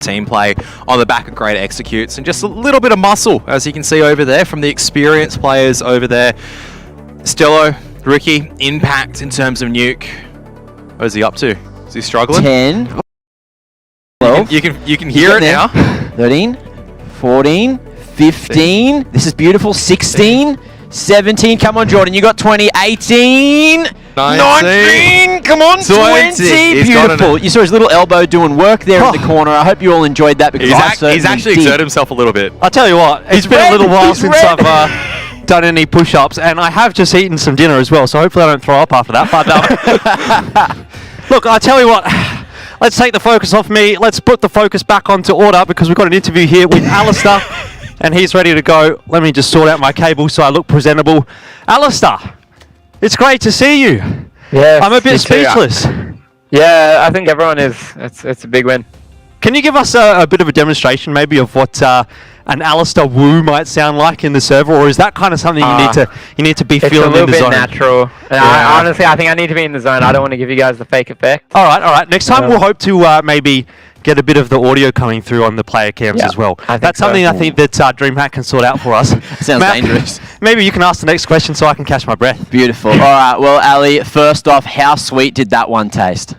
team play on the back of great executes and just a little bit of muscle, as you can see over there, from the experienced players over there. Stillo, Ricky, impact in terms of nuke. What is he up to? Is he struggling? 10. You can hear it now. 13, 14, 15. This is beautiful. 16, 17. Come on, Jordan. You got 20. 18, 19. Come on, 20. Beautiful. You saw his little elbow doing work there in the corner. I hope you all enjoyed that because he's actually exerted himself a little bit. I'll tell you what, it's been a little while since I've done any push-ups, and I have just eaten some dinner as well, so hopefully I don't throw up after that. But look, I tell you what. Let's take the focus off me. Let's put the focus back onto Order because we've got an interview here with Alistair and he's ready to go. Let me just sort out my cable so I look presentable. Alistair, it's great to see you. Yeah, I'm a bit speechless. Yeah, I think everyone is. It's a big win. Can you give us a bit of a demonstration maybe of what an Alistair Woo might sound like in the server, or is that kind of something you need to be feeling in the zone? It's a little bit natural. Yeah. Honestly, I think I need to be in the zone. I don't want to give you guys the fake effect. All right. Next time we'll hope to maybe get a bit of the audio coming through on the player cams as well. That's something I think that DreamHack can sort out for us. Sounds dangerous. Maybe you can ask the next question so I can catch my breath. Beautiful. All right. Well, Ali, first off, how sweet did that one taste?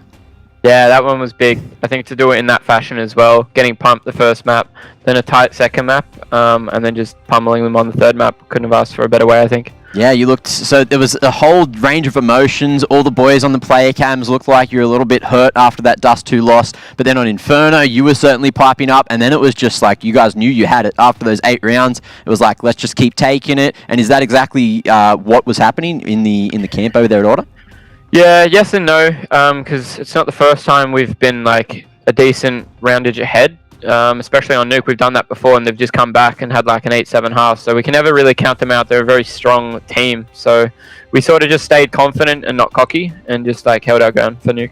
Yeah, that one was big. I think to do it in that fashion as well, getting pumped the first map, then a tight second map, and then just pummeling them on the third map. Couldn't have asked for a better way, I think. Yeah, you looked, so there was a whole range of emotions. All the boys on the player cams looked like you were a little bit hurt after that Dust 2 loss, but then on Inferno, you were certainly piping up, and then it was just like you guys knew you had it after those 8 rounds. It was like, let's just keep taking it. And is that exactly what was happening in the camp over there at Order? Yeah, yes and no, because it's not the first time we've been like a decent roundage ahead, especially on Nuke. We've done that before and they've just come back and had like an 8-7 half, so we can never really count them out. They're a very strong team, so we sort of just stayed confident and not cocky and just like held our ground for Nuke.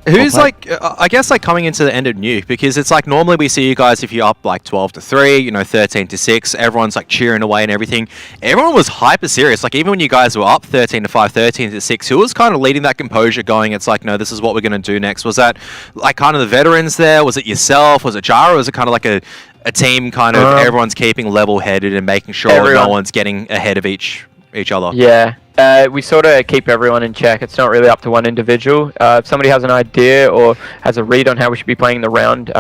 Who's like, I guess like coming into the end of Nuke, because it's like normally we see you guys if you're up like 12-3, you know, 13-6, everyone's like cheering away and everything. Everyone was hyper serious. Like even when you guys were up 13-5, 13-6, who was kind of leading that composure going, it's like, no, this is what we're going to do next? Was that like kind of the veterans there? Was it yourself? Was it Jara? Or was it kind of like a team kind of everyone's keeping level headed and making sure no one's getting ahead of each other? Yeah. We sort of keep everyone in check. It's not really up to one individual. If somebody has an idea or has a read on how we should be playing the round,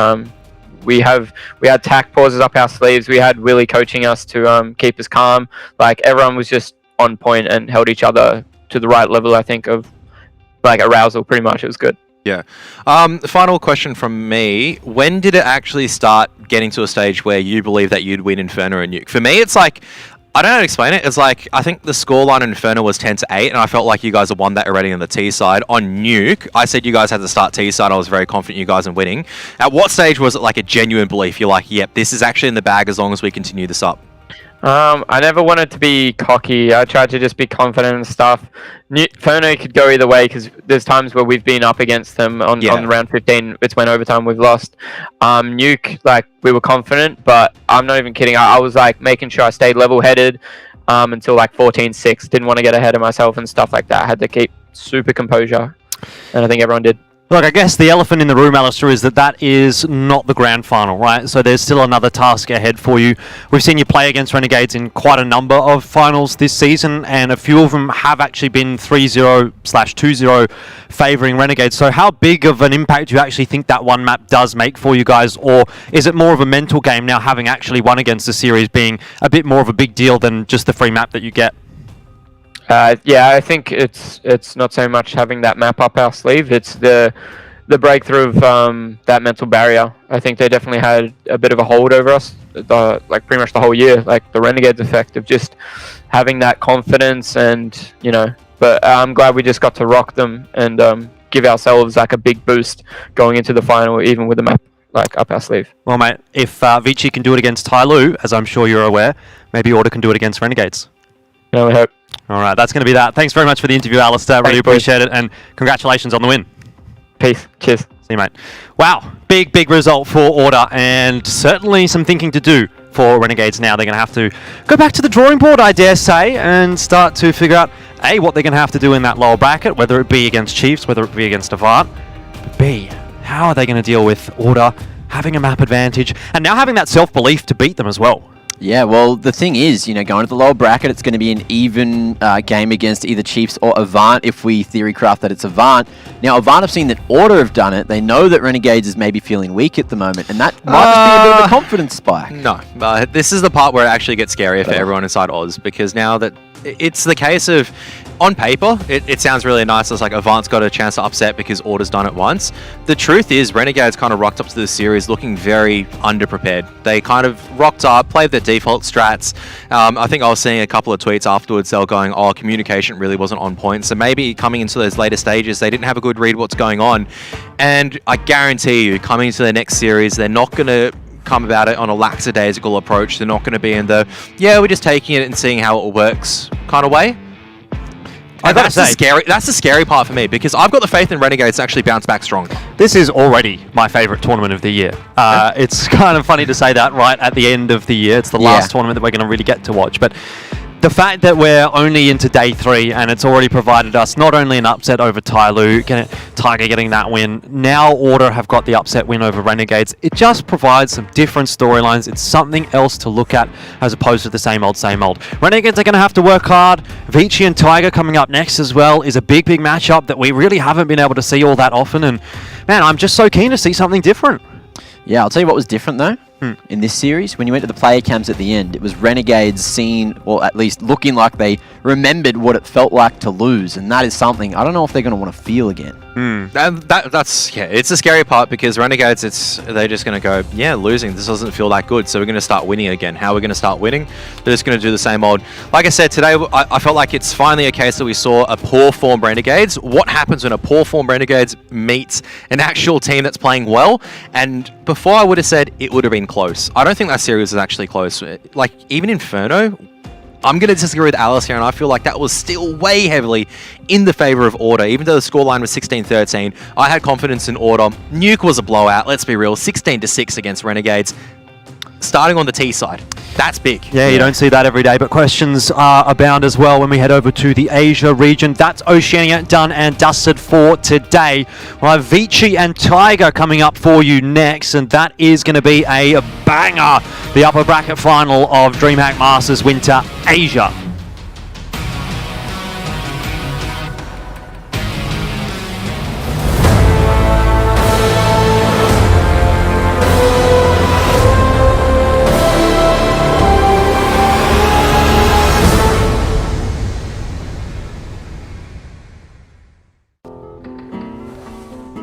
we had tack pauses up our sleeves. We had Willie coaching us to keep us calm. Like everyone was just on point and held each other to the right level, I think, of like arousal. Pretty much, it was good. Yeah. Final question from me. When did it actually start getting to a stage where you believe that you'd win Inferno and Nuke? For me, it's like, I don't know how to explain it. It's like, I think the scoreline in Inferno was 10-8, and I felt like you guys had won that already on the T side. On Nuke, I said you guys had to start T side. I was very confident you guys in winning. At what stage was it like a genuine belief? You're like, yep, this is actually in the bag as long as we continue this up. I never wanted to be cocky. I tried to just be confident and stuff. Inferno could go either way because there's times where we've been up against them on round 15. It's when overtime we've lost. Nuke, like we were confident, but I'm not even kidding. I was like making sure I stayed level-headed until like 14-6. Didn't want to get ahead of myself and stuff like that. I had to keep super composure, and I think everyone did. Look, I guess the elephant in the room, Alistair, is that is not the grand final, right? So there's still another task ahead for you. We've seen you play against Renegades in quite a number of finals this season, and a few of them have actually been 3-0/2-0 favouring Renegades. So how big of an impact do you actually think that one map does make for you guys? Or is it more of a mental game now, having actually won against the series being a bit more of a big deal than just the free map that you get? Yeah, I think it's not so much having that map up our sleeve. It's the breakthrough of that mental barrier. I think they definitely had a bit of a hold over us, like pretty much the whole year. Like the Renegades effect of just having that confidence, and you know. But I'm glad we just got to rock them and give ourselves like a big boost going into the final, even with the map like up our sleeve. Well, mate, if Vici can do it against Tyloo, as I'm sure you're aware, maybe Order can do it against Renegades. Yeah, we hope. All right, that's going to be that. Thanks very much for the interview, Alistair. Really appreciate it, and congratulations on the win. Peace. Cheers. See you, mate. Wow, big result for Order, and certainly some thinking to do for Renegades now. They're going to have to go back to the drawing board, I dare say, and start to figure out, A, what they're going to have to do in that lower bracket, whether it be against Chiefs, whether it be against Avant, but B, how are they going to deal with Order having a map advantage, and now having that self-belief to beat them as well. Yeah, well, the thing is, going to the lower bracket, it's going to be an even game against either Chiefs or Avant if we theorycraft that it's Avant. Now, Avant have seen that Order have done it. They know that Renegades is maybe feeling weak at the moment, and that might just be a bit of a confidence spike. No, this is the part where it actually gets scarier for everyone inside Oz, because now that it's the case of, on paper, it sounds really nice. It's like Avant's got a chance to upset because Order's done it once. The truth is, Renegades kind of rocked up to the series looking very underprepared. They kind of rocked up, played their default strats. I think I was seeing a couple of tweets afterwards. They were going, "Oh, communication really wasn't on point." So maybe coming into those later stages, they didn't have a good read what's going on. And I guarantee you, coming into the next series, they're not going to come about it on a lackadaisical approach. They're not going to be in the, we're just taking it and seeing how it works kind of way. That's the scary part for me, because I've got the faith in Renegades to actually bounce back stronger. This is already my favorite tournament of the year. It's kind of funny to say that right at the end of the year. It's the last tournament that we're going to really get to watch. But the fact that we're only into day 3 and it's already provided us not only an upset over Tyloo, Tiger getting that win, now Order have got the upset win over Renegades. It just provides some different storylines. It's something else to look at as opposed to the same old, same old. Renegades are going to have to work hard. Vici and Tiger coming up next as well is a big, big matchup that we really haven't been able to see all that often. And man, I'm just so keen to see something different. Yeah, I'll tell you what was different though. In this series, when you went to the player cams at the end, it was Renegades seen, or at least looking like they remembered what it felt like to lose, and that is something I don't know if they're going to want to feel again. That's it's the scary part, because Renegades, they're just going to go, losing, this doesn't feel that good, so we're going to start winning again. How are we going to start winning? They're just going to do the same old. Like I said, today I felt like it's finally a case that we saw a poor form Renegades. What happens when a poor form Renegades meets an actual team that's playing well? And before I would have said it would have been close. I don't think that series was actually close. Like, even Inferno, I'm going to disagree with Alice here, and I feel like that was still way heavily in the favor of Order. Even though the scoreline was 16-13, I had confidence in Order. Nuke was a blowout, let's be real, 16-6 against Renegades. Starting on the T side, that's big. Yeah, you don't see that every day, but questions abound as well when we head over to the Asia region. That's Oceania done and dusted for today. We'll have Vici and Tiger coming up for you next, and that is going to be a banger. The upper bracket final of DreamHack Masters Winter Asia.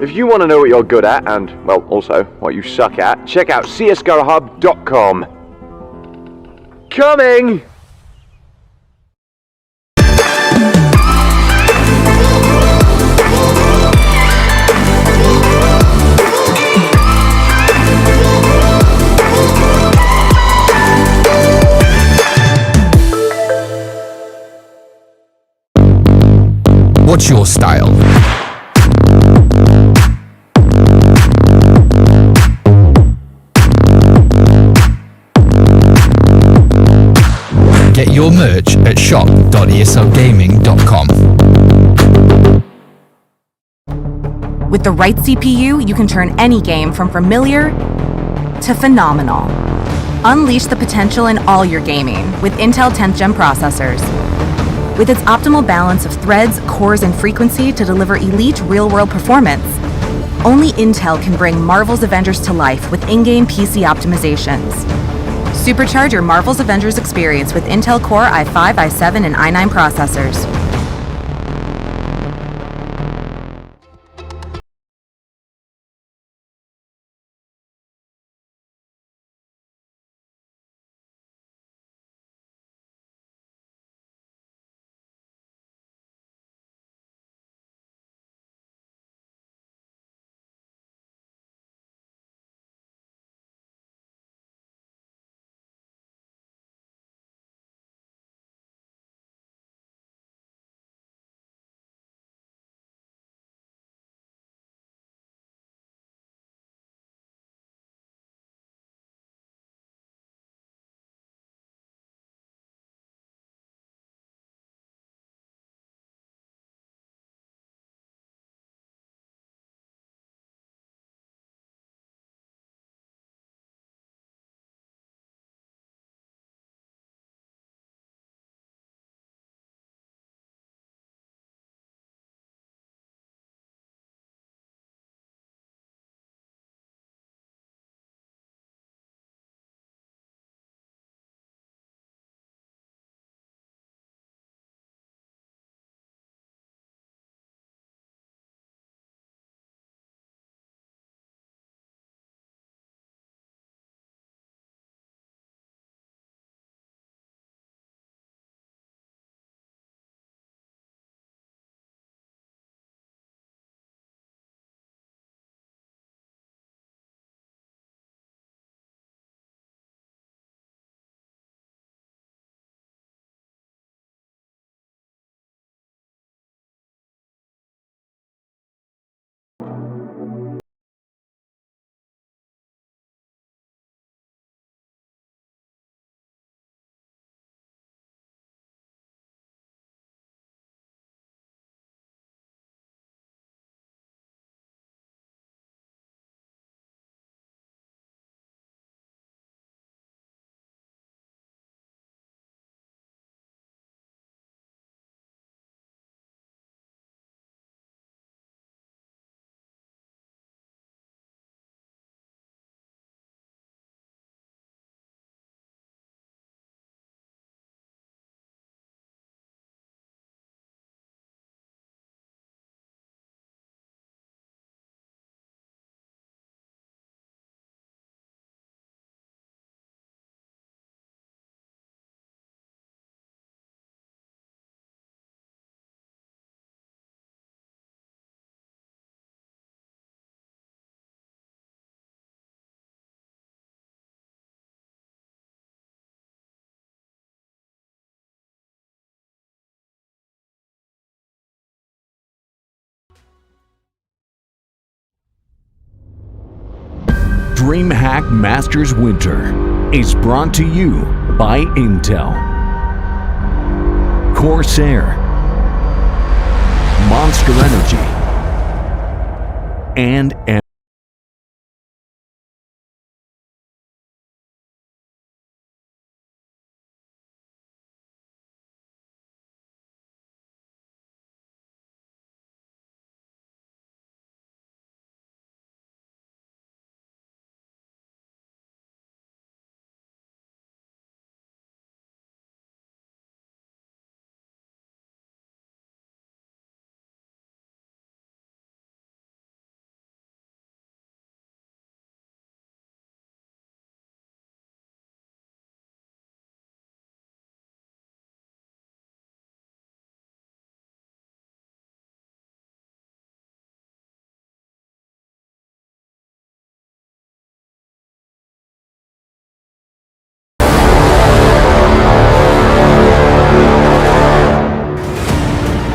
If you want to know what you're good at and, well, also what you suck at, check out csgohub.com. Coming! What's your style? Get your merch at shop.eslgaming.com. With the right CPU, you can turn any game from familiar to phenomenal. Unleash the potential in all your gaming with Intel 10th Gen processors. With its optimal balance of threads, cores, and frequency to deliver elite real-world performance, only Intel can bring Marvel's Avengers to life with in-game PC optimizations. Supercharge your Marvel's Avengers experience with Intel Core i5, i7, and i9 processors. DreamHack Masters Winter is brought to you by Intel, Corsair, Monster Energy, and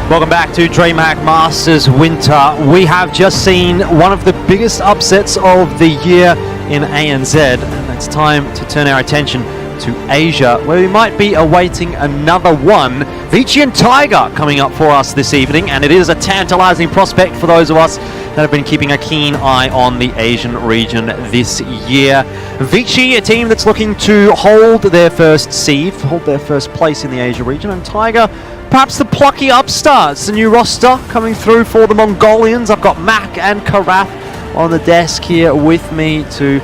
Welcome back to DreamHack Masters Winter. We have just seen one of the biggest upsets of the year in ANZ, and it's time to turn our attention to Asia, where we might be awaiting another one. Vici and Tiger coming up for us this evening, and it is a tantalizing prospect for those of us that have been keeping a keen eye on the Asian region this year. Vici, a team that's looking to hold their first seed, hold their first place in the Asia region, and Tiger, perhaps the plucky upstarts. The new roster coming through for the Mongolians. I've got Mac and Karath on the desk here with me to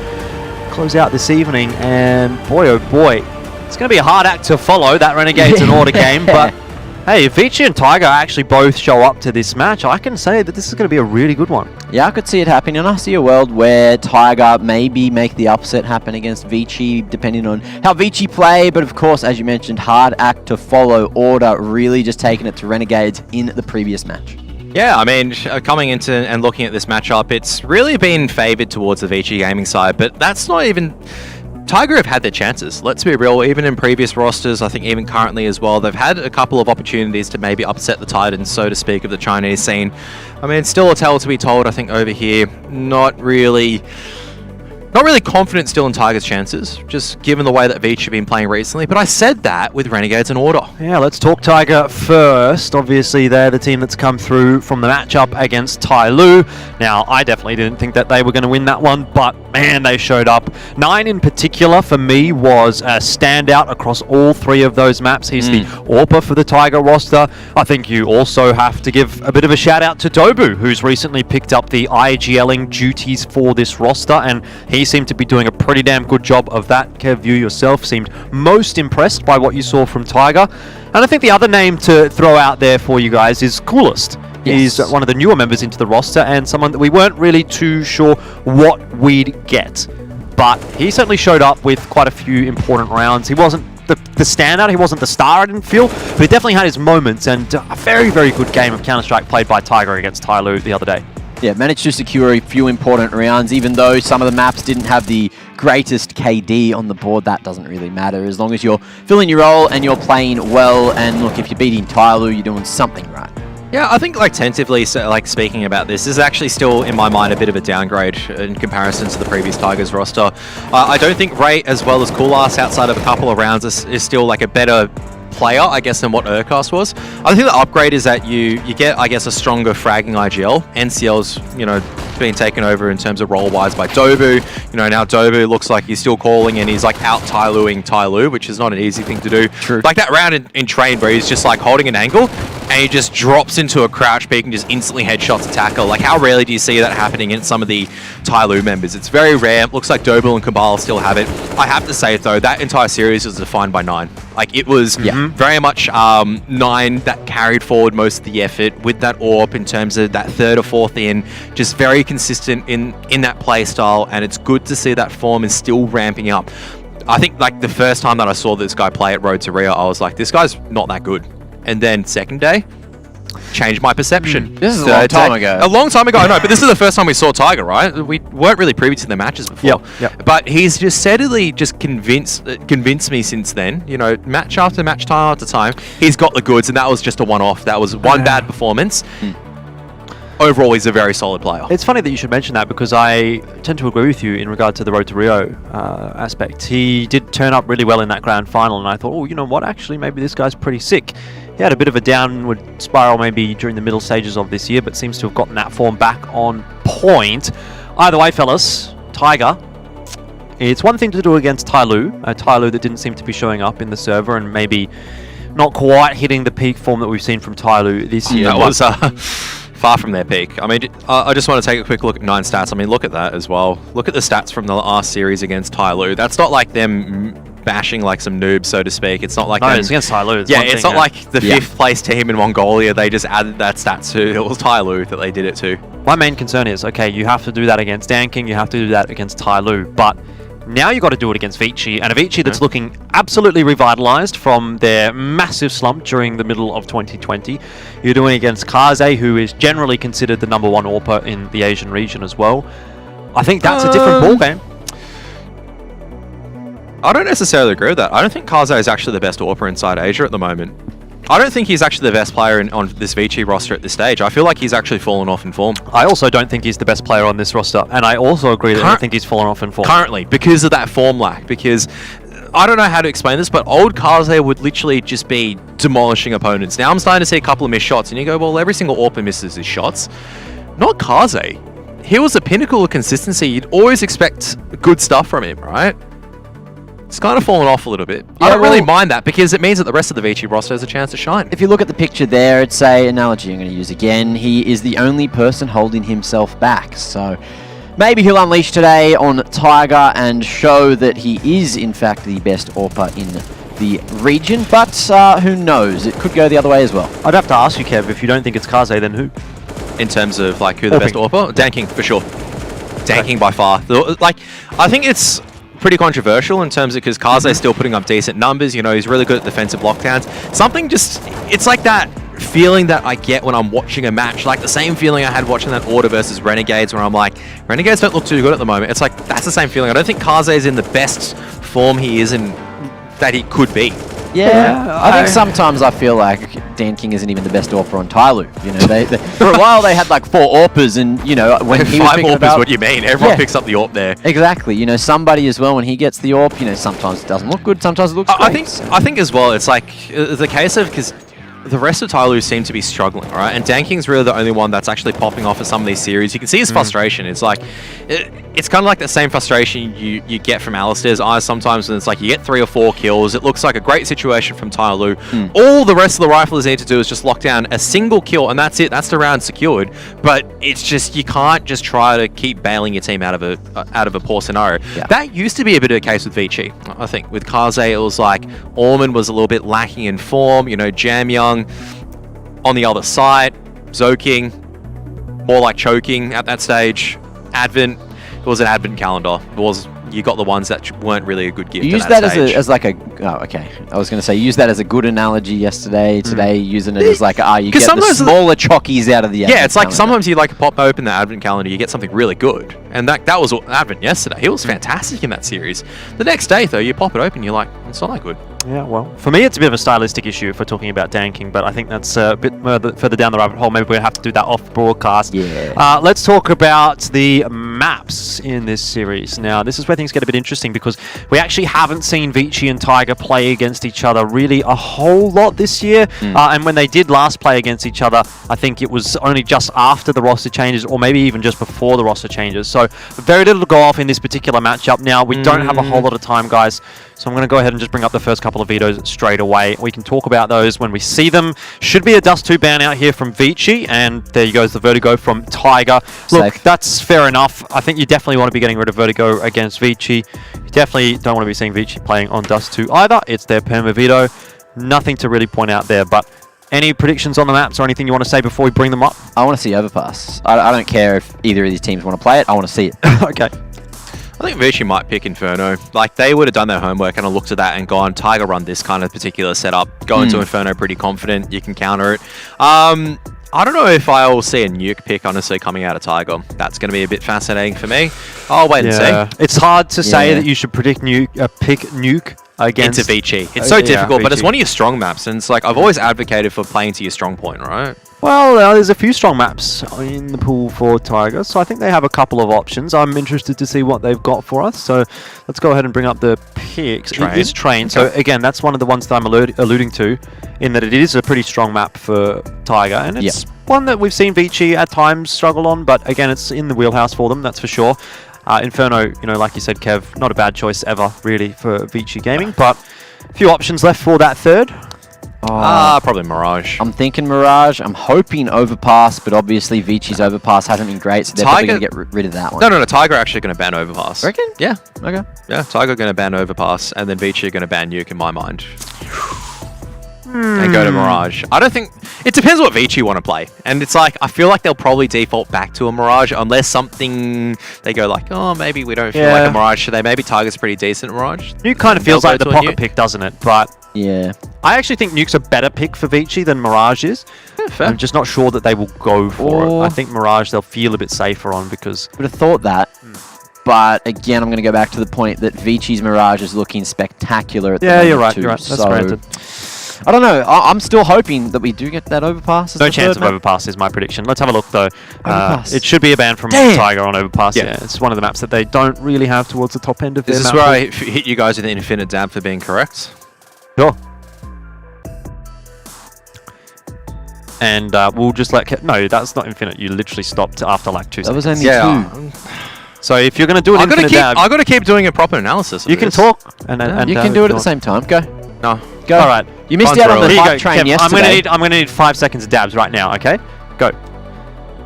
close out this evening, and boy oh boy, it's going to be a hard act to follow, that Renegades and Order game, but hey, if Vici and Tiger actually both show up to this match, I can say that this is going to be a really good one. Yeah, I could see it happening, and I see a world where Tiger maybe make the upset happen against Vici, depending on how Vici play, but of course, as you mentioned, hard act to follow. Order really just taking it to Renegades in the previous match. Yeah, I mean, coming into and looking at this matchup, it's really been favoured towards the Vici gaming side, but that's not even... Tiger have had their chances, let's be real. Even in previous rosters, I think even currently as well, they've had a couple of opportunities to maybe upset the Titans, so to speak, of the Chinese scene. I mean, still a tale to be told, I think, over here. Not really confident still in Tiger's chances, just given the way that Vici have been playing recently. But I said that with Renegades and Order. Yeah, let's talk Tiger first. Obviously, they're the team that's come through from the matchup against Tai Lu. Now, I definitely didn't think that they were going to win that one, but man, they showed up. 9 in particular, for me, was a standout across all 3 of those maps. He's the AWPer for the Tiger roster. I think you also have to give a bit of a shout out to Dobu, who's recently picked up the IGLing duties for this roster, and he seemed to be doing a pretty damn good job of that. Kev, you yourself seemed most impressed by what you saw from Tiger. And I think the other name to throw out there for you guys is Coolest. Yes. He's one of the newer members into the roster, and someone that we weren't really too sure what we'd get. But he certainly showed up with quite a few important rounds. He wasn't the standout, he wasn't the star, I didn't feel, but he definitely had his moments, and a very, very good game of Counter-Strike played by Tiger against Tai Lu the other day. Yeah, managed to secure a few important rounds, even though some of the maps didn't have the greatest KD on the board. That doesn't really matter, as long as you're filling your role and you're playing well, and look, if you're beating Tai Lu, you're doing something right. Yeah, I think, like, tentatively, so, like, speaking about this is actually still, in my mind, a bit of a downgrade in comparison to the previous Tigers roster. I don't think Ray, as well as Coolass, outside of a couple of rounds, is still, like, a better player, I guess, than what Urcast was. I think the upgrade is that you get, I guess, a stronger fragging IGL. NCL's, you know, being taken over in terms of role-wise by Dobu. You know, now Dobu looks like he's still calling, and he's, like, out-Tai-Luing Tai Lu, which is not an easy thing to do. True. Like that round in train where he's just, like, holding an angle, and he just drops into a crouch peak and just instantly headshots a tackle. Like, how rarely do you see that happening in some of the Tai Lu members? It's very rare. Looks like Dobu and Cabal still have it. I have to say, though, that entire series was defined by 9. Like, it was very much 9 that carried forward most of the effort with that AWP in terms of that 3rd or 4th in. Just very consistent in that play style, and it's good to see that form is still ramping up. I think, like, the first time that I saw this guy play at Road to Rio, I was like, this guy's not that good. And then second day, changed my perception. This is a long time ago. A long time ago, I know, but this is the first time we saw Tiger, right? We weren't really privy to the matches before. Yep. But he's just steadily just convinced me since then. You know, match after match, time after time, he's got the goods, and that was just a one-off. That was one bad performance. overall he's a very solid player. It's funny that you should mention that because I tend to agree with you in regard to the Road to Rio aspect. He did turn up really well in that grand final, and I thought, oh, you know what, actually, maybe this guy's pretty sick. He had a bit of a downward spiral maybe during the middle stages of this year, but seems to have gotten that form back on point. Either way, fellas, Tiger, it's one thing to do against Tai Lu, a Tai Lu that didn't seem to be showing up in the server and maybe not quite hitting the peak form that we've seen from Tai Lu this year. That was far from their peak. I mean, I just want to take a quick look at 9 stats. I mean, look at that as well. Look at the stats from the last series against Tai Lu. That's not like them bashing like some noobs, so to speak. It's not like it's against Tai Lu. Yeah, it's not like the 5th place team in Mongolia. They just added that stat to. It was Tai Lu that they did it to. My main concern is, okay, you have to do that against Danking, you have to do that against Tai Lu, but now you've got to do it against Vici, and a Vici that's looking absolutely revitalized from their massive slump during the middle of 2020. You're doing it against Kaze, who is generally considered the #1 AWPer in the Asian region as well. I think that's a different ballgame. I don't necessarily agree with that. I don't think Kaze is actually the best AWPer inside Asia at the moment. I don't think he's actually the best player on this Vici roster at this stage. I feel like he's actually fallen off in form. I also don't think he's the best player on this roster, and I also agree that I think he's fallen off in form. Currently, because of that form lack, because I don't know how to explain this, but old Kaze would literally just be demolishing opponents. Now I'm starting to see a couple of missed shots, and you go, well, every single AWPer misses his shots. Not Kaze. He was the pinnacle of consistency. You'd always expect good stuff from him, right? It's kind of fallen off a little bit. I don't really mind that because it means that the rest of the Vici roster has a chance to shine. If you look at the picture there, it's a analogy I'm going to use again. He is the only person holding himself back. So maybe he'll unleash today on Tiger and show that he is, in fact, the best AWPer in the region. But who knows? It could go the other way as well. I'd have to ask you, Kev, if you don't think it's Kaze, then who? In terms of like who the best AWPer? Danking, for sure. Danking by far. Like, I think it's pretty controversial in terms of because Kaze's still putting up decent numbers. You know, he's really good at defensive lockdowns. Something just, it's like that feeling that I get when I'm watching a match, like the same feeling I had watching that Order versus Renegades, where I'm like, Renegades don't look too good at the moment. It's like, that's the same feeling. I don't think Kaze is in the best form he is in that he could be. Yeah, I think sometimes I feel like Dan King isn't even the best AWPer on Tai Lu. You know, they for a while they had like 4 AWPers, and you know when he was 5 picking AWP is what you mean. Everyone picks up the AWP there. Exactly. You know, somebody as well when he gets the AWP, you know, sometimes it doesn't look good, sometimes it looks great. I think as well, it's like the case of because the rest of Tai Lu seem to be struggling, right? And Danking's really the only one that's actually popping off at some of these series. You can see his frustration. It's like, it's kind of like the same frustration you get from Alistair's eyes sometimes when it's like you get 3 or 4 kills. It looks like a great situation from Tai Lu. All the rest of the riflers need to do is just lock down a single kill, and that's it. That's the round secured. But it's just, you can't just try to keep bailing your team out of a poor scenario. Yeah. That used to be a bit of a case with Vici. I think with Kaze, it was like Orman was a little bit lacking in form. You know, Jam Young on the other side, Zoking, more like choking at that stage. Advent, it was an Advent calendar. It was, you got the ones that weren't really a good gift. You used that as like a, oh, okay. I was going to say, use that as a good analogy yesterday. Today, using it as like, you get the smaller chockies out of the Advent it's like calendar. sometimes you like pop open the Advent calendar, you get something really good. And that was Advent yesterday. He was fantastic in that series. The next day, though, you pop it open, you're like, it's not that good. Yeah, well, for me, it's a bit of a stylistic issue if we're talking about Danking, but I think that's a bit further down the rabbit hole. Maybe we'll have to do that off broadcast. Yeah. Let's talk about the maps in this series. Now, this is where things get a bit interesting because we actually haven't seen Vici and Tiger play against each other really a whole lot this year. And when they did last play against each other, I think it was only just after the roster changes, or maybe even just before the roster changes. So very little to go off in this particular matchup. Now, we don't have a whole lot of time, guys. So I'm going to go ahead and just bring up the first couple of vetoes straight away. We can talk about those when we see them. Should be a Dust 2 ban out here from Vici, and there you go, the Vertigo from Tiger. Look, that's fair enough. I think you definitely want to be getting rid of Vertigo against Vici. You definitely don't want to be seeing Vici playing on Dust 2 either. It's their perma veto. Nothing to really point out there, but any predictions on the maps or anything you want to say before we bring them up? I want to see Overpass. I don't care if either of these teams want to play it. I want to see it. Okay. I think Vici might pick Inferno. Like, they would have done their homework and looked at that and gone, Tiger run this kind of particular setup. Go into Inferno pretty confident. You can counter it. I don't know if I'll see a nuke pick, honestly, coming out of Tiger. That's going to be a bit fascinating for me. I'll wait and see. It's hard to say that you should pick nuke against into Vici. It's so yeah, difficult, but it's Vici. one of your strong maps, and it's like I've always advocated for playing to your strong point, right? Well, there's a few strong maps in the pool for Tiger, so I think they have a couple of options. I'm interested to see what they've got for us. So let's go ahead and bring up the picks. Train. It is Train. So again, that's one of the ones that I'm alluding to, in that it is a pretty strong map for Tiger, and it's one that we've seen Vici at times struggle on, but again, it's in the wheelhouse for them, that's for sure. Inferno, you know, like you said, Kev, not a bad choice ever, really, for Vici Gaming, but a few options left for that third. Probably Mirage. I'm thinking Mirage. I'm hoping Overpass, but obviously Vici's Overpass hasn't been great, so they're probably going to get rid of that one. No, Tiger actually going to ban Overpass. Reckon? Yeah. Okay. Yeah, Tiger going to ban Overpass, and then Vici are going to ban Nuke in my mind. And go to Mirage. I don't think... It depends what Vici want to play. And it's like, I feel like they'll probably default back to a Mirage unless something... They go like, oh, maybe we don't feel like a Mirage today. Maybe Tiger's pretty decent Mirage. Nuke kind of feels like the pocket pick, doesn't it? But yeah, I actually think Nuke's a better pick for Vici than Mirage is. Yeah, fair. I'm just not sure that they will go for it. I think Mirage they'll feel a bit safer on because... I would have thought that. But again, I'm going to go back to the point that Vici's Mirage is looking spectacular at the moment. You're right. Too, You're right. That's so granted. I don't know. I'm still hoping that we do get that Overpass. As No the chance third of map. Overpass is my prediction. Let's have a look though. Overpass. It should be a ban from Damn. Tiger on Overpass. Yeah. Yeah, it's one of the maps that they don't really have towards the top end of their Is this map where pool. I hit you guys with an infinite dab for being correct? Sure. And we'll just let... No, that's not infinite. You literally stopped after like 2 That seconds. was only two. So if you're going to do an infinite dab... I got to keep doing a proper analysis of You can this. talk. And You can do it at the same time. Go. No. Go. All right. You missed Mine's out on the early. Here you hype go, train Kev. yesterday. I'm gonna need 5 seconds of dabs right now, okay? Go.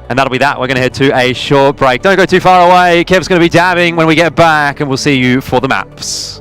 And that'll be that. We're gonna head to a short break. Don't go too far away. Kev's gonna be dabbing when we get back, and we'll see you for the maps.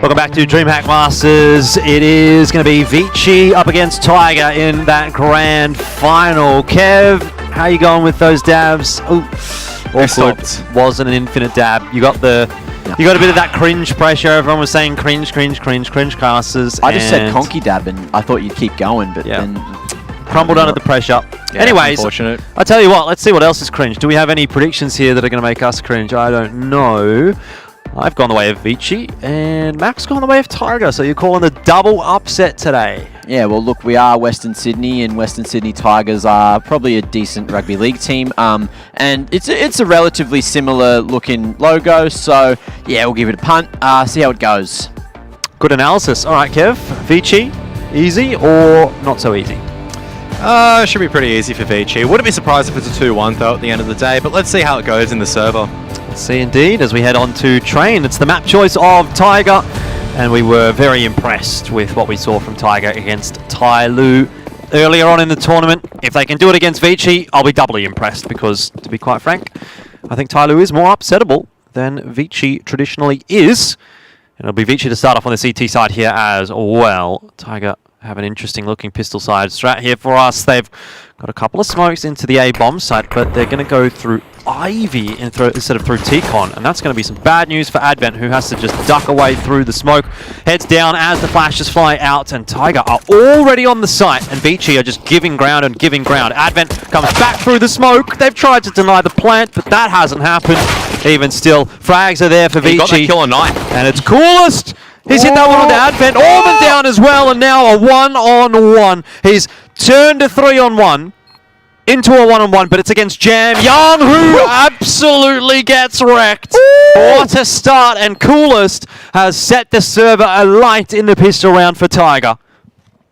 Welcome back to DreamHack Masters. It is going to be Vici up against Tiger in that grand final. Kev, how you going with those dabs? Oh, awkward. Wasn't an infinite dab. You got a bit of that cringe pressure. Everyone was saying cringe casters. I just said conky dab and I thought you'd keep going, but then crumbled under the pressure. Yeah, anyways, unfortunate. I tell you what, let's see what else is cringe. Do we have any predictions here that are going to make us cringe? I don't know. I've gone the way of Vici, and Mac's gone the way of Tiger, so you're calling the double upset today. yeah, well, look, we are Western Sydney, and Western Sydney Tigers are probably a decent rugby league team. And it's a relatively similar looking logo, so yeah, we'll give it a punt. See how it goes. Good analysis. All right, Kev, Vici, easy or not so easy? Should be pretty easy for Vici. Wouldn't be surprised if it's a 2-1 though at the end of the day, but let's see how it goes in the server. Let's see indeed as we head on to Train. It's the map choice of Tiger, and we were very impressed with what we saw from Tiger against Tai Lu earlier on in the tournament. If they can do it against Vici, I'll be doubly impressed because, to be quite frank, I think Tai Lu is more upsettable than Vici traditionally is. And it'll be Vici to start off on the CT side here as well. Tiger have an interesting looking pistol side strat here for us. They've got a couple of smokes into the A bomb site, but they're going to go through Ivy instead of through T-Con, and that's going to be some bad news for Advent, who has to just duck away through the smoke. Heads down as the flashes fly out, and Tiger are already on the site, and Vici are just giving ground and giving ground. Advent comes back through the smoke. They've tried to deny the plant, but that hasn't happened. Even still, frags are there for Vici. He got that kill on 9. And it's Coolest. He's hit that one on the Advent. Orban down as well, and now a 1-on-1. He's turned a 3-on-1 into a 1-on-1, but it's against Jam Young, who absolutely gets wrecked. What a start, and Coolest has set the server alight in the pistol round for Tiger.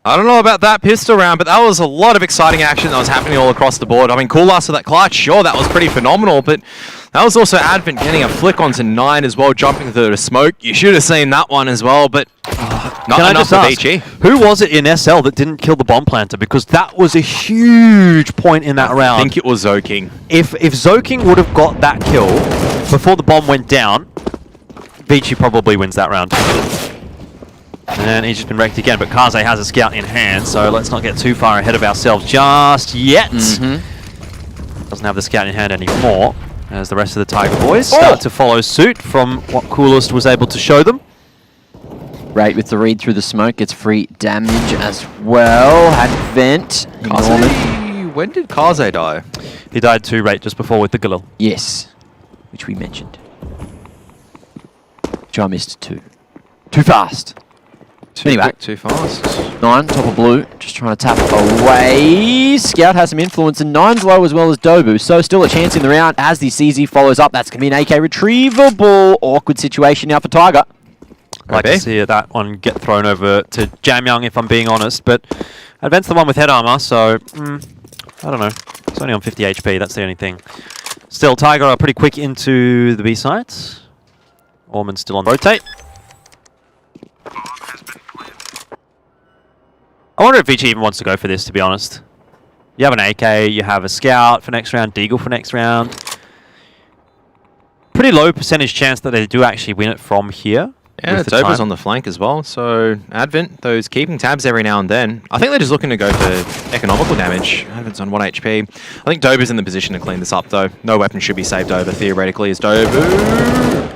I don't know about that pistol round, but that was a lot of exciting action that was happening all across the board. I mean, Coolest with that clutch, sure, that was pretty phenomenal, but that was also Advent getting a flick onto 9 as well, jumping through the smoke. You should have seen that one as well, but not enough for Vici. Who was it in SL that didn't kill the bomb planter? Because that was a huge point in that round. I think it was Zoking. If Zoking would have got that kill before the bomb went down, Vici probably wins that round. And he's just been wrecked again, but Kaze has a scout in hand, so let's not get too far ahead of ourselves just yet. Doesn't have the scout in hand anymore, as the rest of the Tiger boys start to follow suit from what Coolest was able to show them. Right, with the read through the smoke, gets free damage as well. Advent. When did Kaze die? He died to Rate just before with the Galil. Yes, which we mentioned. Which I missed too. Too fast. Anyway, Too fast. 9, top of blue, just trying to tap away. Scout has some influence, and 9's low as well as Dobu, so still a chance in the round as the CZ follows up. That's going to be an AK retrievable. Awkward situation now for Tiger. I'd like to see that one get thrown over to Jam Young, if I'm being honest, but Advent's the one with head armor, so I don't know. It's only on 50 HP, that's the only thing. Still, Tiger are pretty quick into the B sites. Orman's still on rotate. I wonder if Vici even wants to go for this, to be honest. You have an AK, you have a Scout for next round, Deagle for next round. Pretty low percentage chance that they do actually win it from here. Yeah, Dover's on the flank as well, so Advent, those keeping tabs every now and then. I think they're just looking to go for economical damage. Advent's on 1 HP. I think Dover's in the position to clean this up, though. No weapon should be saved over, theoretically, as Dover.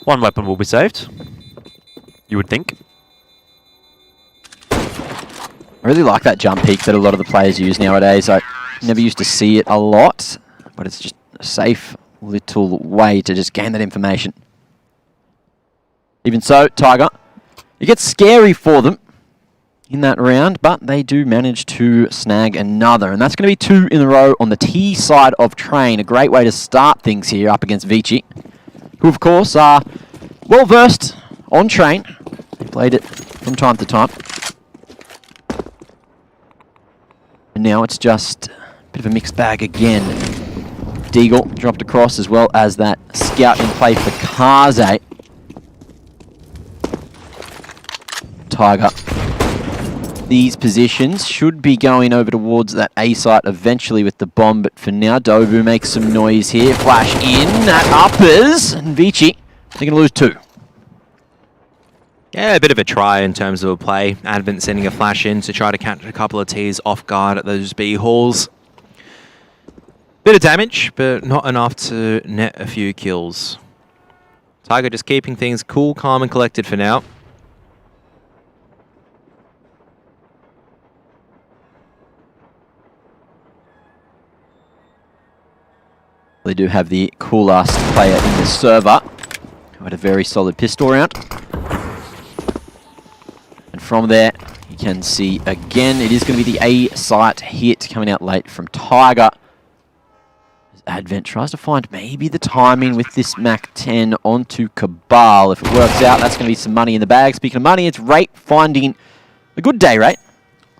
One weapon will be saved, you would think. I really like that jump peek that a lot of the players use nowadays. I never used to see it a lot, but it's just a safe little way to just gain that information. Even so, Tiger, it gets scary for them in that round, but they do manage to snag another, and that's going to be 2 in a row on the T side of Train. A great way to start things here up against Vici, who of course are well versed on Train. They played it from time to time. And now it's just a bit of a mixed bag again. Deagle dropped across as well as that scout in play for Kaze. these positions. Should be going over towards that A site eventually with the bomb, but for now, Dobu makes some noise here. Flash in, that uppers, and Vici, they're going to lose 2. Yeah, a bit of a try in terms of a play. Advent sending a flash in to try to catch a couple of Ts off guard at those B halls. Bit of damage, but not enough to net a few kills. Tiger just keeping things cool, calm, and collected for now. They do have the coolest player in the server, who had a very solid pistol round. And from there, you can see again, it is going to be the A site hit coming out late from Tiger. As Advent tries to find maybe the timing with this Mac 10 onto Cabal. If it works out, that's going to be some money in the bag. Speaking of money, it's Rate finding a good day rate.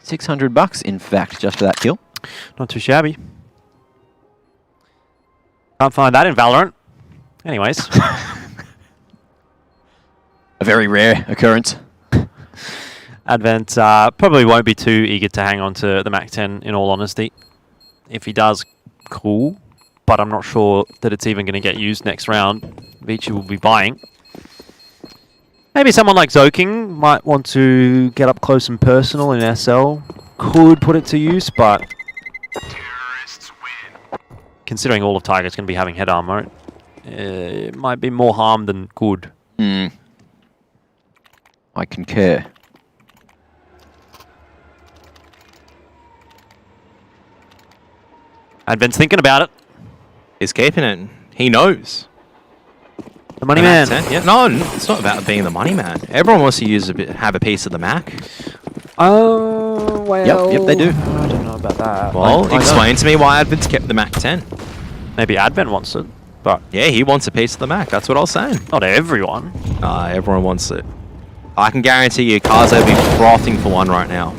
$600 in fact, just for that kill. Not too shabby. Can't find that in Valorant. Anyways. A very rare occurrence. Advent probably won't be too eager to hang on to the Mac 10, in all honesty. If he does, cool. But I'm not sure that it's even going to get used next round. Vici will be buying. Maybe someone like Zoking might want to get up close and personal in SL. Could put it to use, but considering all of Tiger's going to be having head armor, it might be more harm than good. I concur. Advent's thinking about it. He's keeping it. He knows. The money man. Yeah, no, it's not about being the money man. Everyone wants to use have a piece of the Mac. Oh, well. Yep, they do. I don't know about that. Well, explain to me why Advent's kept the Mac 10. Maybe Advent wants it, but Yeah, he wants a piece of the Mac. That's what I was saying. not everyone. Everyone wants it. I can guarantee you, Karzo will be frothing for one right now.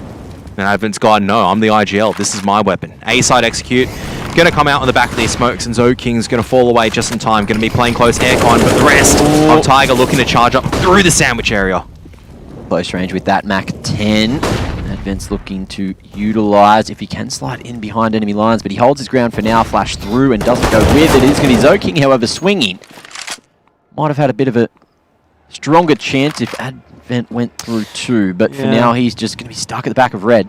And Advent's gone, no, I'm the IGL. This is my weapon. A-side execute. Going to come out on the back of these smokes, and Zoking's going to fall away just in time. Going to be playing close aircon, but the rest of Tiger looking to charge up through the sandwich area. Close range with that Mac 10. Advent's looking to utilize if he can slide in behind enemy lines, but he holds his ground for now. Flash through and doesn't go with it. It is going to be Zoking, however, swinging. Might have had a bit of a stronger chance if Advent went through too, but for now he's just going to be stuck at the back of red.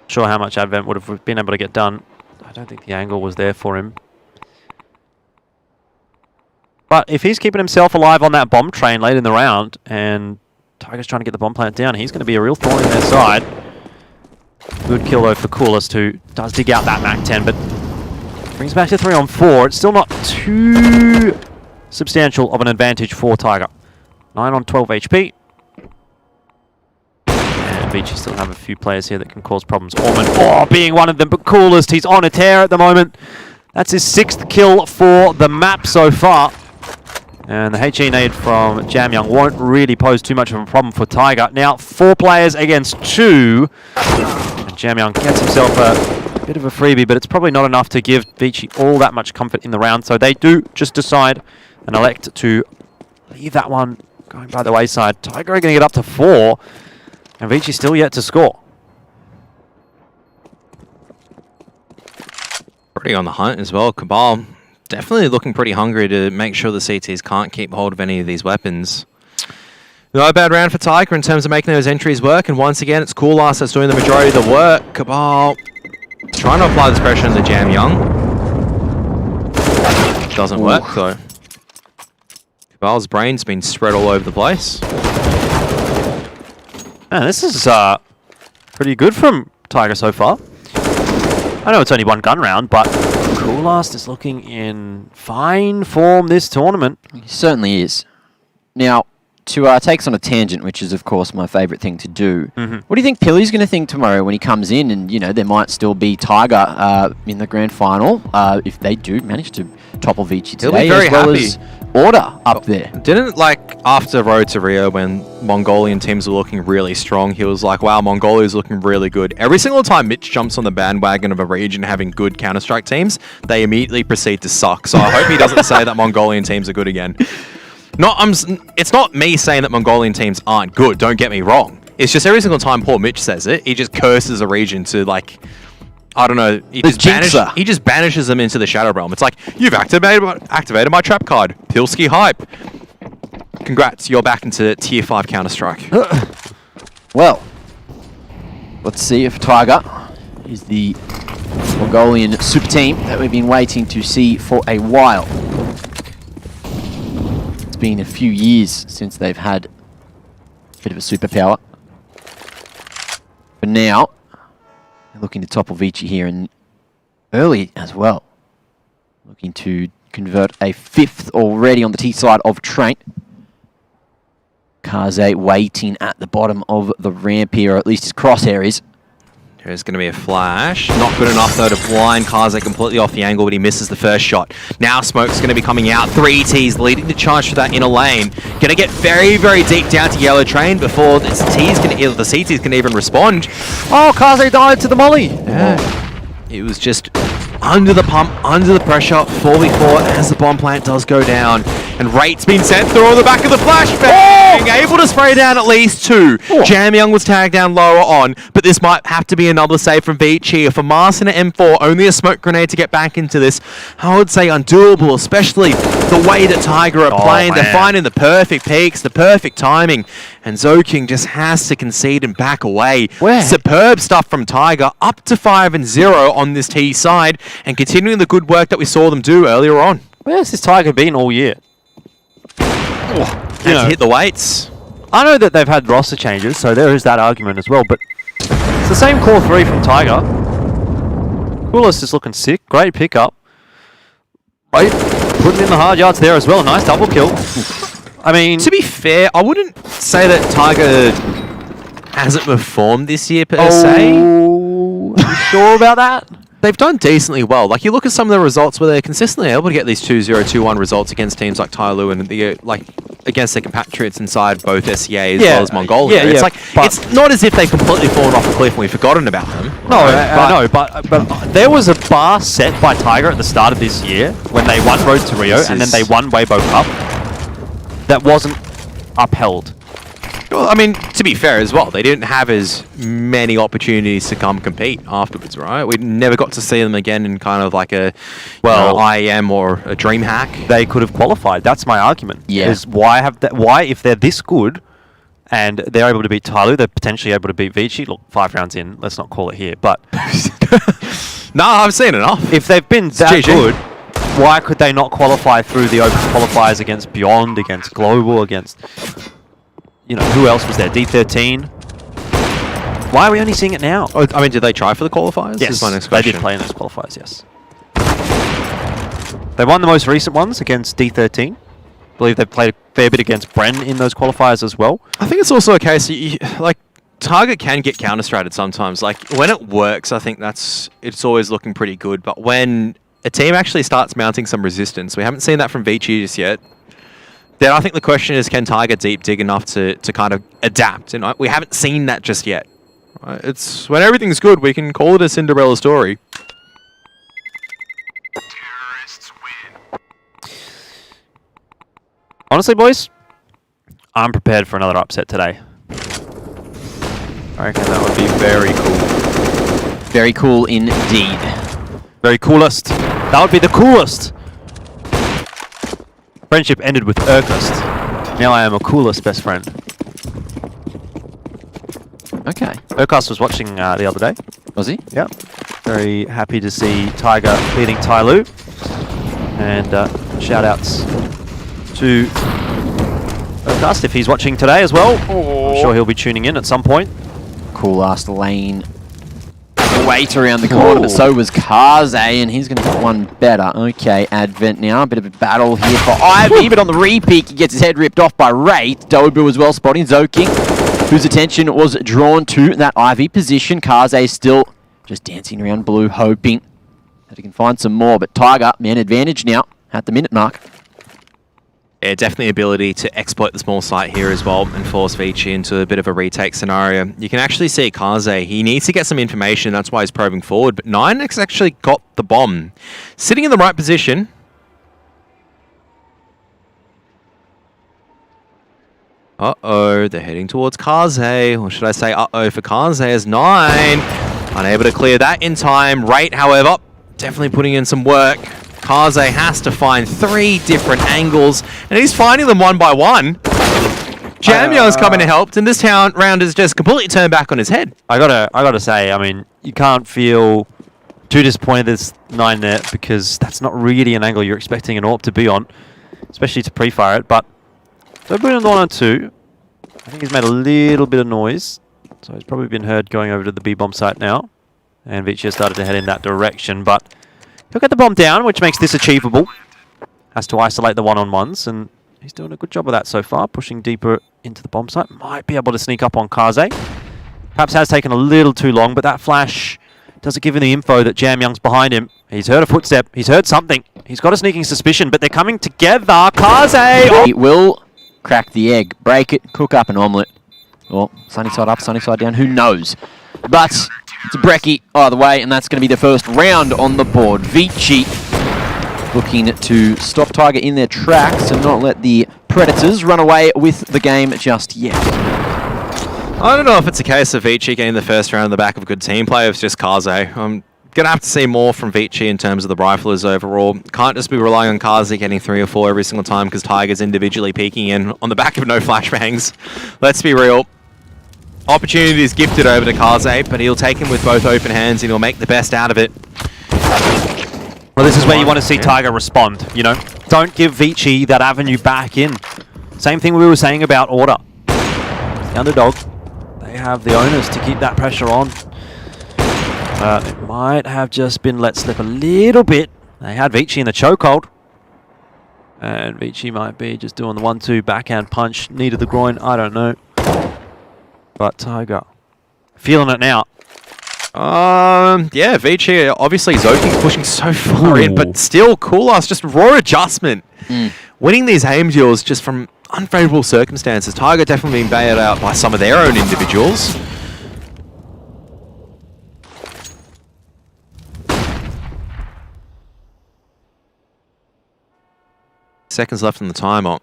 Sure how much Advent would have been able to get done. I don't think the angle was there for him. But if he's keeping himself alive on that bomb train late in the round, and Tiger's trying to get the bomb plant down, he's going to be a real thorn in their side. Good kill though for Coolest, who does dig out that Mac 10, but brings back to 3-on-4. It's still not too substantial of an advantage for Tiger. 9 on 12 HP. And Vici still have a few players here that can cause problems. Orman, being one of them, but Coolest, he's on a tear at the moment. That's his 6th kill for the map so far. And the HE nade from Jamyoung won't really pose too much of a problem for Tiger. Now 4 players against 2. And Jamyoung gets himself a bit of a freebie, but it's probably not enough to give Vici all that much comfort in the round. So they do just decide and elect to leave that one going by the wayside. Tiger are going to get up to 4. And Vici still yet to score. Pretty on the hunt as well. Cabal definitely looking pretty hungry to make sure the CTs can't keep hold of any of these weapons. No bad round for Tiger in terms of making those entries work. And once again, it's Coolast that's doing the majority of the work. Cabal trying to apply this pressure on the Jamyoung. Doesn't work though. Cabal's brain's been spread all over the place. Man, this is pretty good from Tiger so far. I know it's only one gun round, but Coolast is looking in fine form this tournament. He certainly is. Now, to take us on a tangent, which is, of course, my favourite thing to do, what do you think Pilly's going to think tomorrow when he comes in and, you know, there might still be Tiger in the grand final if they do manage to topple Vici today, He'll be very as well happy. as Order up there. Didn't, like, after Road to Rio, when Mongolian teams were looking really strong, he was like, wow, Mongolia's looking really good. Every single time Mitch jumps on the bandwagon of a region having good Counter-Strike teams, they immediately proceed to suck. So I hope he doesn't say that Mongolian teams are good again. It's not me saying that Mongolian teams aren't good, don't get me wrong. It's just every single time poor Mitch says it, he just curses a region to like, I don't know. He just banishes them into the Shadow Realm. It's like, you've activated my trap card. Pilski hype. Congrats, you're back into Tier 5 Counter-Strike. Well, let's see if Tiger is the Mongolian super team that we've been waiting to see for a while. It's been a few years since they've had a bit of a superpower. But now, they're looking to topple Vici here and early as well. Looking to convert a 5th already on the T side of Train. Kaze waiting at the bottom of the ramp here, or at least his crosshair is. There's going to be a flash. Not good enough, though, to blind Kaze completely off the angle, but he misses the first shot. Now Smoke's going to be coming out. 3 Ts leading the charge for that inner lane. Going to get very, very deep down to Yellow Train before the CTs can even respond. Oh, Kaze died to the molly. Yeah. It was just under the pump, under the pressure, 4v4 as the bomb plant does go down. And Rate's been sent through on the back of the flashbang, able to spray down at least 2. Jam Young was tagged down lower on, but this might have to be another save from Vici. For Mars and an M4, only a smoke grenade to get back into this. I would say undoable, especially the way that Tiger are playing. They're finding the perfect peaks, the perfect timing. And Zoking just has to concede and back away. Superb stuff from Tiger, up to 5-0 on this T side, and continuing the good work that we saw them do earlier on. Where's this Tiger been all year? To hit the weights. I know that they've had roster changes, so there is that argument as well, but it's the same core 3 from Tiger. Coolest is looking sick. Great pickup. Right, putting in the hard yards there as well. Nice double kill. I mean, to be fair, I wouldn't say that Tiger hasn't performed this year per se. Are you sure about that? They've done decently well. Like, you look at some of the results where they're consistently able to get these 2-0, 2-1 results against teams like Tyloo and against their compatriots inside both SCA as well as Mongolia. It's like, it's not as if they've completely fallen off a cliff and we've forgotten about them. No, I know, but there was a bar set by Tiger at the start of this year when they won Road to Rio and then they won Weibo Cup that wasn't upheld. Well, I mean, to be fair as well, they didn't have as many opportunities to come compete afterwards, right? We never got to see them again in kind of like a IEM or a DreamHack. They could have qualified. That's my argument. Yeah. Is why if they're this good and they're able to beat Tyloo, they're potentially able to beat Vici. Look, 5 rounds in, let's not call it here, but no, I've seen enough. If they've been that good, why could they not qualify through the open qualifiers against Beyond, against Global, against... You know, who else was there? D13. Why are we only seeing it now? Oh, I mean, did they try for the qualifiers? Yes, is my next question. They did play in those qualifiers, yes. They won the most recent ones against D13. I believe they've played a fair bit against Bren in those qualifiers as well. I think it's also a case, Target can get counter-stratted sometimes. Like, when it works, I think it's always looking pretty good. But when a team actually starts mounting some resistance, we haven't seen that from Vici just yet. Then I think the question is, can Tiger deep dig enough to kind of adapt? And we haven't seen that just yet. It's when everything's good, we can call it a Cinderella story. Terrorists win. Honestly, boys, I'm prepared for another upset today. I reckon that would be very cool. Very cool indeed. Very coolest. That would be the coolest. Friendship ended with Urkust. Now I am a coolest best friend. Okay. Urkust was watching the other day. Was he? Yep. Very happy to see Tiger beating Tyloo. And shout outs to Urkust if he's watching today as well. I'm sure he'll be tuning in at some point. Cool last lane. Wait around the corner, but so was Kaze, and he's going to get one better. Okay, Advent now. A bit of a battle here for Ivy, but on the re-peek, he gets his head ripped off by Wraith. Dobu as well, spotting Zoking, whose attention was drawn to that Ivy position. Kaze still just dancing around blue, hoping that he can find some more. But Tiger, man advantage now at the minute mark. Yeah, definitely ability to exploit the small site here as well and force Vici into a bit of a retake scenario. You can actually see Kaze, he needs to get some information, that's why he's probing forward, but 9X actually got the bomb. Sitting in the right position. Uh-oh, they're heading towards Kaze. Or should I say uh-oh for Kaze as 9. Unable to clear that in time. Rate, however, definitely putting in some work. Kaze has to find 3 different angles, and he's finding them one by one. Jamyoung's coming to help, and this round is just completely turned back on his head. I gotta say, I mean, you can't feel too disappointed there's 9 there, because that's not really an angle you're expecting an AWP to be on, especially to pre-fire it. But so put in the 1 on 2. I think he's made a little bit of noise, so he's probably been heard going over to the B-bomb site now. And Vici has started to head in that direction, but he'll get the bomb down, which makes this achievable. Has to isolate the 1-on-1s, and he's doing a good job of that so far, pushing deeper into the bomb site. Might be able to sneak up on Kaze. Perhaps has taken a little too long, but that flash doesn't give him the info that Jamyoung's behind him. He's heard a footstep. He's heard something. He's got a sneaking suspicion, but they're coming together. Kaze! He will crack the egg, break it, cook up an omelette. Or sunny side up, sunny side down, who knows? But it's a brekkie either way, and that's going to be the first round on the board. Vici looking to stop Tiger in their tracks and not let the Predators run away with the game just yet. I don't know if it's a case of Vici getting the first round on the back of a good team play, or it's just Kaze. I'm going to have to see more from Vici in terms of the riflers overall. Can't just be relying on Kaze getting 3 or 4 every single time because Tiger's individually peeking in on the back of no flashbangs. Let's be real. Opportunity is gifted over to Kaze, but he'll take him with both open hands and he'll make the best out of it. Well, this is where you want to see Tiger respond, you know? Don't give Vici that avenue back in. Same thing we were saying about Order. The underdog, they have the onus to keep that pressure on. It might have just been let slip a little bit. They had Vici in the chokehold. And Vici might be just doing the 1-2 backhand punch, knee to the groin, I don't know. But Tiger, feeling it now. Yeah, Vici, obviously Zoki pushing so far in, but still Koulas, just raw adjustment. Winning these aim duels just from unfavorable circumstances. Tiger definitely being bailed out by some of their own individuals. Seconds left on the timer.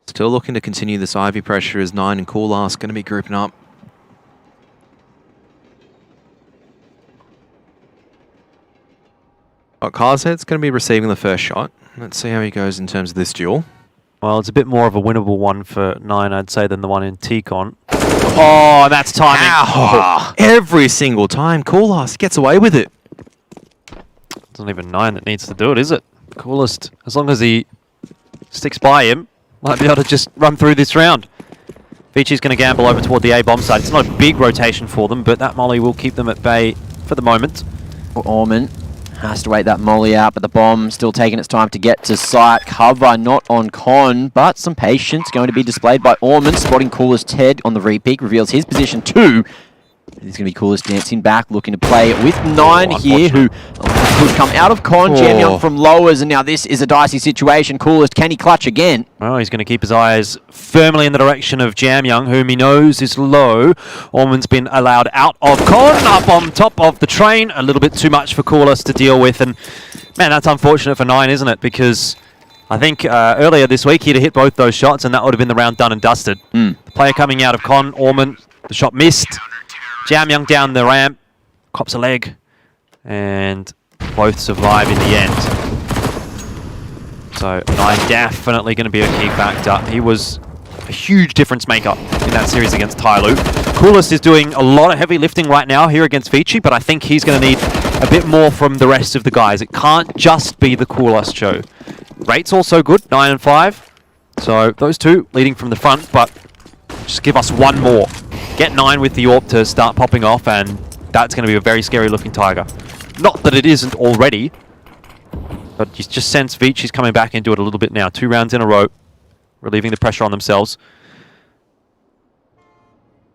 Still looking to continue this Ivy pressure as 9 and Koulas going to be grouping up. Kaze's going to be receiving the first shot. Let's see how he goes in terms of this duel. Well, it's a bit more of a winnable one for 9, I'd say, than the one in T-Con. Oh, that's timing. Ow. Every single time, Koulas gets away with it. It's not even 9 that needs to do it, is it? Coolest, as long as he sticks by him, might be able to just run through this round. Vici's going to gamble over toward the A-bomb side. It's not a big rotation for them, but that molly will keep them at bay for the moment. Orman has to wait that molly out, but the bomb still taking its time to get to site. Cover not on Con, but some patience going to be displayed by Orman. Spotting Coolest head on the repeat, reveals his position 2. It's going to be Coolest dancing back, looking to play with 9 here, who could come out of Con. Jamyoung from lowers, and now this is a dicey situation. Coolest, can he clutch again? Oh, he's going to keep his eyes firmly in the direction of Jamyoung, whom he knows is low. Orman's been allowed out of Con, up on top of the train. A little bit too much for Coolest to deal with, and man, that's unfortunate for 9, isn't it? Because I think earlier this week he'd have hit both those shots, and that would have been the round done and dusted. The player coming out of Con, Orman, the shot missed. Jamyoung down the ramp, cops a leg, and both survive in the end. So 9 definitely going to be a key factor. He was a huge difference maker in that series against Tyloo. Coolest is doing a lot of heavy lifting right now here against Vici, but I think he's going to need a bit more from the rest of the guys. It can't just be the Coolest show. Rate's also good, 9 and 5. So those two leading from the front, but just give us one more. Get 9 with the AWP to start popping off, and that's going to be a very scary looking Tiger. Not that it isn't already, but you just sense Vici's coming back into it a little bit now. 2 rounds in a row, relieving the pressure on themselves.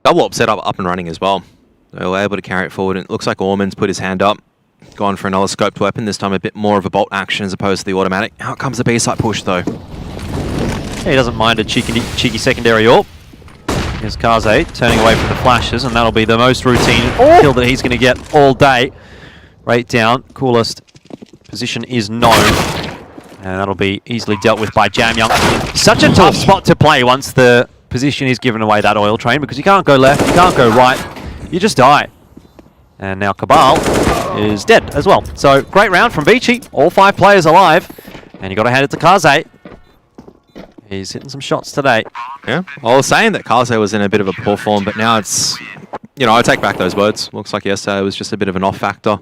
Double AWP set up and running as well. They were able to carry it forward, and it looks like Orman's put his hand up. Gone for another scoped weapon, this time a bit more of a bolt action as opposed to the automatic. Out comes the B-side push though. He doesn't mind a cheeky secondary AWP. Here's Kaze turning away from the flashes, and that'll be the most routine kill that he's going to get all day. Right down, Coolest position is known. And that'll be easily dealt with by Jam Young. Such a tough spot to play once the position is given away, that oil train, because you can't go left, you can't go right, you just die. And now Cabal is dead as well. So great round from Vici, all 5 players alive. And you got to hand it to Kaze. He's hitting some shots today. Yeah, I was saying that Kaze was in a bit of a poor form, but now it's, you know, I take back those words. Looks like yesterday was just a bit of an off factor.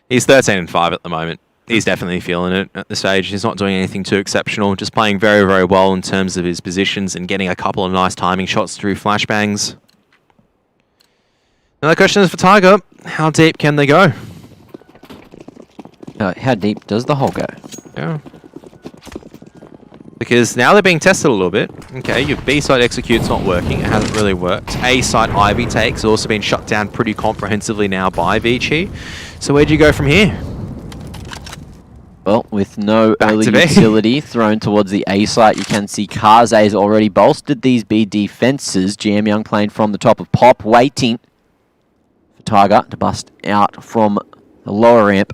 He's 13-5 at the moment. He's definitely feeling it at the stage. He's not doing anything too exceptional, just playing very, very well in terms of his positions and getting a couple of nice timing shots through flashbangs. Now the question is for Tiger, how deep can they go? How deep does the hole go? Yeah. Because now they're being tested a little bit. Okay, your B side execute's not working. It hasn't really worked. A side Ivy takes also been shut down pretty comprehensively now by Vici. So where'd you go from here? Well, with no Back early to B. utility thrown towards the A site, you can see Kaze's already bolstered these B defenses. Jam Young playing from the top of Pop, waiting for Tiger to bust out from the lower ramp.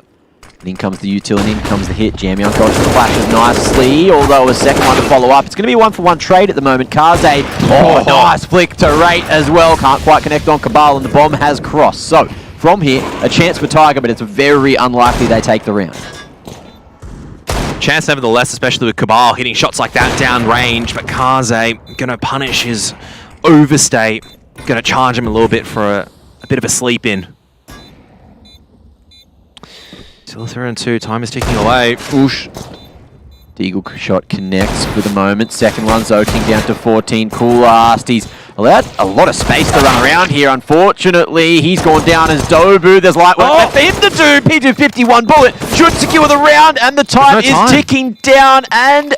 And in comes the utility, in comes the hit. Jam Young dodges the flashes nicely, although a second one to follow up. It's going to be a 1-for-1 trade at the moment. Kaze, nice flick to rate as well. Can't quite connect on Cabal, and the bomb has crossed. So, from here, a chance for Tiger, but it's very unlikely they take the round. Chance nevertheless, especially with Cabal hitting shots like that down range, but Kaze gonna punish his overstay, gonna charge him a little bit for a bit of a sleep in. Still 3-2, time is ticking away. Oosh. Deagle shot connects for the moment. Second one, Zoking down to 14. Cool last. He's allowed a lot of space to run around here. Unfortunately, he's gone down as Dobu. There's light work left for him to do. P251 bullet should secure the round, and the time is ticking down, and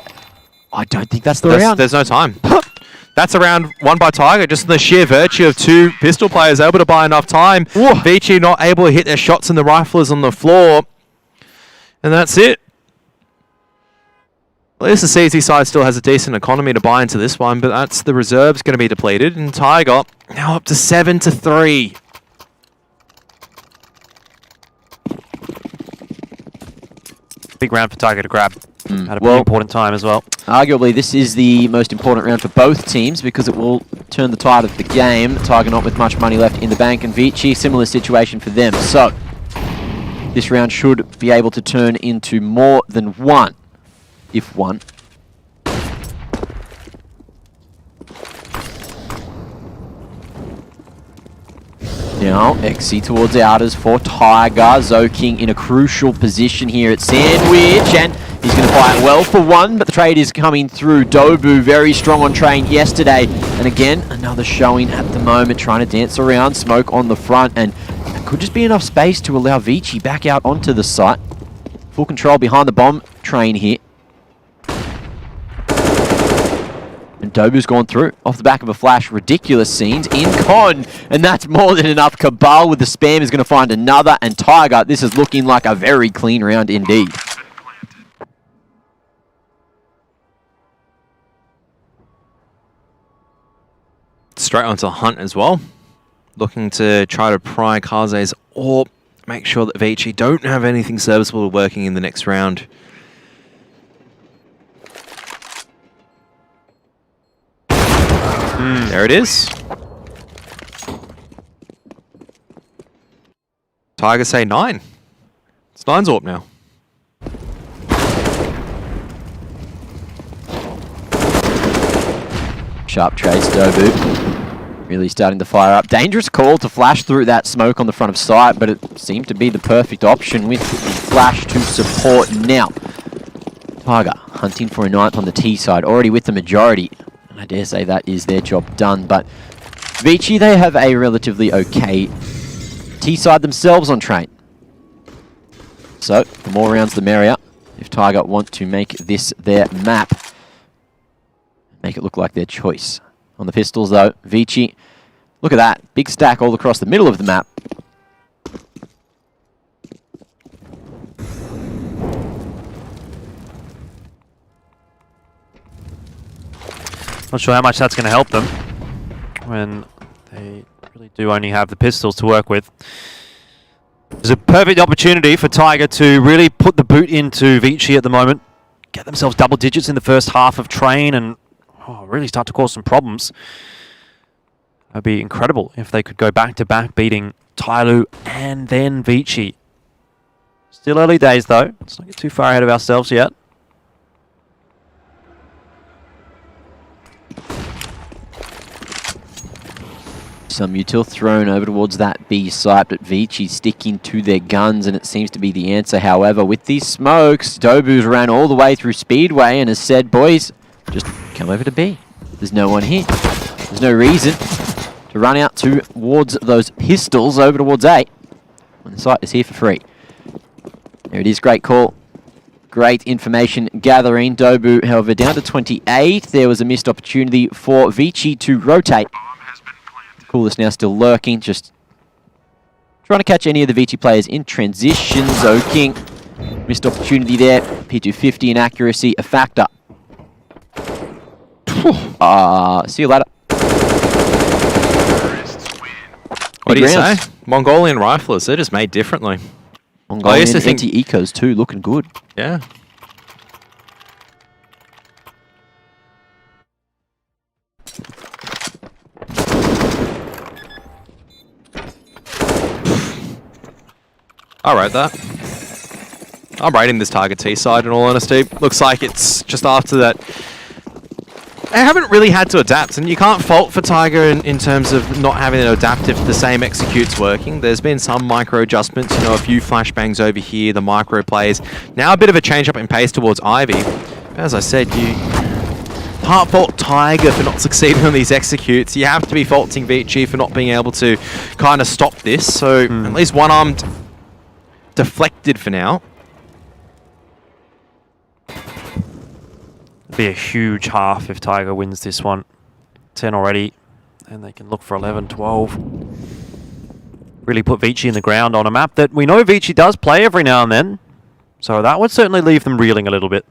I don't think that's the round. There's no time. That's a round won by Tiger, just in the sheer virtue of 2 pistol players able to buy enough time. Vici not able to hit their shots, and the riflers on the floor. And that's it. At least the CZ side still has a decent economy to buy into this one, but that's the reserves going to be depleted. And Tiger now up to 7-3. Big round for Tiger to grab at a pretty important time as well. Arguably, this is the most important round for both teams because it will turn the tide of the game. Tiger not with much money left in the bank, and Vici, similar situation for them. So, this round should be able to turn into more than one, if one. Now, XC towards outers for Tiger. Zoking in a crucial position here at Sandwich, and he's going to fight well for one, but the trade is coming through. Dobu very strong on train yesterday, and again, another showing at the moment, trying to dance around, smoke on the front, and could just be enough space to allow Vici back out onto the site. Full control behind the bomb train here. And Dobu's gone through off the back of a flash. Ridiculous scenes in con, and that's more than enough. Cabal with the spam is going to find another, and Tiger, this is looking like a very clean round indeed. Straight onto Hunt as well. Looking to try to pry Kaze's or make sure that Vici don't have anything serviceable working in the next round. There it is. Tiger say 9. It's 9's AWP now. Sharp trace, Dobu. Really starting to fire up. Dangerous call to flash through that smoke on the front of sight, but it seemed to be the perfect option with the flash to support now. Tiger hunting for a 9th on the T side, already with the majority. And I dare say that is their job done, but Vici, they have a relatively okay T side themselves on train. So, the more rounds the merrier. If Tiger want to make this their map, make it look like their choice. On the pistols, though, Vici, look at that. Big stack all across the middle of the map. Not sure how much that's going to help them when they really do only have the pistols to work with. There's a perfect opportunity for Tiger to really put the boot into Vici at the moment. get themselves double digits in the first half of Train and really start to cause some problems. It'd be incredible if they could go back-to-back beating Tyloo and then Vici. Still early days though. Let's not get too far ahead of ourselves yet. Some util thrown over towards that B site, but Vici sticking to their guns, and it seems to be the answer. However, with these smokes, Dobu's ran all the way through Speedway and has said, boys, just come over to B. There's no one here. There's no reason to run out towards those pistols over towards A when the site is here for free. There it is, great call. Great information gathering. Dobu, however, down to 28. There was a missed opportunity for Vici to rotate. Coolest now still lurking, just trying to catch any of the Vici players in transition. Zoking, missed opportunity there. P250 in accuracy, a factor. See you later. What do you say? Mongolian riflers, they're just made differently. Mongolian used to think- anti-ecos too, looking good. Yeah. I rate that. I'm rating this target T side in all honesty. Looks like it's just after that. They haven't really had to adapt, and you can't fault for Tiger in terms of not having to adapt if the same execute's working. There's been some micro adjustments, you know, a few flashbangs over here, the micro plays. Now a bit of a change up in pace towards Ivy. As I said, you can't fault Tiger for not succeeding on these executes. You have to be faulting Vici for not being able to kind of stop this. So at least one armed deflected for now. It'd be a huge half if Tiger wins this one. 10 already, and they can look for 11, 12. Really put Vici in the ground on a map that we know Vici does play every now and then. So that would certainly leave them reeling a little bit.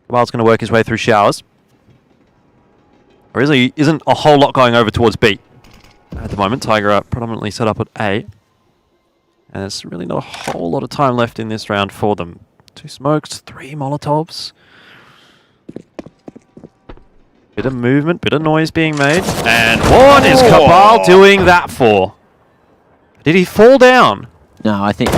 Kabal's going to work his way through showers. There really isn't a whole lot going over towards B. At the moment, Tiger are predominantly set up at A. And there's really not a whole lot of time left in this round for them. 2 smokes, 3 Molotovs. Bit of movement, bit of noise being made. And what is Kabal doing that for? Did he fall down? No, I think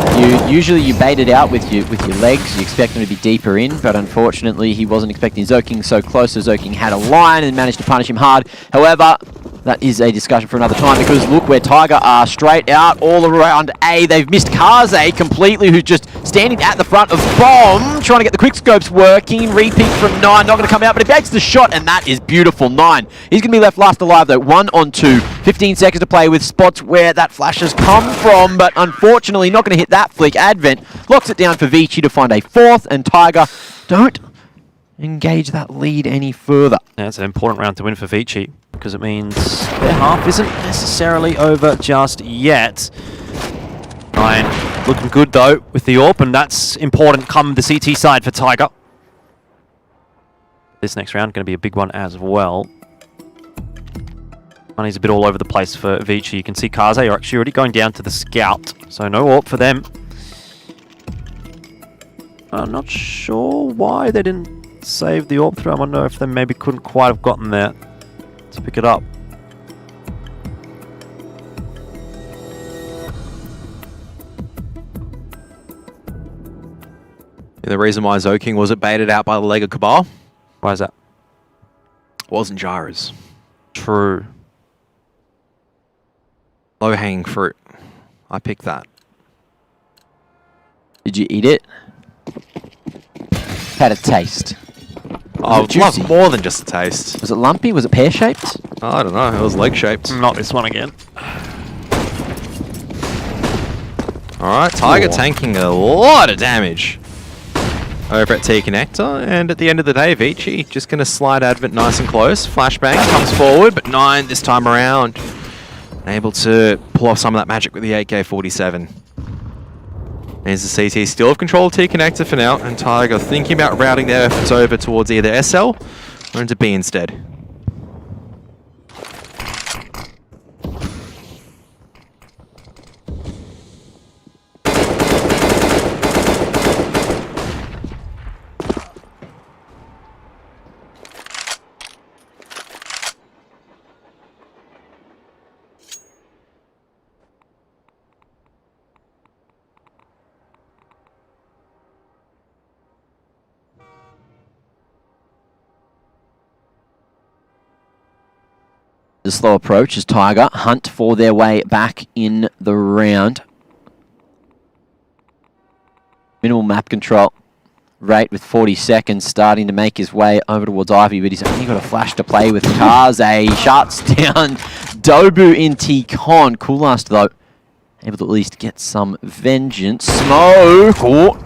usually you bait it out with your legs. You expect them to be deeper in, but unfortunately he wasn't expecting Zoking so close, so Zoking had a line and managed to punish him hard. However, that is a discussion for another time, because look where Tiger are, straight out all around A. They've missed Kaze completely, who's just standing at the front of Bomb, trying to get the quick scopes working. Repeat from 9, not going to come out, but he baits the shot, and that is beautiful. 9. He's going to be left last alive though, 1 on 2. 15 seconds to play with spots where that flash has come from, but unfortunately not going to hit that flick. Advent locks it down for Vici to find a 4th, and Tiger don't engage that lead any further. Yeah, it's an important round to win for Vici, because it means their half isn't necessarily over just yet. 9 looking good though with the AWP, and that's important come the CT side for Tiger. This next round going to be a big one as well. Money's a bit all over the place for Vici. You can see Kaze are actually already going down to the scout, so no AWP for them. I'm not sure why they didn't save the AWP throw. I wonder if they maybe couldn't quite have gotten there to pick it up. And the reason why Zoking wasn't baited out by the leg of Kabal? Why is that? Wasn't Gyros. True. Low-hanging fruit. I picked that. Did you eat it? Had a taste. I would love more than just a taste. Was it lumpy? Was it pear-shaped? I don't know. It was leg-shaped. Not this one again. Alright, Tiger tanking a lot of damage over at T-Connector, and at the end of the day, Vici just going to slide Advent nice and close. Flashbang comes forward, but 9 this time around. Able to pull off some of that magic with the 8K47. There's the CT still have control of T-Connector for now, and Tiger thinking about routing their efforts over towards either SL or into B instead. the slow approach as Tiger hunt for their way back in the round. Minimal map control. Rate with 40 seconds starting to make his way over towards Ivy, but he's only got a flash to play with. Kaze shuts down Dobu in T-Con. Cool last though. Able to at least get some vengeance. Smoke! Oh.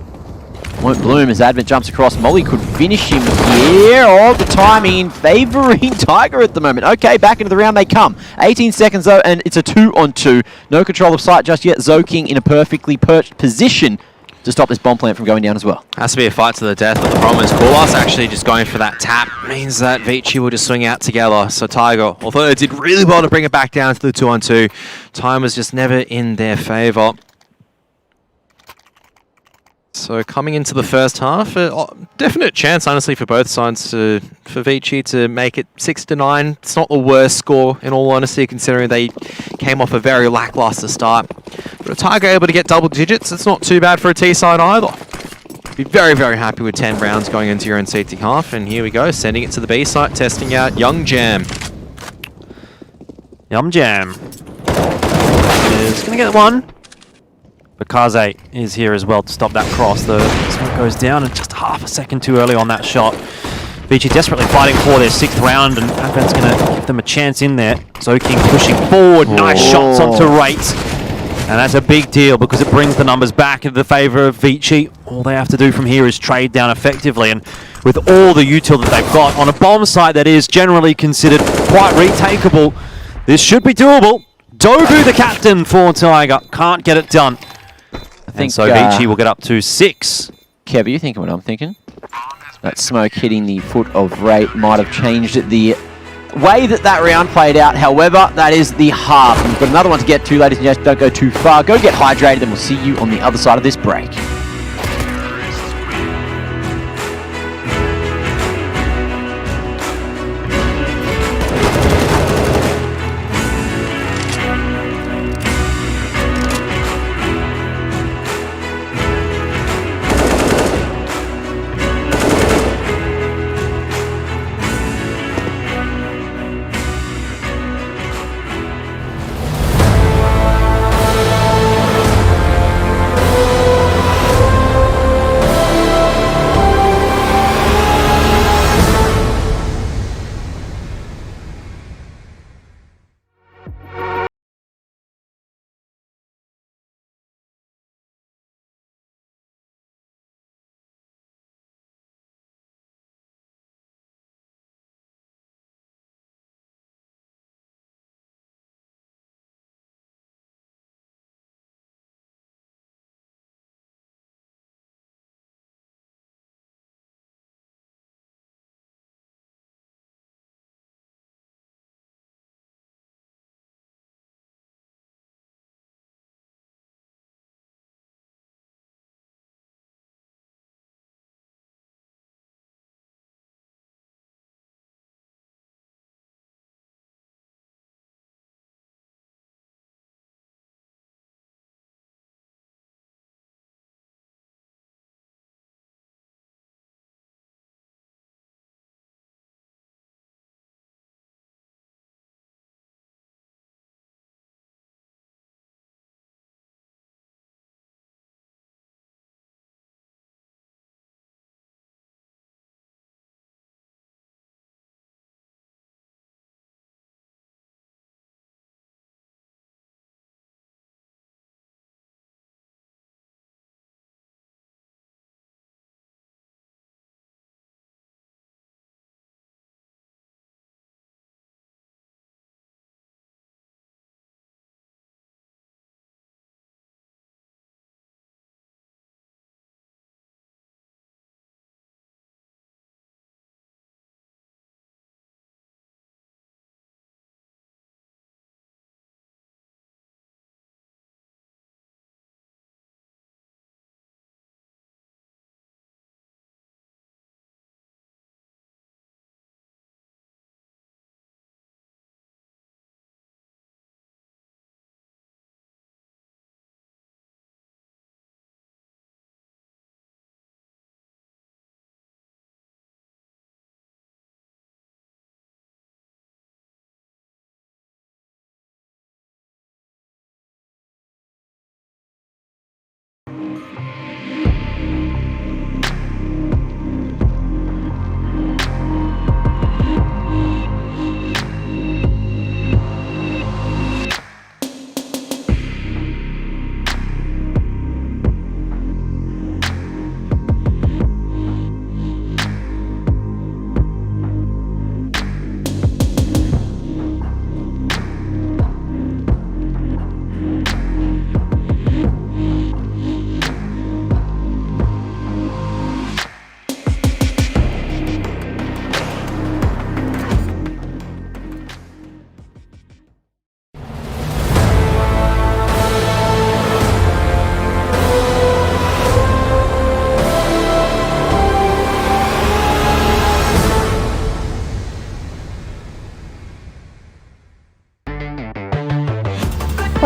Won't bloom as Advent jumps across. Molly could finish him here. Oh, the timing favouring Tiger at the moment. Okay, back into the round they come. 18 seconds though, and it's a 2-on-2. No control of sight just yet. Zoking in a perfectly perched position to stop this bomb plant from going down as well. Has to be a fight to the death, but the problem is Kolos actually just going for that tap means that Vici will just swing out together. So Tiger, although it did really well to bring it back down to the 2-on-2, time was just never in their favour. So coming into the first half, definite chance, honestly, for both sides for Vici to make it 6-9. It's not the worst score, in all honesty, considering they came off a very lackluster start. But if Tiger able to get double digits, it's not too bad for a T side either. Be very, very happy with 10 rounds going into your NCT half. And here we go, sending it to the B side, testing out Young Jam. Yum Jam is going to get one. But Kaze is here as well to stop that cross. The smoke goes down and just half a second too early on that shot. Vici desperately fighting for their 6th round, and Advent's going to give them a chance in there. Zoking pushing forward. Nice shots onto Rate. And that's a big deal because it brings the numbers back into the favour of Vici. All they have to do from here is trade down effectively, and with all the util that they've got on a bomb site that is generally considered quite retakeable, this should be doable. Dobu, the captain for Tiger, can't get it done. I think so. Vici will get up to 6. Kev, are you thinking what I'm thinking? That smoke hitting the foot of Rate might have changed the way that round played out. However, that is the half. We've got another one to get to, ladies and gentlemen. Don't go too far. Go get hydrated, and we'll see you on the other side of this break.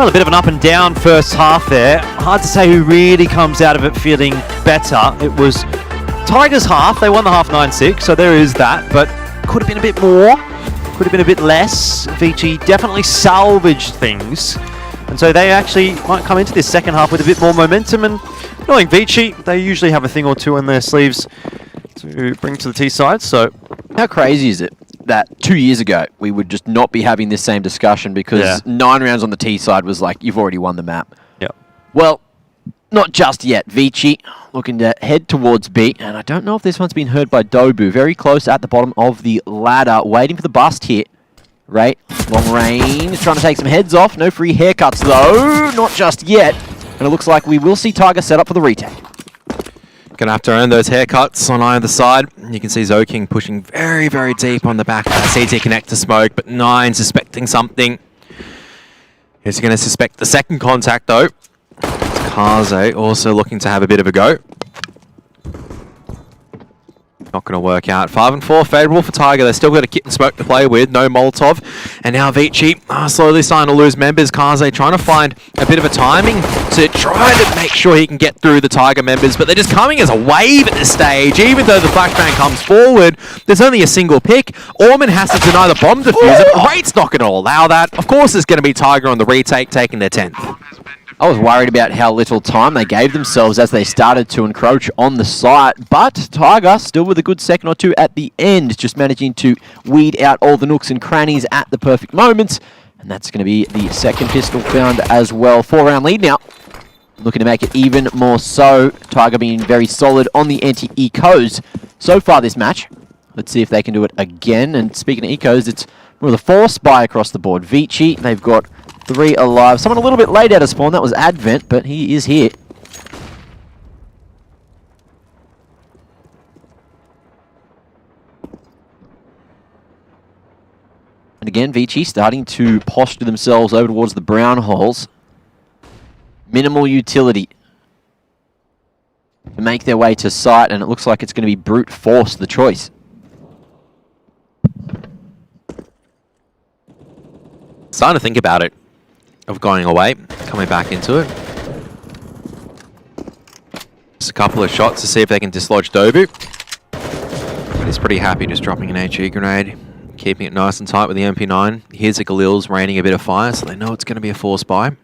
Well, a bit of an up and down first half there. Hard to say who really comes out of it feeling better. It was Tigers' half. They won the half 9-6, so there is that. But could have been a bit more. Could have been a bit less. Vici definitely salvaged things. And so they actually might come into this second half with a bit more momentum. And knowing Vici, they usually have a thing or two in their sleeves to bring to the T-side. So how crazy is it that 2 years ago we would just not be having this same discussion because 9 rounds on the T side was like, you've already won the map. Yeah. Well, not just yet. Vici looking to head towards B, and I don't know if this one's been heard by Dobu. Very close at the bottom of the ladder, waiting for the bust here. Right, long range, trying to take some heads off. No free haircuts though, not just yet. And it looks like we will see Tiger set up for the retake. Gonna have to earn those haircuts on either side. You can see Zoking pushing very, very deep on the back of that CT connector smoke, but 9 suspecting something. He's gonna suspect the second contact though. Kaze also looking to have a bit of a go. Not going to work out. 5 and 4, favourable for Tiger. They've still got a kit and smoke to play with. No Molotov. And now Vici slowly starting to lose members. Kaze trying to find a bit of a timing to try to make sure he can get through the Tiger members. But they're just coming as a wave at this stage. Even though the flashbang comes forward, there's only a single pick. Orman has to deny the bomb diffuser. But Rate's not going to allow that. Of course, it's going to be Tiger on the retake, taking their 10th. I was worried about how little time they gave themselves as they started to encroach on the site, but Tiger still with a good second or two at the end, just managing to weed out all the nooks and crannies at the perfect moments, and that's going to be the second pistol found as well. 4-round lead now, looking to make it even more so. Tiger being very solid on the anti-ecos so far this match. Let's see if they can do it again, and speaking of ecos, it's more of the 4 spy across the board. Vici, they've got 3 alive. Someone a little bit late out of spawn. That was Advent, but he is here. And again, Vici starting to posture themselves over towards the brown holes. Minimal utility to make their way to site, and it looks like it's going to be brute force the choice. Starting to think about it. Of going away, coming back into it. Just a couple of shots to see if they can dislodge Dobu. But he's pretty happy just dropping an HE grenade, keeping it nice and tight with the MP9. Here's the Galil's raining a bit of fire, so they know it's going to be a force buy.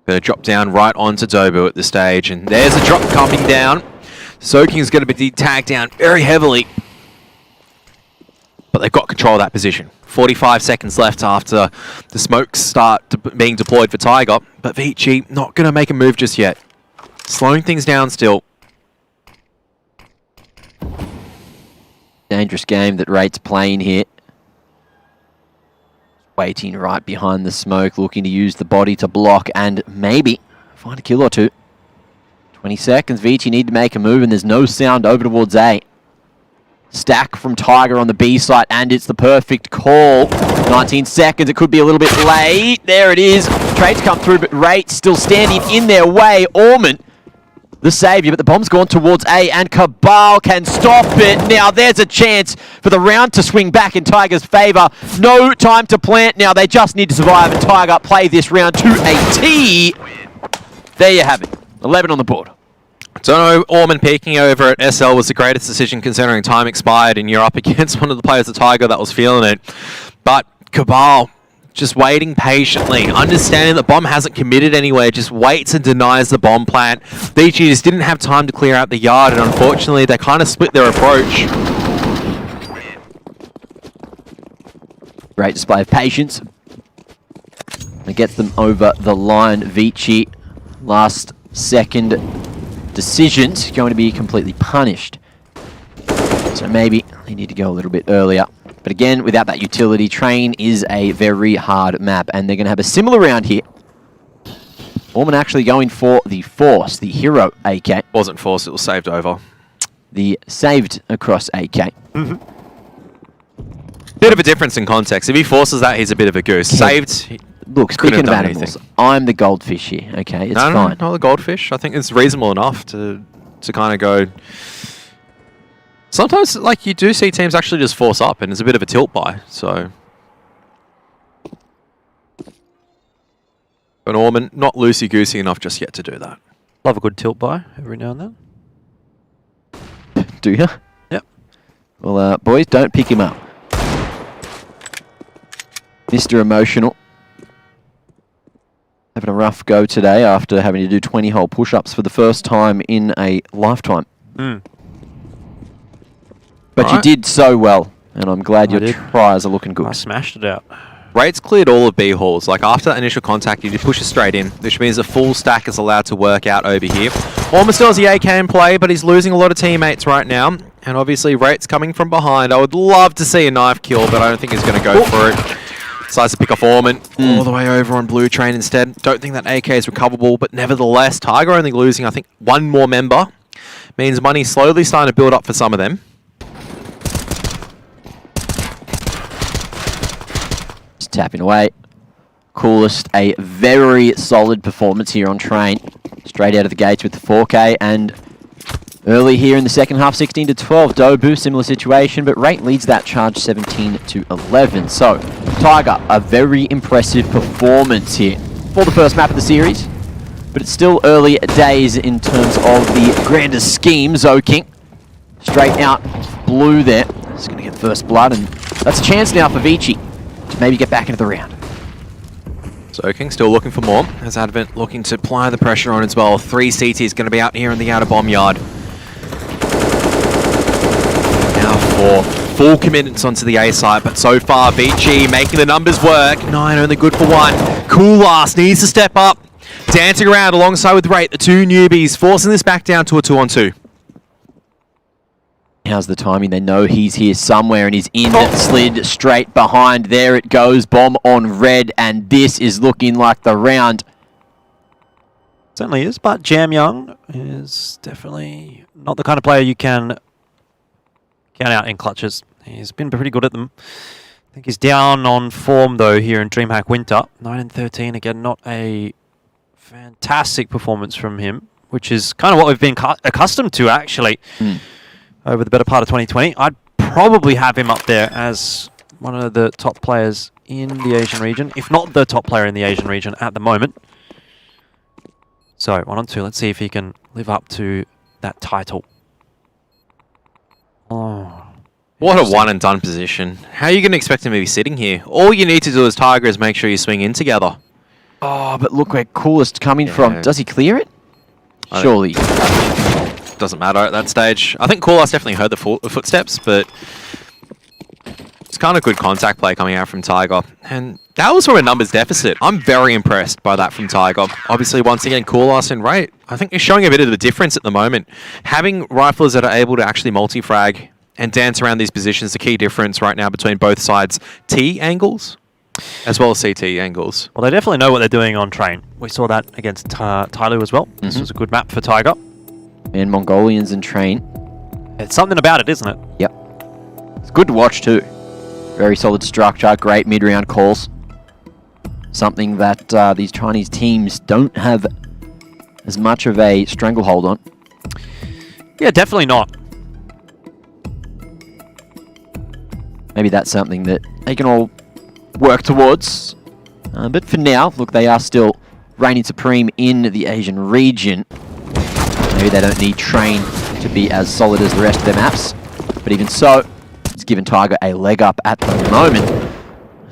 Gonna drop down right onto Dobu at this stage, and there's a drop coming down. Soking's going to be tagged down very heavily. But they've got control of that position. 45 seconds left after the smokes start being deployed for Tiger. But Vici not going to make a move just yet. Slowing things down still. Dangerous game that Rate's playing here. Waiting right behind the smoke, looking to use the body to block and maybe find a kill or two. 20 seconds, Vici need to make a move and there's no sound over towards A. Stack from Tiger on the B site, and it's the perfect call. 19 seconds, it could be a little bit late. There it is. Trades come through, but Rate still standing in their way. Orman, the saviour, but the bomb's gone towards A, and Cabal can stop it. Now there's a chance for the round to swing back in Tiger's favour. No time to plant now. They just need to survive, and Tiger play this round to a T. There you have it. 11 on the board. Don't know, Orman peeking over at SL was the greatest decision considering time expired and you're up against one of the players of Tiger that was feeling it. But Cabal just waiting patiently, understanding the bomb hasn't committed anywhere, just waits and denies the bomb plant. Vici just didn't have time to clear out the yard, and unfortunately they kind of split their approach. Great display of patience. It gets them over the line. Vici, last second decisions going to be completely punished. So maybe they need to go a little bit earlier. But again, without that utility, Train is a very hard map, and they're going to have a similar round here. Orman actually going for the Force, the Hero AK. Wasn't Force, it was saved over. The saved across AK. Bit of a difference in context. If he forces that, he's a bit of a goose. Saved. Look, speaking of animals, I'm the goldfish here, okay? It's fine. No, not the goldfish. I think it's reasonable enough to kind of go... Sometimes, like, you do see teams actually just force up, and it's a bit of a tilt buy, so... But Norman, not loosey-goosey enough just yet to do that. Love a good tilt buy every now and then. Do you? Yep. Well, boys, don't pick him up. Mr. Emotional. Having a rough go today after having to do 20-hole push-ups for the first time in a lifetime. Mm. But you did so well, and I'm glad your did. tries are looking good. I smashed it out. Rates cleared all of B halls. Like after that initial contact, you just push it straight in, which means the full stack is allowed to work out over here. Almost still has the AK in play, but he's losing a lot of teammates right now. And obviously, Rates coming from behind. I would love to see a knife kill, but I don't think he's going to go for it. Decides to pick a Foreman all the way over on Blue Train instead. Don't think that AK is recoverable, but nevertheless, Tiger only losing, I think, one more member. Means money slowly starting to build up for some of them. Just tapping away. Coolest, a very solid performance here on Train. Straight out of the gates with the 4K, and early here in the second half, 16-12. Dobu, similar situation, but Rate leads that charge 17-11. So, Tiger, a very impressive performance here for the first map of the series. But it's still early days in terms of the grander scheme. Zoking, straight out blue there. He's going to get first blood, and that's a chance now for Vici to maybe get back into the round. So King still looking for more, as Advent looking to apply the pressure on as well. 3 CT is going to be out here in the outer bomb yard. Now for full commitments onto the A side, but so far Vici making the numbers work. 9 only good for 1. Coolas needs to step up. Dancing around alongside with Rate, the 2 newbies, forcing this back down to a 2-on-2. How's the timing? They know he's here somewhere, and he's in, slid straight behind. There it goes, bomb on red, and this is looking like the round. Certainly is, but Jam Young is definitely not the kind of player you can count out in clutches. He's been pretty good at them. I think he's down on form, though, here in DreamHack Winter. 9-13, again, not a fantastic performance from him, which is kind of what we've been accustomed to, actually. Over the better part of 2020. I'd probably have him up there as one of the top players in the Asian region, if not the top player in the Asian region at the moment. So, 1-on-2, let's see if he can live up to that title. Oh, what a one and done position. How are you going to expect him to be sitting here? All you need to do as Tiger is make sure you swing in together. Oh, but look where Coolest coming from. Does he clear it? Surely. Doesn't matter at that stage. I think Coolas definitely heard the footsteps, but it's kind of good contact play coming out from Tiger. And that was from a numbers deficit. I'm very impressed by that from Tiger. Obviously, once again, Coolas and Rate, I think he's showing a bit of a difference at the moment. Having riflers that are able to actually multi-frag and dance around these positions is the key difference right now between both sides' T angles as well as CT angles. Well, they definitely know what they're doing on Train. We saw that against Tyloo as well. This was a good map for Tiger. And Mongolians and Train. It's something about it, isn't it? Yep. It's good to watch too. Very solid structure, great mid-round calls. Something that these Chinese teams don't have as much of a stranglehold on. Yeah, definitely not. Maybe that's something that they can all work towards. But for now, look, they are still reigning supreme in the Asian region. Maybe they don't need Train to be as solid as the rest of their maps. But even so, it's given Tiger a leg up at the moment.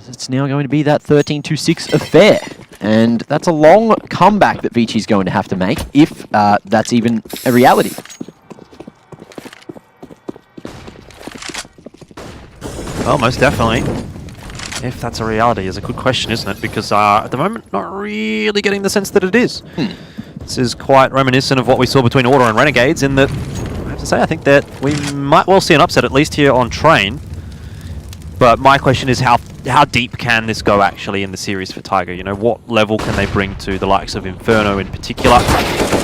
It's now going to be that 13-6 affair. And that's a long comeback that Vici's going to have to make, if that's even a reality. Well, most definitely. If that's a reality is a good question, isn't it? Because at the moment, not really getting the sense that it is. This is quite reminiscent of what we saw between Order and Renegades in that, I have to say, I think that we might well see an upset, at least here on Train. But my question is how deep can this go actually in the series for Tiger? You know, what level can they bring to the likes of Inferno in particular?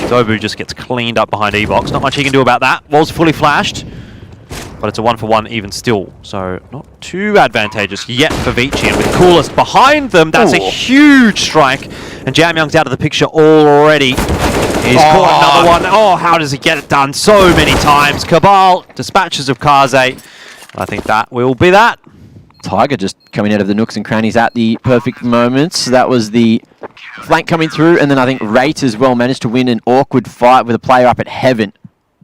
Dobu just gets cleaned up behind E-Box. Not much he can do about that. Wall's fully flashed. But it's a 1-for-1 even still, so not too advantageous yet for Vici. And with Coolest behind them, that's a huge strike. And Jam Young's out of the picture already. He's caught another one. Oh, how does he get it done so many times? Cabal, dispatches of Kaze. I think that will be that. Tiger just coming out of the nooks and crannies at the perfect moments. That was the flank coming through, and then I think Rate as well managed to win an awkward fight with a player up at Heaven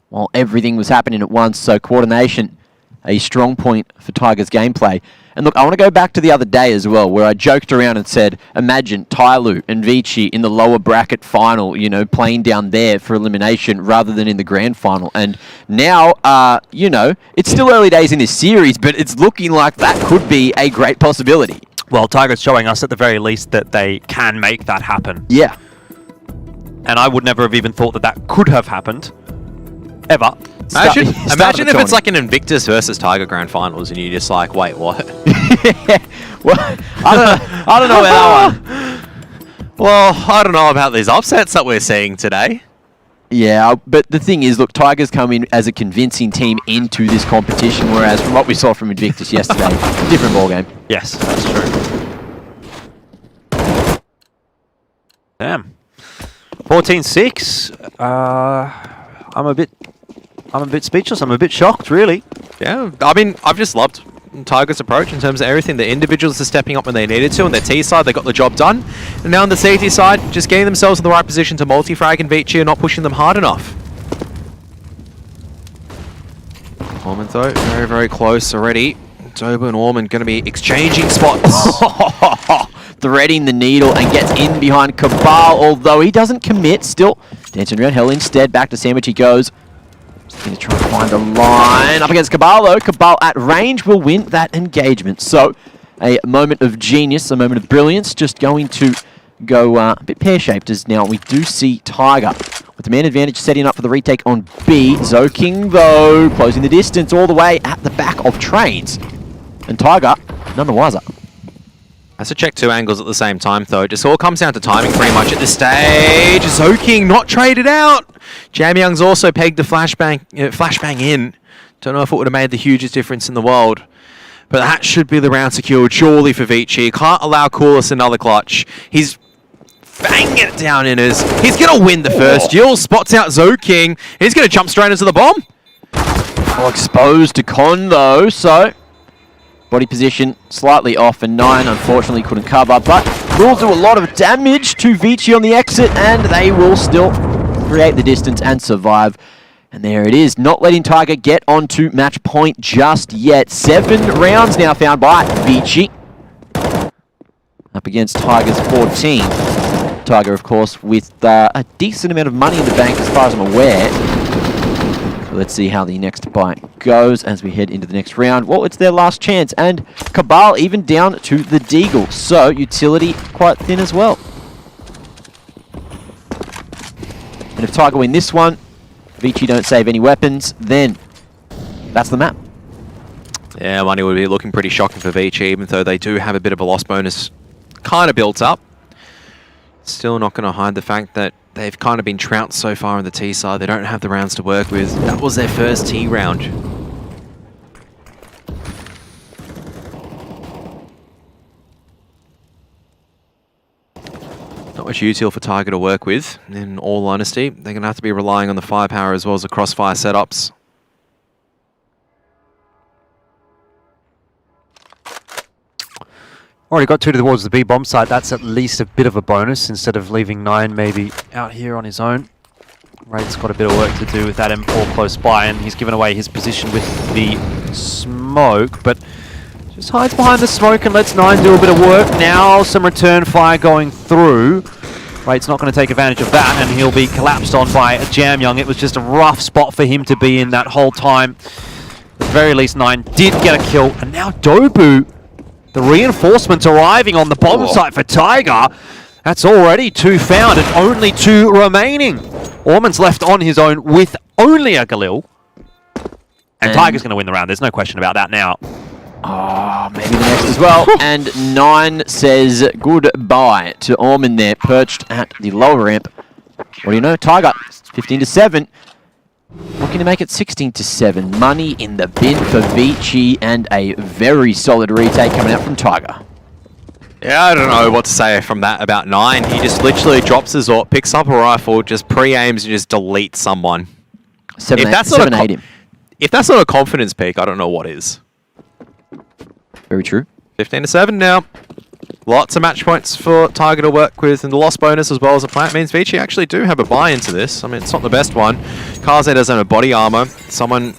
while everything was happening at once. So coordination, a strong point for Tiger's gameplay. And look, I want to go back to the other day as well, where I joked around and said, imagine Tyloo and Vici in the lower bracket final, you know, playing down there for elimination rather than in the grand final. And now, you know, it's still early days in this series, but it's looking like that could be a great possibility. Well, Tiger's showing us at the very least that they can make that happen. Yeah. And I would never have even thought that that could have happened. Ever. Imagine if it's like an Invictus versus Tiger Grand Finals and you're just like, wait, what? Well, I don't know about that one. Well, I don't know about these upsets that we're seeing today. Yeah, but the thing is, look, Tigers come in as a convincing team into this competition, whereas from what we saw from Invictus yesterday, different ballgame. Yes, that's true. Damn. 14-6. I'm a bit speechless. I'm a bit shocked, really. Yeah, I mean, I've just loved Tiger's approach in terms of everything. The individuals are stepping up when they needed to. On their T side, they got the job done. And now on the CT side, just getting themselves in the right position to multi-frag and Vici and not pushing them hard enough. Ormond, though, very, very close already. Dobu and Ormond going to be exchanging spots. Threading the needle and gets in behind Cabal, although he doesn't commit. Still dancing around Hell instead. Back to Sandwich he goes. Just going to try and find a line up against Cabal, though. Cabal at range will win that engagement. So a moment of genius, a moment of brilliance, just going to go a bit pear-shaped as now we do see Tiger with the man advantage setting up for the retake on B. Zoking, though, closing the distance all the way at the back of Trains. And Tiger, none the wiser. Has to check two angles at the same time, though. It just all comes down to timing pretty much at this stage. Zoking not traded out. Jam Young's also pegged the flashbang in. Don't know if it would have made the hugest difference in the world. But that should be the round secured, surely, for Vici. Can't allow Coolest another clutch. He's banging it down in his. He's going to win the first duel. Spots out Zoking. He's going to jump straight into the bomb. Well, exposed to Con, though, so body position slightly off, and 9 unfortunately couldn't cover, but will do a lot of damage to Vici on the exit, and they will still create the distance and survive. And there it is, not letting Tiger get onto match point just yet. 7 rounds now found by Vici. Up against Tiger's 14. Tiger, of course, with a decent amount of money in the bank as far as I'm aware. Let's see how the next bite goes as we head into the next round. Well, it's their last chance, and Cabal even down to the Deagle, so utility quite thin as well. And if Tiger win this one, Vici don't save any weapons, then that's the map. Yeah, money would be looking pretty shocking for Vici, even though they do have a bit of a loss bonus kind of built up. Still not going to hide the fact that they've kind of been trounced so far on the T side. They don't have the rounds to work with. That was their first T round. Not much util for Tiger to work with, in all honesty. They're going to have to be relying on the firepower as well as the crossfire setups. Already got 2 towards the B bomb site. That's at least a bit of a bonus instead of leaving 9 maybe out here on his own. Raid's got a bit of work to do with that M4 close by, and he's given away his position with the smoke, but just hides behind the smoke and lets 9 do a bit of work. Now some return fire going through. Raid's not going to take advantage of that, and he'll be collapsed on by Jam Young. It was just a rough spot for him to be in that whole time. At the very least, 9 did get a kill, and now Dobu. The reinforcements arriving on the bomb site for Tiger. That's already 2 found and only 2 remaining. Ormond's left on his own with only a Galil. And Tiger's going to win the round. There's no question about that now. Oh, maybe the next as well. And 9 says goodbye to Ormond there, perched at the lower ramp. What do you know? Tiger, 15-7. Looking to make it 16-7. Money in the bin for Vici, and a very solid retake coming out from Tiger. Yeah, I don't know what to say from that about 9. He just literally drops his AWP, picks up a rifle, just pre-aims and just deletes someone. If that's not a confidence peak, I don't know what is. Very true. 15-7 now. Lots of match points for Tiger to work with, and the loss bonus as well as a plant means Vici actually do have a buy into this. I mean, it's not the best one. Kaze doesn't have body armor. Someone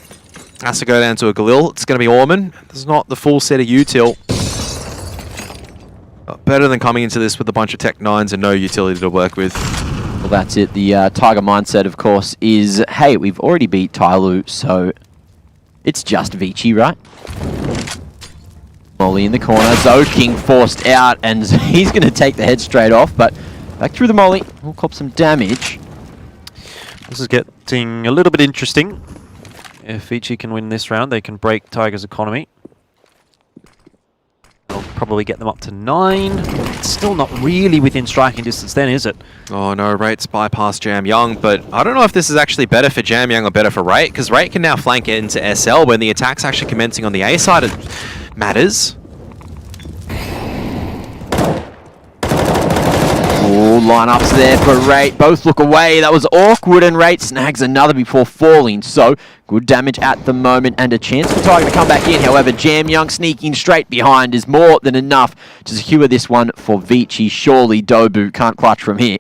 has to go down to a Galil. It's going to be Orman. There's not the full set of util. Better than coming into this with a bunch of Tech 9s and no utility to work with. Well, that's it. The Tiger mindset, of course, is, hey, we've already beat Tyloo, so it's just Vici, right? Molly in the corner. Zoking forced out, and he's going to take the head straight off, but back through the Molly. We'll cop some damage. This is getting a little bit interesting. If Vici can win this round, they can break Tiger's economy. They'll probably get them up to 9. It's still not really within striking distance then, is it? Oh no, Rate's bypassed Jam Young, but I don't know if this is actually better for Jam Young or better for Rate, because Rate can now flank it into SL when the attack's actually commencing on the A side. It matters. Oh, lineups there for Rate. Both look away. That was awkward, and Rate snags another before falling. So, good damage at the moment, and a chance for Tiger to come back in. However, Jam Young sneaking straight behind is more than enough to secure this one for Vici. Surely Dobu can't clutch from here.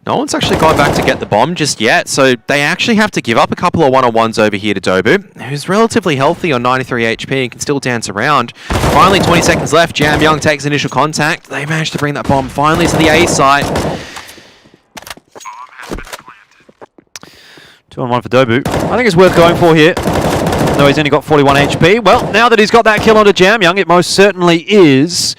No one's actually gone back to get the bomb just yet, so they actually have to give up a couple of one-on-ones over here to Dobu, who's relatively healthy on 93 HP and can still dance around. Finally, 20 seconds left. Jam Young takes initial contact. They managed to bring that bomb finally to the A site. 2-on-1 for Dobu. I think it's worth going for here. Though he's only got 41 HP. Well, now that he's got that kill onto Jam Young, it most certainly is.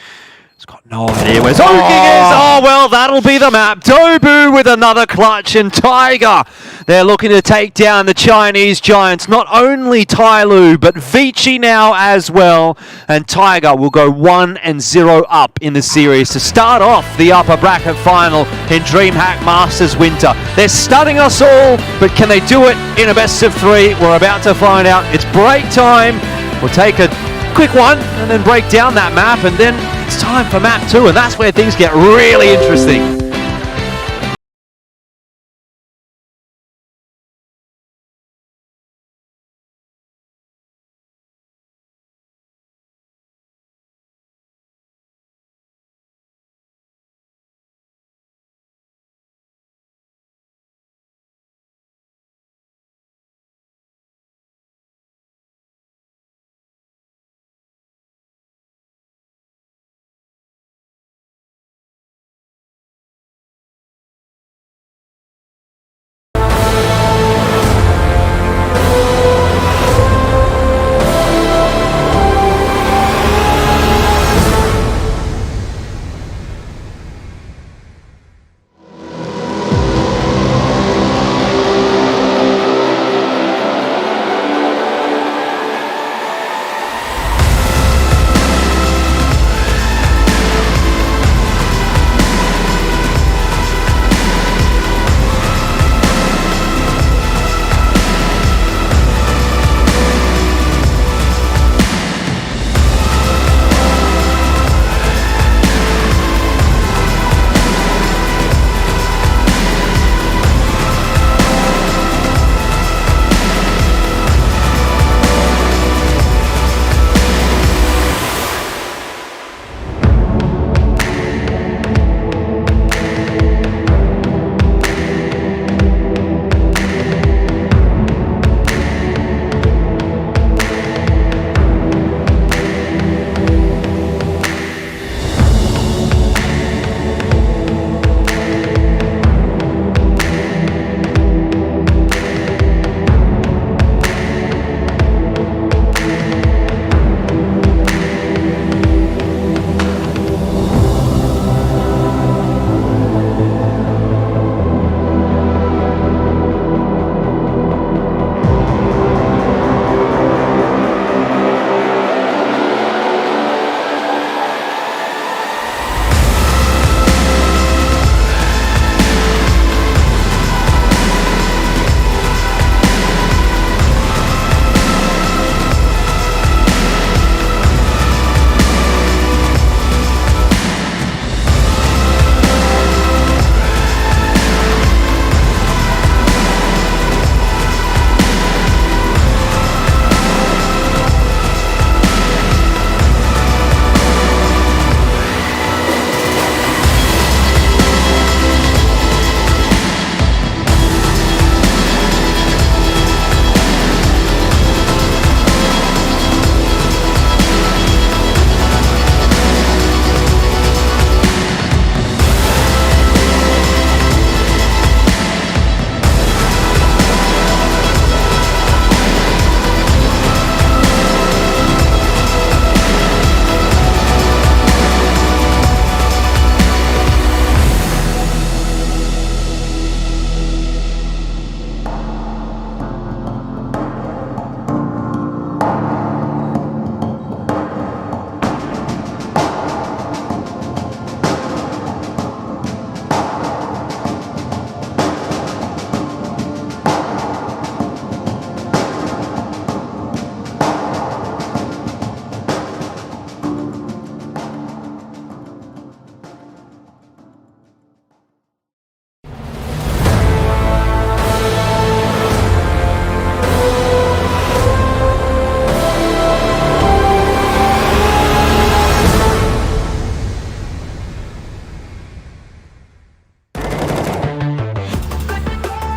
He's got no idea where Zoking is. Oh, well, that'll be the map. Dobu with another clutch, and Tiger. They're looking to take down the Chinese Giants. Not only Tyloo, but Vici now as well. And Tiger will go 1-0 up in the series to start off the upper bracket final in DreamHack Masters Winter. They're stunning us all, but can they do it in a best of 3? We're about to find out. It's break time. We'll take a quick one and then break down that map, and then it's time for map 2, and that's where things get really interesting.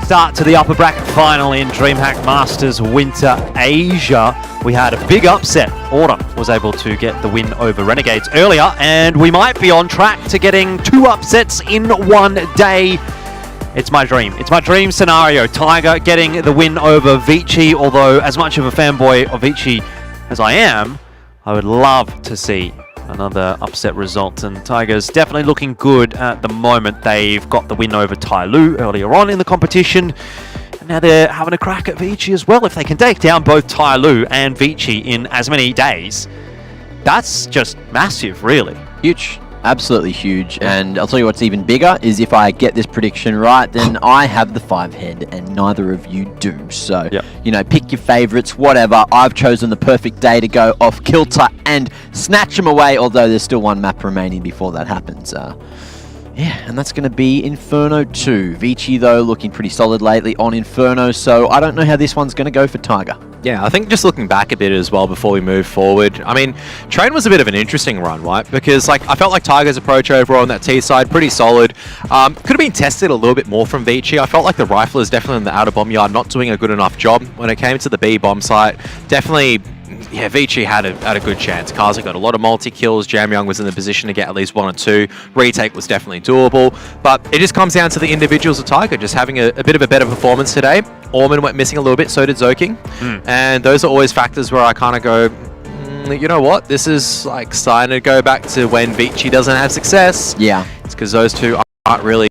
start to the upper bracket final in DreamHack Masters Winter Asia. We had a big upset. Autumn was able to get the win over Renegades earlier, and we might be on track to getting 2 upsets in one day. It's my dream. It's my dream scenario. Tiger getting the win over Vici, although as much of a fanboy of Vici as I am, I would love to see another upset result, and Tiger's definitely looking good at the moment. They've got the win over Tai Lu earlier on in the competition, and now they're having a crack at Vici as well. If they can take down both Tai Lu and Vici in as many days, that's just massive, really. Huge. Absolutely huge. And I'll tell you what's even bigger is if I get this prediction right, then I have the 5 head and neither of you do. So, you know, pick your favorites, whatever. I've chosen the perfect day to go off kilter and snatch them away, although there's still one map remaining before that happens. Yeah, and that's going to be Inferno 2. Vici, though, looking pretty solid lately on Inferno, so I don't know how this one's going to go for Tiger. Yeah, I think just looking back a bit as well before we move forward, I mean, Train was a bit of an interesting run, right? Because like I felt like Tiger's approach overall on that T side, pretty solid. Could have been tested a little bit more from Vici. I felt like the rifle is definitely in the outer bomb yard, not doing a good enough job. When it came to the B bomb site, definitely, yeah, Vici had a good chance. Kaza got a lot of multi-kills. Jamyoung was in the position to get at least 1 or 2. Retake was definitely doable. But it just comes down to the individuals of Tiger just having a bit of a better performance today. Orman went missing a little bit, so did Zoking. And those are always factors where I kind of go, you know what? This is like starting to go back to when Vici doesn't have success. Yeah. It's because those two aren't really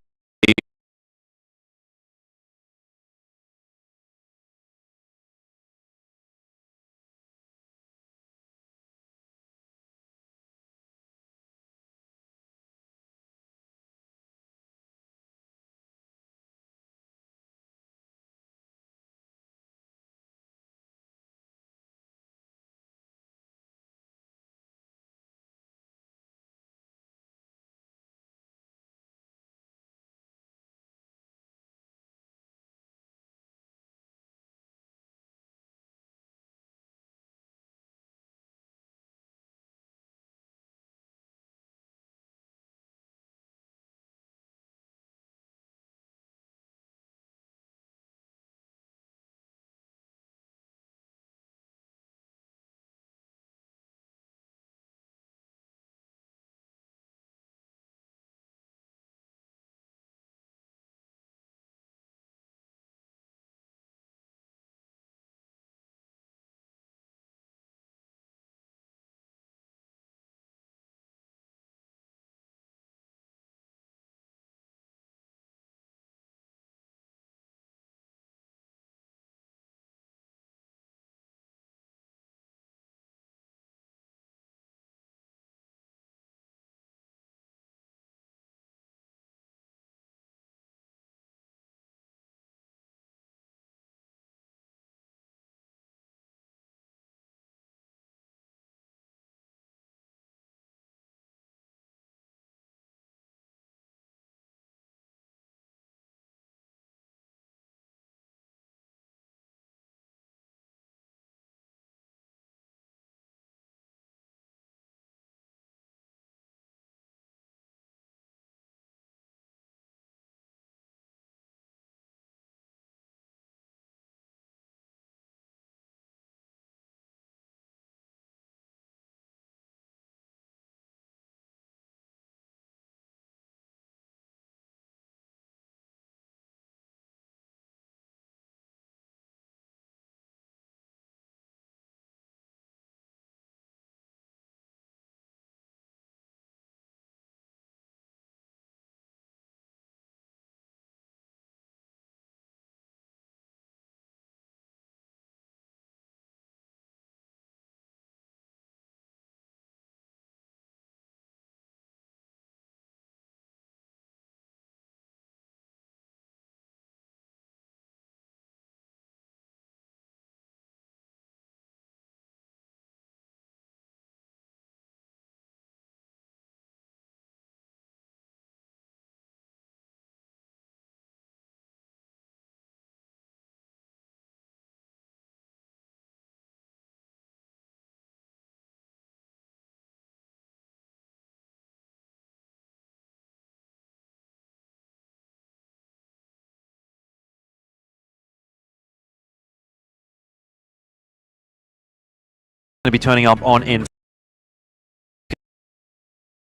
to be turning up on in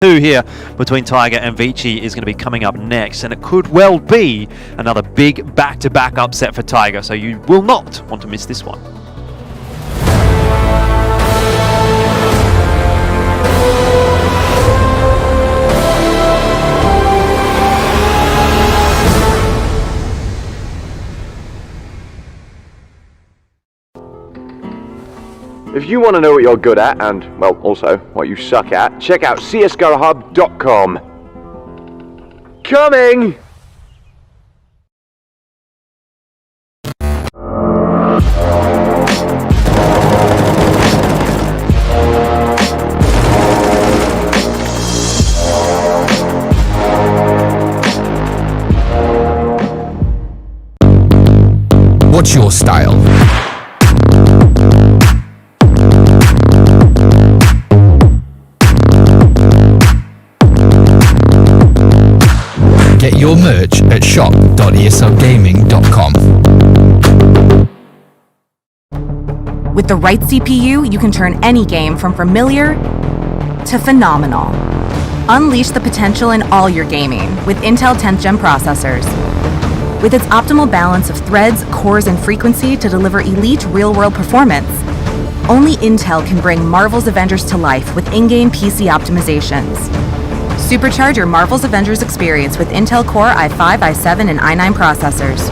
2 here between Tiger and Vici is going to be coming up next, and it could well be another big back-to-back upset for Tiger, so you will not want to miss this one. If you want to know what you're good at and, well, also what you suck at, check out csgohub.com. Coming! What's your style? Get your merch at shop.eslgaming.com. With the right CPU, you can turn any game from familiar to phenomenal. Unleash the potential in all your gaming with Intel 10th Gen processors. With its optimal balance of threads, cores, and frequency to deliver elite real-world performance, only Intel can bring Marvel's Avengers to life with in-game PC optimizations. Supercharge your Marvel's Avengers experience with Intel Core i5, i7, and i9 processors.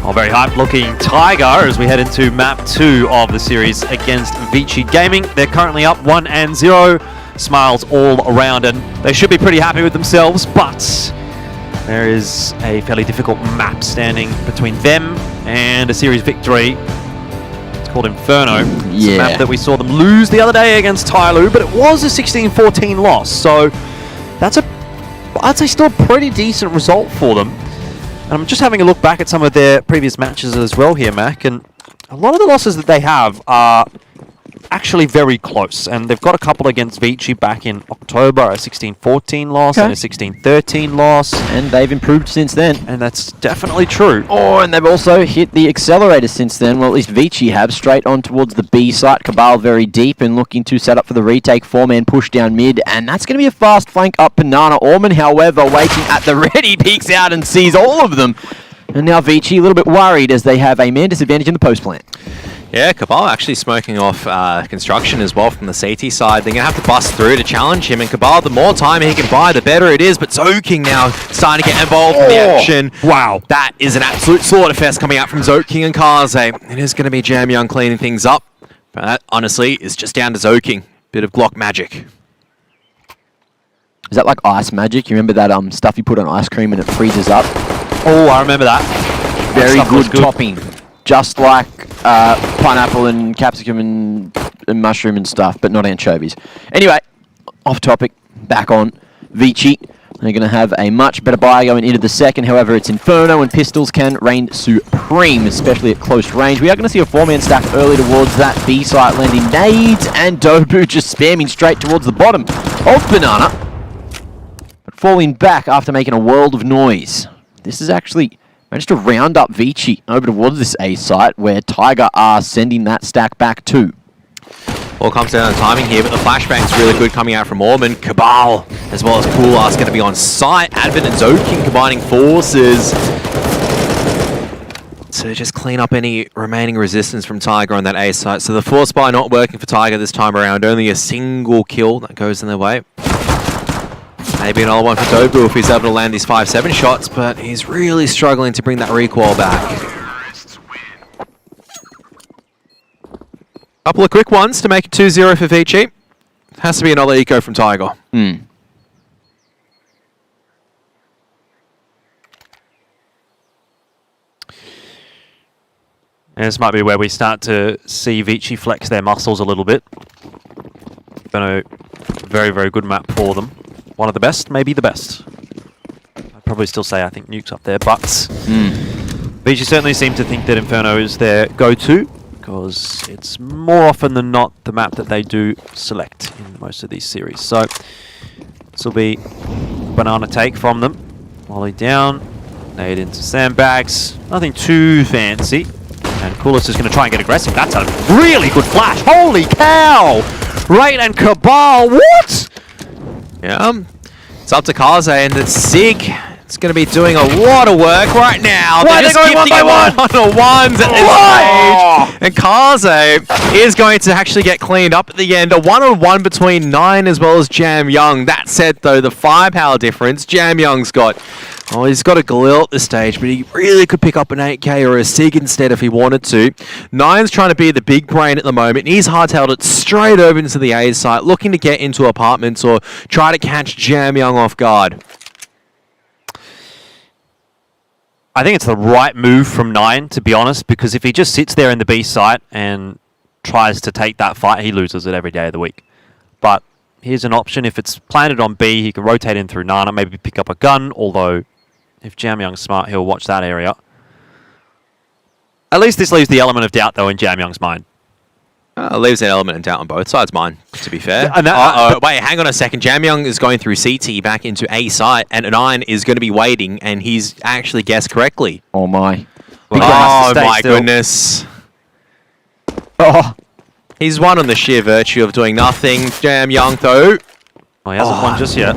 Oh, very hype looking Tiger as we head into map 2 of the series against Vici Gaming. They're currently up 1-0. Smiles all around, and they should be pretty happy with themselves, but there is a fairly difficult map standing between them and a series victory. It's called Inferno. It's a map that we saw them lose the other day against Tyloo, but it was a 16-14 loss, so that's I'd say still a pretty decent result for them. And I'm just having a look back at some of their previous matches as well here, Mac, and a lot of the losses that they have are actually very close, and they've got a couple against Vici back in October, a 16-14 loss and a 16-13 loss. And they've improved since then. And that's definitely true. Oh, and they've also hit the accelerator since then. Well, at least Vici have. Straight on towards the B site. Cabal very deep and looking to set up for the retake. 4-man push down mid, and that's going to be a fast flank up Banana. Orman, however, waiting at the ready, peeks out and sees all of them. And now Vici a little bit worried as they have a man disadvantage in the post plant. Yeah, Cabal actually smoking off construction as well from the CT side. They're going to have to bust through to challenge him, and Cabal, the more time he can buy, the better it is. But Zoking now starting to get involved in the action. Wow. That is an absolute slaughterfest coming out from Zoking and Kaze. It is going to be Jam Young cleaning things up. But that, honestly, is just down to Zoking. Bit of Glock magic. Is that like ice magic? You remember that stuff you put on ice cream and it freezes up? Oh, I remember that. Very good topping. Just like pineapple and capsicum and mushroom and stuff, but not anchovies. Anyway, off topic, back on Vici. They're going to have a much better buy going into the second. However, it's Inferno and pistols can reign supreme, especially at close range. We are going to see a 4-man stack early towards that B site, landing nades, and Dobu just spamming straight towards the bottom of Banana, but falling back after making a world of noise. This is actually managed to round up Vici over towards this A site where Tiger are sending that stack back to. All comes down to timing here, but the flashbang's really good coming out from Orman. Cabal, as well as Cool Ass, going to be on site. Advent and Zoking combining forces to just clean up any remaining resistance from Tiger on that A site. So the force buy not working for Tiger this time around. Only a single kill that goes in their way. Maybe another one for Dobu if he's able to land these 5-7 shots, but he's really struggling to bring that recoil back. Couple of quick ones to make it 2-0 for Vici. Has to be another eco from Tiger. And this might be where we start to see Vici flex their muscles a little bit. Been a very, very good map for them. One of the best, maybe the best. I'd probably still say I think Nuke's up there, but Vici certainly seem to think that Inferno is their go-to, because it's more often than not the map that they do select in most of these series. So this will be banana take from them. Molly down, nade into sandbags, nothing too fancy. And Coolest is going to try and get aggressive. That's a really good flash. Holy cow! Raid and Cabal, what? Yeah, it's up to Kaze and it's Sig. It's going to be doing a lot of work right now. Why They're just going one by one? one-on-ones at this stage. And Kaze is going to actually get cleaned up at the end. A one-on-one between 9 as well as Jam Young. That said, though, the firepower difference, Jam Young's got... Oh, he's got a Galil at this stage, but he really could pick up an 8k or a Sig instead if he wanted to. 9's trying to be the big brain at the moment. He's hardtailed it straight over into the A site, looking to get into apartments or try to catch Jam Young off guard. I think it's the right move from 9, to be honest, because if he just sits there in the B site and tries to take that fight, he loses it every day of the week. But here's an option. If it's planted on B, he can rotate in through Nana, maybe pick up a gun, although if Jam Young's smart, he'll watch that area. At least this leaves the element of doubt, though, in Jam Young's mind. Leaves an element of doubt on both sides, mine, to be fair. Wait, hang on a second. Jam Young is going through CT back into A site, and 9 is going to be waiting, and he's actually guessed correctly. Oh my. Oh my goodness. Oh. He's won on the sheer virtue of doing nothing. Jam Young, though. Oh, he hasn't won just yet.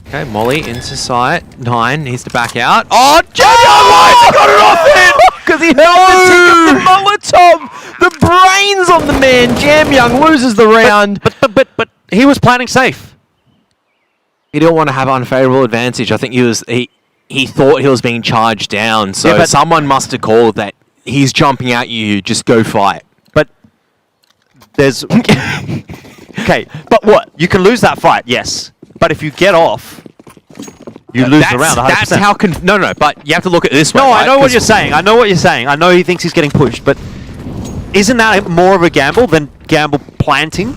Okay, Molly into sight. 9 needs to back out. Oh, Jam Young! Why has he got it off it? Because he held the tick of the Molotov! The brains on the man! Jam Young loses the round. But he was planning safe. He didn't want to have unfavorable advantage. I think he he thought he was being charged down, so Yeah, but- someone must have called that he's jumping at you, just go fight. But there's... Okay, But what? you can lose that fight, yes. But if you get off, you lose the round 100%. That's how... No, but you have to look at it this way, No, right? I know what 'Cause you're saying. I know what you're saying. I know he thinks he's getting pushed, but isn't that more of a gamble than gamble planting?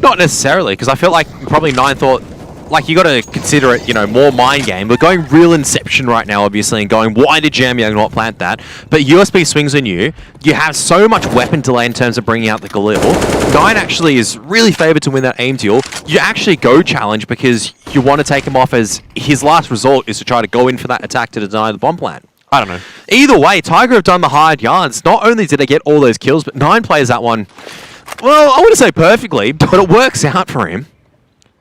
Not necessarily, because I feel like probably Nine thought, like, you got to consider it, you know, more mind game. We're going real Inception right now, obviously, and going, why did Jam Young not plant that? But USB swings on you. You have so much weapon delay in terms of bringing out the Galil. Nine actually is really favored to win that aim duel. You actually go challenge because you want to take him off as his last resort is to try to go in for that attack to deny the bomb plant. I don't know. Either way, Tiger have done the hard yards. Not only did they get all those kills, but Nine plays that one, well, I wouldn't say perfectly, but it works out for him.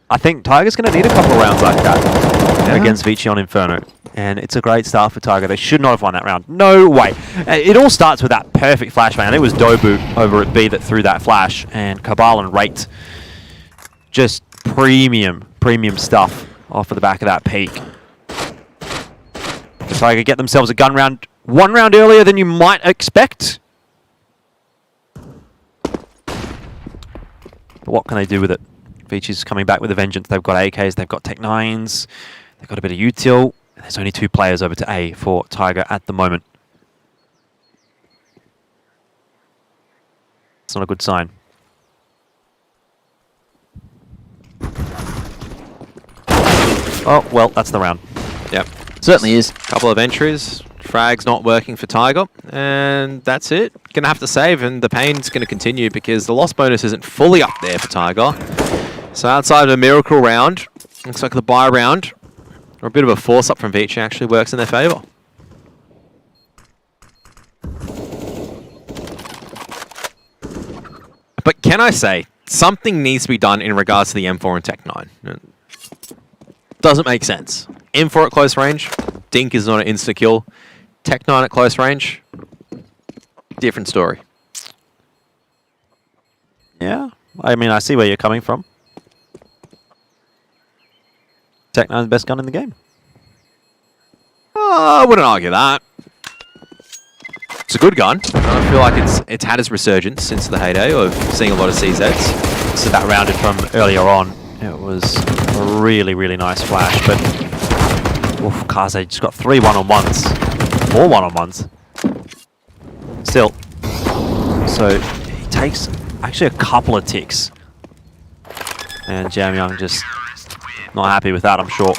I think Tiger's going to need a couple of rounds like that against Vici on Inferno. And it's a great start for Tiger. They should not have won that round. No way. It all starts with that perfect flashbang. I think it was Dobu over at B that threw that flash. And Cabal and Rate. Just premium stuff off of the back of that peak. The Tiger get themselves a gun round 1 round earlier than you might expect. But what can they do with it? Vici's coming back with a vengeance. They've got AKs, they've got Tech 9s, they've got a bit of util. There's only 2 players over to A for Tiger at the moment. It's not a good sign. Oh, well, that's the round. Yep. Certainly is. Couple of entries. Frag's not working for Tiger, and that's it. Gonna have to save, and the pain's gonna continue because the loss bonus isn't fully up there for Tiger. So outside of a miracle round, looks like the buy round, or a bit of a force up from Vici actually works in their favour. But can I say, something needs to be done in regards to the M4 and Tech 9. Doesn't make sense. M4 at close range, Dink is not an insta-kill. Tech 9 at close range, different story. Yeah, I mean, I see where you're coming from. Tech 9's the best gun in the game. I wouldn't argue that. It's a good gun. I feel like it's had its resurgence since the heyday of seeing a lot of CZs. So that rounded from earlier on. It was a really, really nice flash, but oof, Kaze just got 3 one-on-ones. 4 one-on-ones. Still. So he takes actually a couple of ticks. And Jam Young just not happy with that, I'm sure.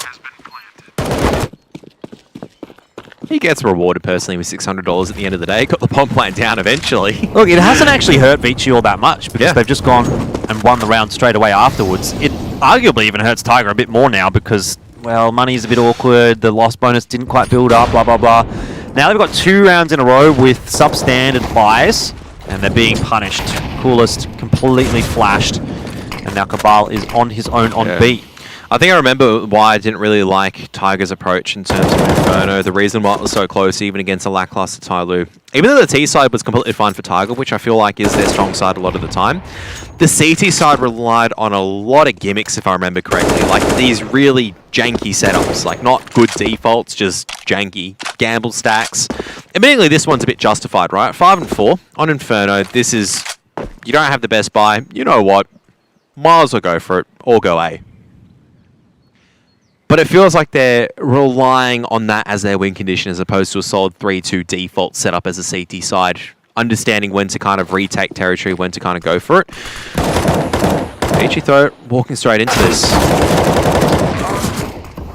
He gets rewarded personally with $600 at the end of the day. Got the bomb plant down eventually. Look, it hasn't actually hurt Vici all that much because Yeah. they've just gone and won the round straight away afterwards. It arguably even hurts Tiger a bit more now because, well, money's a bit awkward, the loss bonus didn't quite build up, blah, blah, blah. Now they've got 2 rounds in a row with substandard buys, and they're being punished. Coolest completely flashed, and now Cabal is on his own on B. I think I remember why I didn't really like Tiger's approach in terms of Inferno. The reason why it was so close, even against a lackluster Tyloo. Even though the T side was completely fine for Tiger, which I feel like is their strong side a lot of the time, the CT side relied on a lot of gimmicks, if I remember correctly. Like these really janky setups, like not good defaults, just janky gamble stacks. Admittedly, this one's a bit justified, right? 5 and 4 on Inferno. This is, you don't have the best buy. You know what? Might as well go for it, or go A. But it feels like they're relying on that as their win condition as opposed to a solid 3-2 default setup as a CT side. Understanding when to kind of retake territory, when to kind of go for it. Vici though, walking straight into this.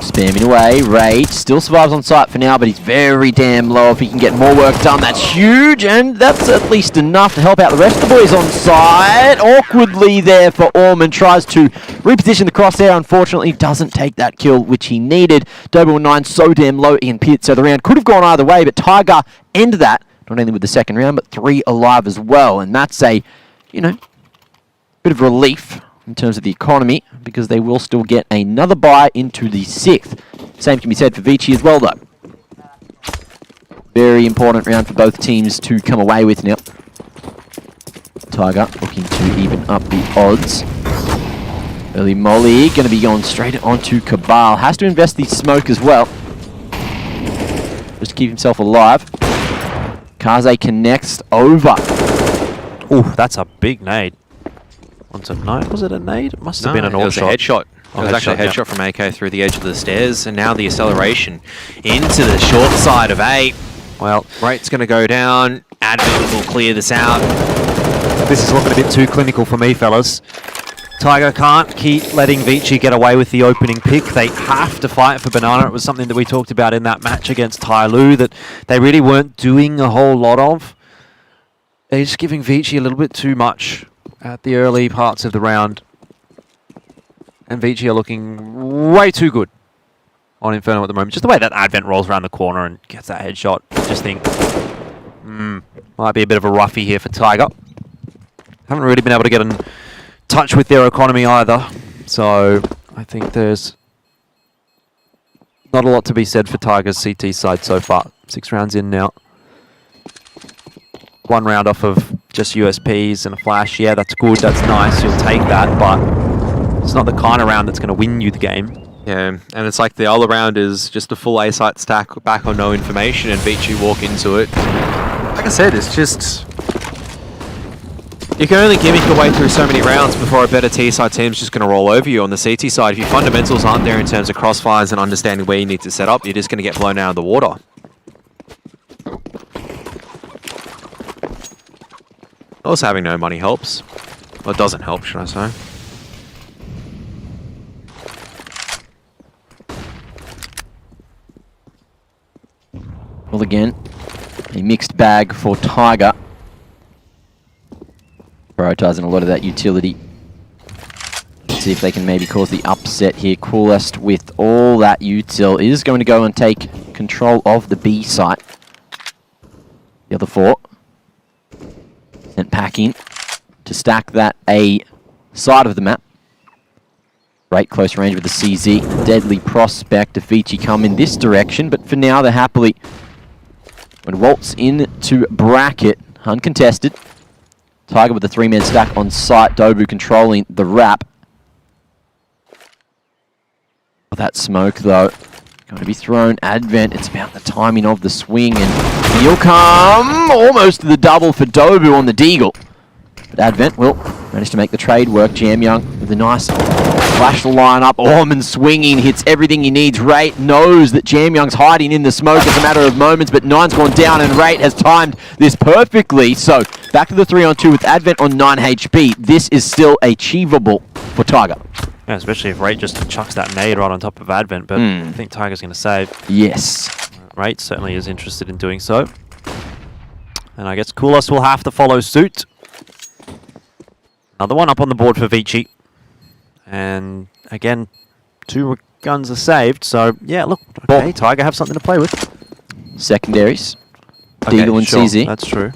Spamming away, Rage still survives on site for now, but he's very damn low. If he can get more work done, that's huge, and that's at least enough to help out the rest of the boys on site. Awkwardly there for Orman, tries to reposition the crosshair, unfortunately doesn't take that kill, which he needed. Dobo 9 so damn low in pit, so the round could have gone either way, but Tiger ended that, not only with the second round, but 3 alive as well, and that's a, you know, bit of relief in terms of the economy, because they will still get another buy into the 6th. Same can be said for Vici as well, though. Very important round for both teams to come away with now. Tiger looking to even up the odds. Early Molly going to be going straight onto Cabal. Has to invest the smoke as well. just to keep himself alive. Kaze connects over. Ooh, that's a big nade. Was it a nade? It must have been an it was a headshot. headshot. It was actually a headshot from AK through the edge of the stairs, and now the acceleration into the short side of A. Well, Rate's going to go down. Advent will clear this out. this is looking a bit too clinical for me, fellas. Tiger can't keep letting Vici get away with the opening pick. They have to fight for Banana. It was something that we talked about in that match against Tai Lu that they really weren't doing a whole lot of. They're just giving Vici a little bit too much at the early parts of the round. And Vici are looking way too good on Inferno at the moment. Just the way that Advent rolls around the corner and gets that headshot. I just think, might be a bit of a roughie here for Tiger. Haven't really been able to get in touch with their economy either. So I think there's not a lot to be said for Tiger's CT side so far. 6 rounds in now. 1 round off of just USPs and a flash. Yeah, that's good. That's nice. You'll take that, but it's not the kind of round that's going to win you the game. Yeah, and it's like the other round is just a full A-site stack back on no information, and Vici walk into it. Like I said, it's just... You can only gimmick your way through so many rounds before a better T-side team's just going to roll over you on the CT side. If your fundamentals aren't there in terms of crossfires and understanding where you need to set up, you're just going to get blown out of the water. Also, having no money helps. Well, it doesn't help, should I say. Well, again, a mixed bag for Tiger. Prioritizing a lot of that utility. See if they can maybe cause the upset here. Coolest with all that util is going to go and take control of the B site. The other 4 sent packing to stack that A side of the map. Right close range with the CZ. Deadly prospect if Vici come in this direction, but for now they're happily going to waltz into bracket, uncontested. Tiger with the 3-man stack on site. Dobu controlling the wrap. That smoke though, going to be thrown. Advent, it's about the timing of the swing, and he'll come almost to the double for Dobu on the Deagle. But Advent will manage to make the trade work. Jam Young with a nice flash line-up. Orman swinging, hits everything he needs. Rate knows that Jam Young's hiding in the smoke. It's a matter of moments, but 9's gone down, and Rate has timed this perfectly. So back to the 3-on-2 with Advent on 9 HP. This is still achievable for Tiger. Yeah, especially if Rate just chucks that nade right on top of Advent, but I think Tiger's going to save. Yes. Rate certainly is interested in doing so. And I guess Koulos will have to follow suit. Another one up on the board for Vici. And again, 2 guns are saved, so yeah, look, okay, Tiger have something to play with. Secondaries. Okay, Deagle and sure, CZ. that's true.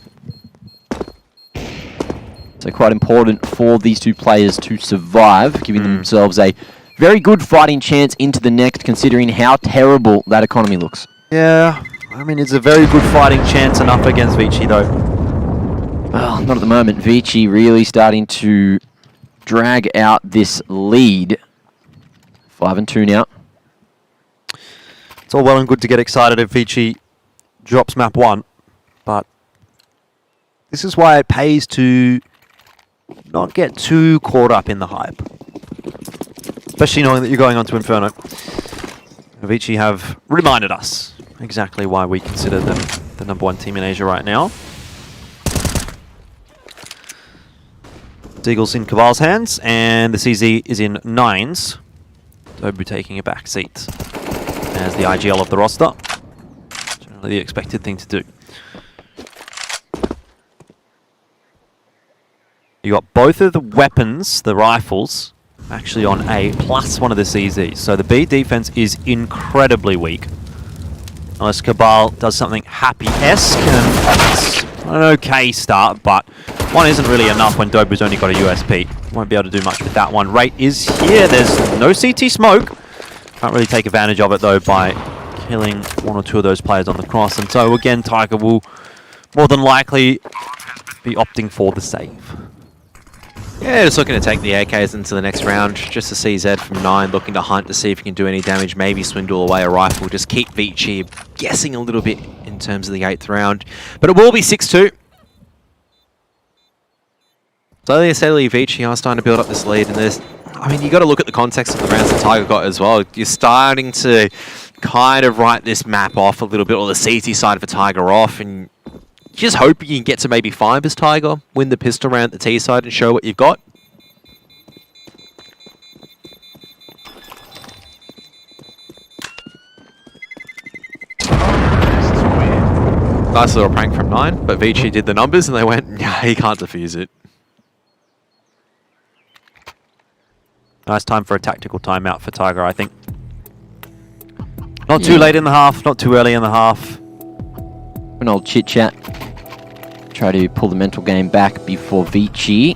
So quite important for these 2 players to survive, giving themselves a very good fighting chance into the next, considering how terrible that economy looks. Yeah, I mean, it's a very good fighting chance enough against Vici, though. Well, not at the moment. Vici really starting to drag out this lead. 5-2 now. It's all well and good to get excited if Vici drops map 1, but this is why it pays to not get too caught up in the hype. Especially knowing that you're going on to Inferno. Vici have reminded us exactly why we consider them the #1 team in Asia right now. Deagle's in Cabal's hands, and the CZ is in 9's. Dobu taking a back seat as the IGL of the roster. Generally the expected thing to do. You got both of the weapons, the rifles, actually on A, plus one of the CZs. So the B defense is incredibly weak. Unless Cabal does something happy-esque, and it's an okay start, but one isn't really enough when Dobu's only got a USP. Won't be able to do much with that one. Rate is here. There's no CT smoke. Can't really take advantage of it, though, by killing 1 or 2 of those players on the cross. And so, again, Tiger will more than likely be opting for the save. Yeah, just looking to take the AKs into the next round, just to see Zed from 9, looking to hunt to see if he can do any damage, maybe swindle away a rifle, just keep Vici guessing a little bit in terms of the 8th round. But it will be 6-2. Slowly and steadily, Vici are starting to build up this lead, and there's, I mean, you got to look at the context of the rounds that Tiger got as well. You're starting to kind of write this map off a little bit, or the CT side for Tiger off, and just hope you can get to maybe 5 as Tiger, win the pistol round at the T side and show what you've got. Nice little prank from 9, but Vici did the numbers and they went, yeah, he can't defuse it. Nice time for a tactical timeout for Tiger, I think. Not too late in the half, not too early in the half. An old chit-chat. Try to pull the mental game back before Vici.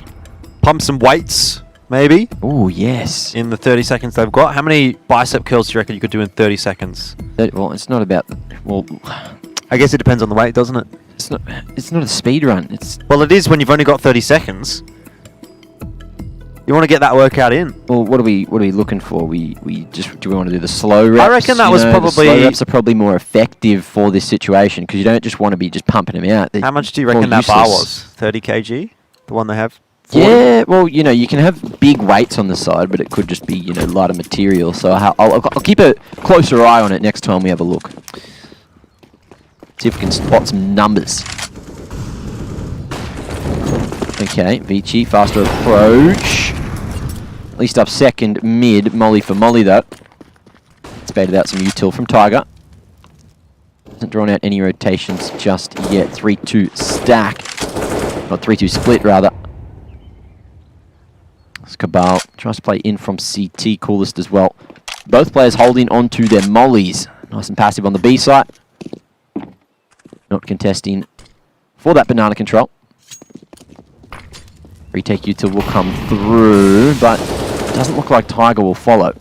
Pump some weights, maybe, Oh, yes. in the 30 seconds they've got. How many bicep curls do you reckon you could do in 30 seconds? Well, it's not about... Well, I guess it depends on the weight, doesn't it? it's not a speed run. It's... Well, it is when you've only got 30 seconds. You want to get that workout in. Well, what are we looking for? We just do we want to do the slow reps? I reckon that was The probably... slow reps are probably more effective for this situation because you don't just want to be just pumping them out. They're How much do you more reckon that bar useless. was? 30 kg? The one they have? 40? Yeah, well, you can have big weights on the side, but it could just be, lighter material. So I'll keep a closer eye on it next time we have a look. See if we can spot some numbers. Okay, Vici, faster approach. At least up second mid, molly for molly though. It's baited out some util from Tiger. Hasn't drawn out any rotations just yet. 3-2 stack. Not 3-2 split rather. Cabal tries to play in from CT, coolest as well. Both players holding on to their mollies. Nice and passive on the B site. Not contesting for that banana control. Retake util will come through, but it doesn't look like Tiger will follow.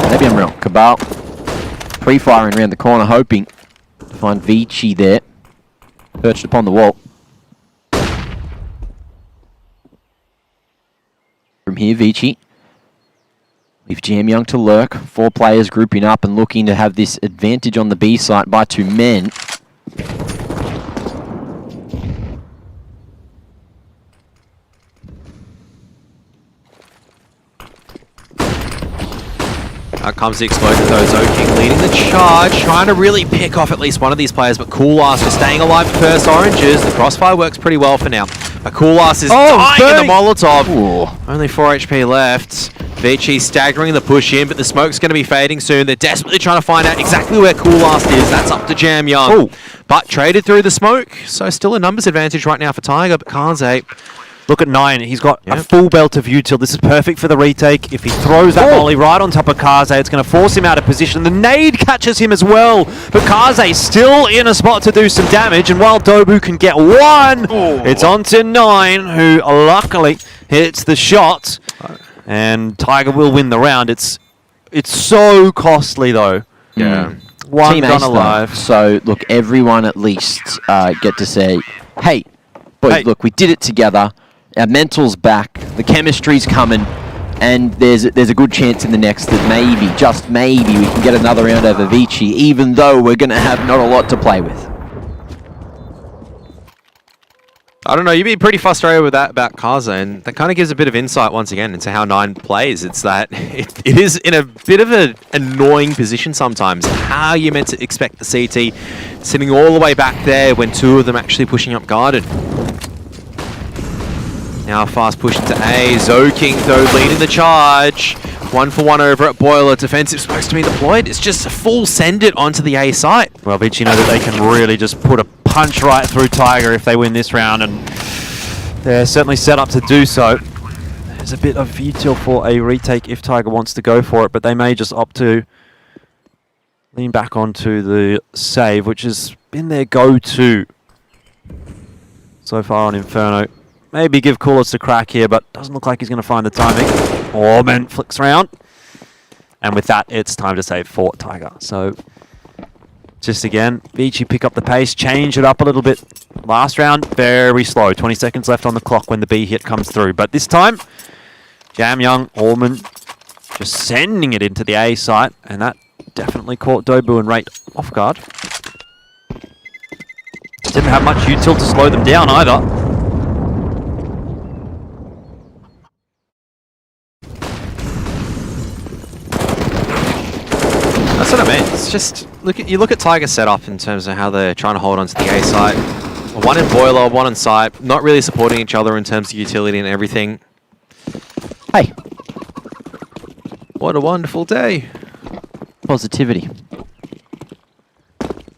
Maybe I'm wrong. Cabal pre-firing around the corner, hoping to find Vici there. Perched upon the wall. From here, Vici. Leave Jam Young to lurk. 4 players grouping up and looking to have this advantage on the B site by 2 men. Out comes the explosion though, Zoking leading the charge, trying to really pick off at least one of these players, but Cool Ass is staying alive for first oranges. The crossfire works pretty well for now. But Cool Ass is dying in the Molotov. Ooh. Only 4 HP left. Vici staggering the push in, but the smoke's going to be fading soon. They're desperately trying to find out exactly where Cool Ass is. That's up to Jam Young. Ooh. But traded through the smoke, so still a numbers advantage right now for Tiger, but Kaze. Look at 9. He's got a Yep. full belt of util. This is perfect for the retake. If he throws that volley right on top of Kaze, it's going to force him out of position. The nade catches him as well, but Kaze still in a spot to do some damage. And while Dobu can get 1, it's on to 9, who luckily hits the shot. And Tiger will win the round. It's so costly though. Yeah. One Team gun ace, though. alive. So, look, everyone at least get to say, hey, boys, Hey. look, we did it together. Our mental's back. The chemistry's coming. And there's a good chance in the next that maybe, just maybe, we can get another round over Vici, even though we're going to have not a lot to play with. I don't know, you'd be pretty frustrated with that about Kaze, and that kind of gives a bit of insight once again into how 9 plays. It's that it is in a bit of an annoying position sometimes. How are you meant to expect the CT sitting all the way back there when 2 of them actually pushing up guarded? Now a fast push into A. Zoking though leading the charge. 1-for-1 over at Boiler. Defensive supposed to be deployed. It's just a full send it onto the A site. Well, Vici know that they can really just put a punch right through Tiger if they win this round, and they're certainly set up to do so. There's a bit of util for a retake if Tiger wants to go for it, but they may just opt to lean back onto the save, which has been their go-to so far on Inferno. Maybe give Coolest a crack here, but doesn't look like he's going to find the timing. Orban flicks around. And with that, it's time to save for Tiger. So Just again, Vici pick up the pace, change it up a little bit. Last round, very slow. 20 seconds left on the clock when the B hit comes through. But this time, Jam Young, Orman, just sending it into the A site. And that definitely caught Dobu and Rate off guard. Didn't have much util to slow them down either. That's what I meant. It's just you look at Tiger's setup in terms of how they're trying to hold on to the A site. One in boiler, one on site, not really supporting each other in terms of utility and everything. Hey, What a wonderful day. positivity.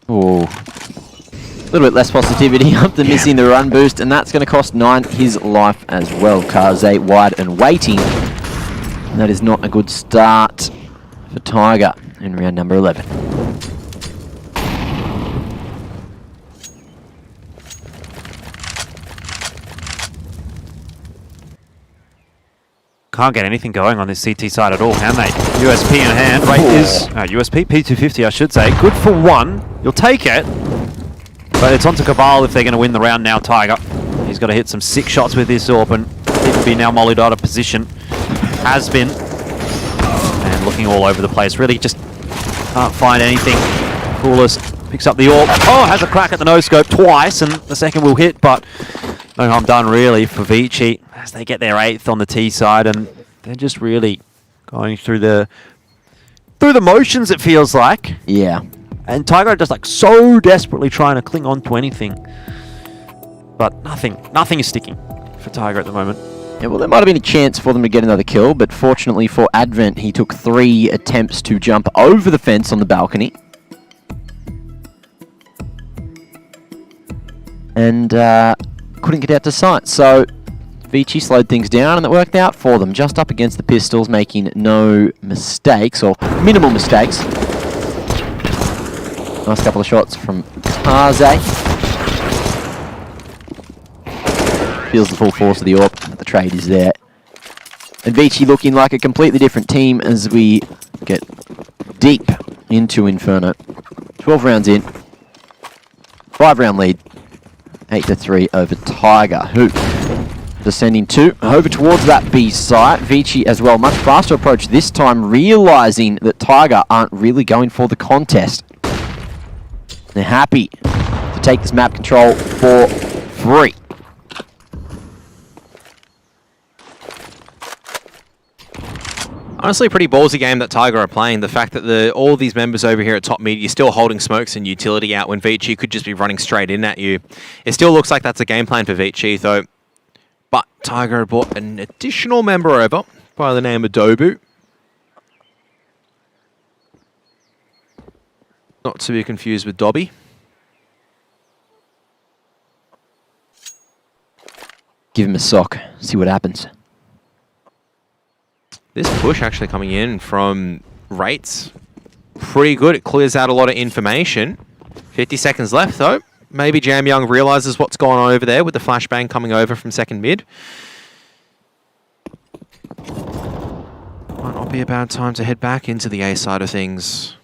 Oh, a little bit less positivity after missing the run boost, and that's going to cost 9 his life as well. Kaze wide and waiting. And that is not a good start for Tiger in round number 11. Can't get anything going on this CT side at all, can they? USP in hand. Rate is USP, P250 I should say. Good for 1. You'll take it. But it's on to Cabal if they're going to win the round now, Tiger. He's got to hit some sick shots with this AWP, and he could be now mollied out of position. Has been. And looking all over the place. Really just can't find anything. Coolest picks up the AWP. Oh, has a crack at the no-scope twice, and the second will hit, but no harm done really for Vici as they get their 8th on the T side, and they're just really going through the motions, it feels like. Yeah. And Tiger are just like so desperately trying to cling on to anything. But nothing is sticking for Tiger at the moment. Yeah, well, there might have been a chance for them to get another kill, but fortunately for Advent, he took 3 attempts to jump over the fence on the balcony. And couldn't get out to sight. So Vici slowed things down, and it worked out for them. Just up against the pistols, making no mistakes, or minimal mistakes. Nice couple of shots from Kaze. Feels the full force of the AWP, but the trade is there. And Vici looking like a completely different team as we get deep into Inferno. 12 rounds in. 5-round lead. 8-3 over Tiger, who descending 2 over towards that B site. Vici as well, much faster approach this time, realizing that Tiger aren't really going for the contest. They're happy to take this map control for free. Honestly, a pretty ballsy game that Tiger are playing. The fact that all these members over here at top mid, you're still holding smokes and utility out when Vici could just be running straight in at you. It still looks like that's a game plan for Vici, though. But Tiger brought an additional member over by the name of Dobu. Not to be confused with Dobby. Give him a sock, see what happens. This push actually coming in from Rates. Pretty good. It clears out a lot of information. 50 seconds left, though. Maybe Jam Young realizes what's going on over there with the flashbang coming over from second mid. Might not be a bad time to head back into the A side of things.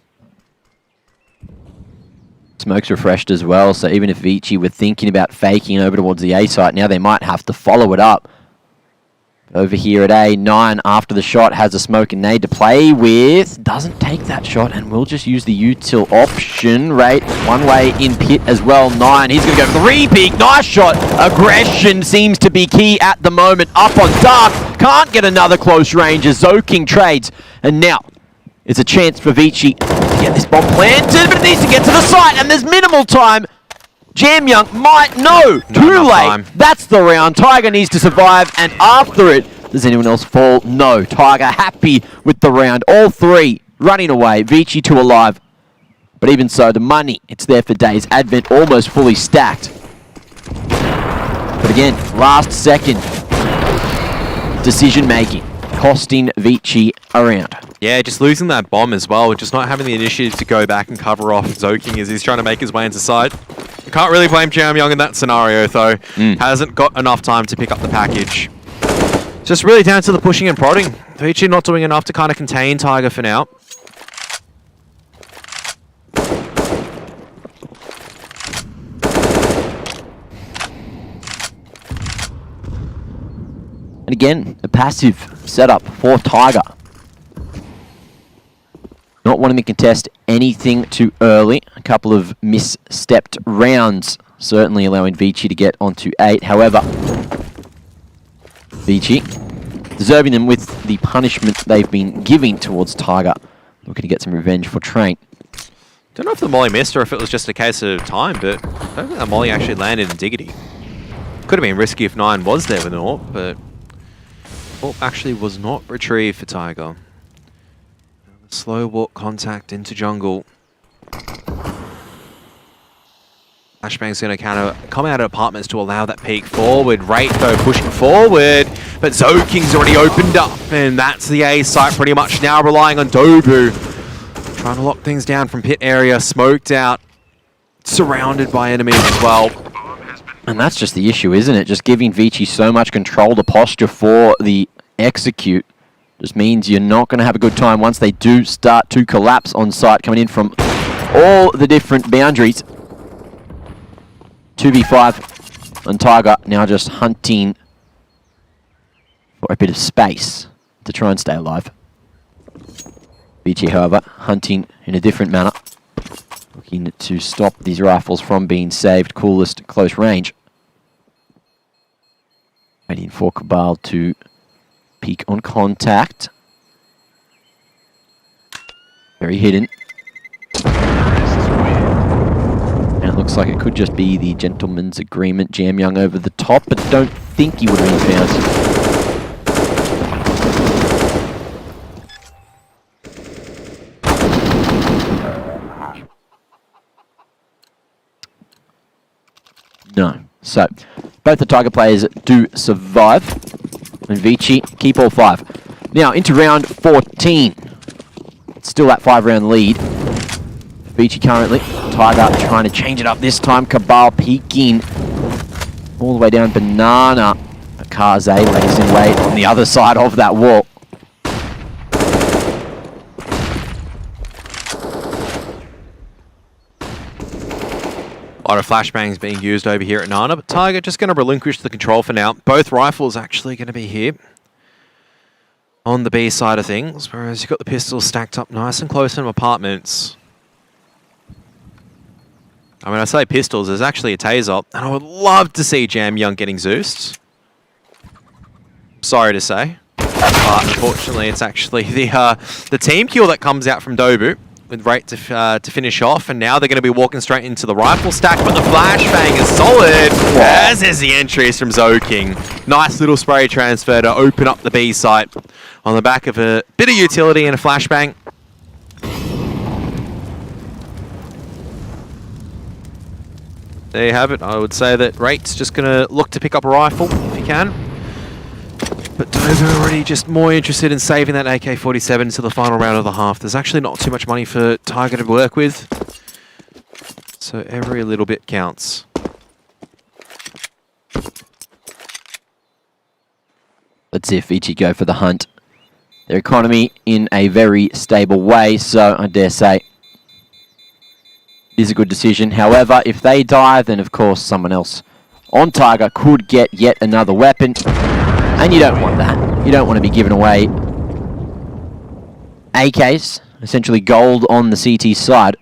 Smoke's refreshed as well, so even if Vici were thinking about faking over towards the A site, now they might have to follow it up. Over here at A, 9 after the shot has a smoke and nade to play with. Doesn't take that shot and will just use the util option. Rate one way in pit as well. 9, he's going to go 3 peak. Nice shot. Aggression seems to be key at the moment. Up on dark. Can't get another close range as Zoking trades. And now it's a chance for Vici to get this bomb planted, but it needs to get to the site and there's minimal time. Jam Young might know. Too late. Time. That's the round. Tiger needs to survive, and after it, does anyone else fall? No. Tiger happy with the round. All 3 running away. Vici 2 alive. But even so, the money, it's there for days. Advent almost fully stacked. But again, last second decision making, costing Vici a round. Yeah, just losing that bomb as well. Just not having the initiative to go back and cover off Zoking as he's trying to make his way into side. Can't really blame Jam Young in that scenario, though. Hasn't got enough time to pick up the package. Just really down to the pushing and prodding. Vici not doing enough to kind of contain Tiger for now. And again, a passive setup for Tiger. Not wanting to contest anything too early. A couple of misstepped rounds, certainly allowing Vici to get onto 8. However, Vici deserving them with the punishment they've been giving towards Tiger. Looking to get some revenge for Train. Don't know if the molly missed or if it was just a case of time, but I don't think that molly actually landed in Diggity. Could have been risky if 9 was there with an AWP, but AWP actually was not retrieved for Tiger. Slow walk contact into jungle. Flashbang's going to kind of come out of apartments to allow that peek forward. Wraith though pushing forward, but Zoking's already opened up, and that's the A site pretty much now, relying on Dobu. Trying to lock things down from pit area, smoked out, surrounded by enemies as well. And that's just the issue, isn't it? Just giving Vici so much control, the posture for the execute. Just means you're not going to have a good time once they do start to collapse on site, coming in from all the different boundaries. 2v5 on Tiger, now just hunting for a bit of space to try and stay alive. Vici, however, hunting in a different manner. Looking to stop these rifles from being saved. Coolest close range. Waiting for Cabal to peek on contact. Very hidden. And it looks like it could just be the gentleman's agreement. Jam Young over the top, but don't think he would have been found. No. So, both the Tiger players do survive. And Vici keep all 5. Now, into round 14. Still that 5-round lead. Vici currently. Tiger trying to change it up this time. Cabal peeking all the way down. Banana. Kaze lays in wait on the other side of that wall. A lot of flashbangs being used over here at Nana, but Tiger just going to relinquish the control for now. Both rifles actually going to be here on the B side of things, whereas you've got the pistols stacked up nice and close in apartments. I mean, I say pistols, there's actually a taser, and I would love to see Jam Young getting Zeused. Sorry to say, but unfortunately it's actually the team kill that comes out from Dobu, with Wraith to finish off, and now they're going to be walking straight into the rifle stack, but the flashbang is solid, as is the entries from Zoking. Nice little spray transfer to open up the B site on the back of a bit of utility and a flashbang. There you have it. I would say that Wraith's just going to look to pick up a rifle if he can. But Dover already just more interested in saving that AK-47 to the final round of the half. There's actually not too much money for Tiger to work with, so every little bit counts. Let's see if Vici go for the hunt. Their economy in a very stable way, so I dare say it is a good decision. However, if they die, then of course someone else on Tiger could get yet another weapon. And you don't want that. You don't want to be giving away AKs, essentially gold on the CT side.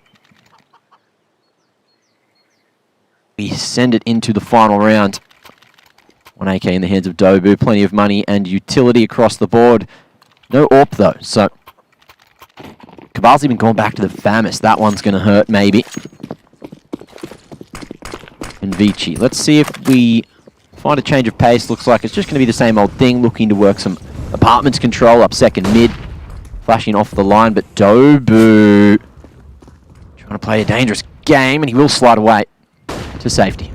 We send it into the final round. 1 AK in the hands of Dobu, plenty of money and utility across the board. No AWP though, so Cabal's even gone back to the FAMAS. That one's going to hurt, maybe. And Vici. Let's see if we find a change of pace. Looks like it's just going to be the same old thing. Looking to work some apartments control up second mid. Flashing off the line, but Dobu trying to play a dangerous game, and he will slide away to safety.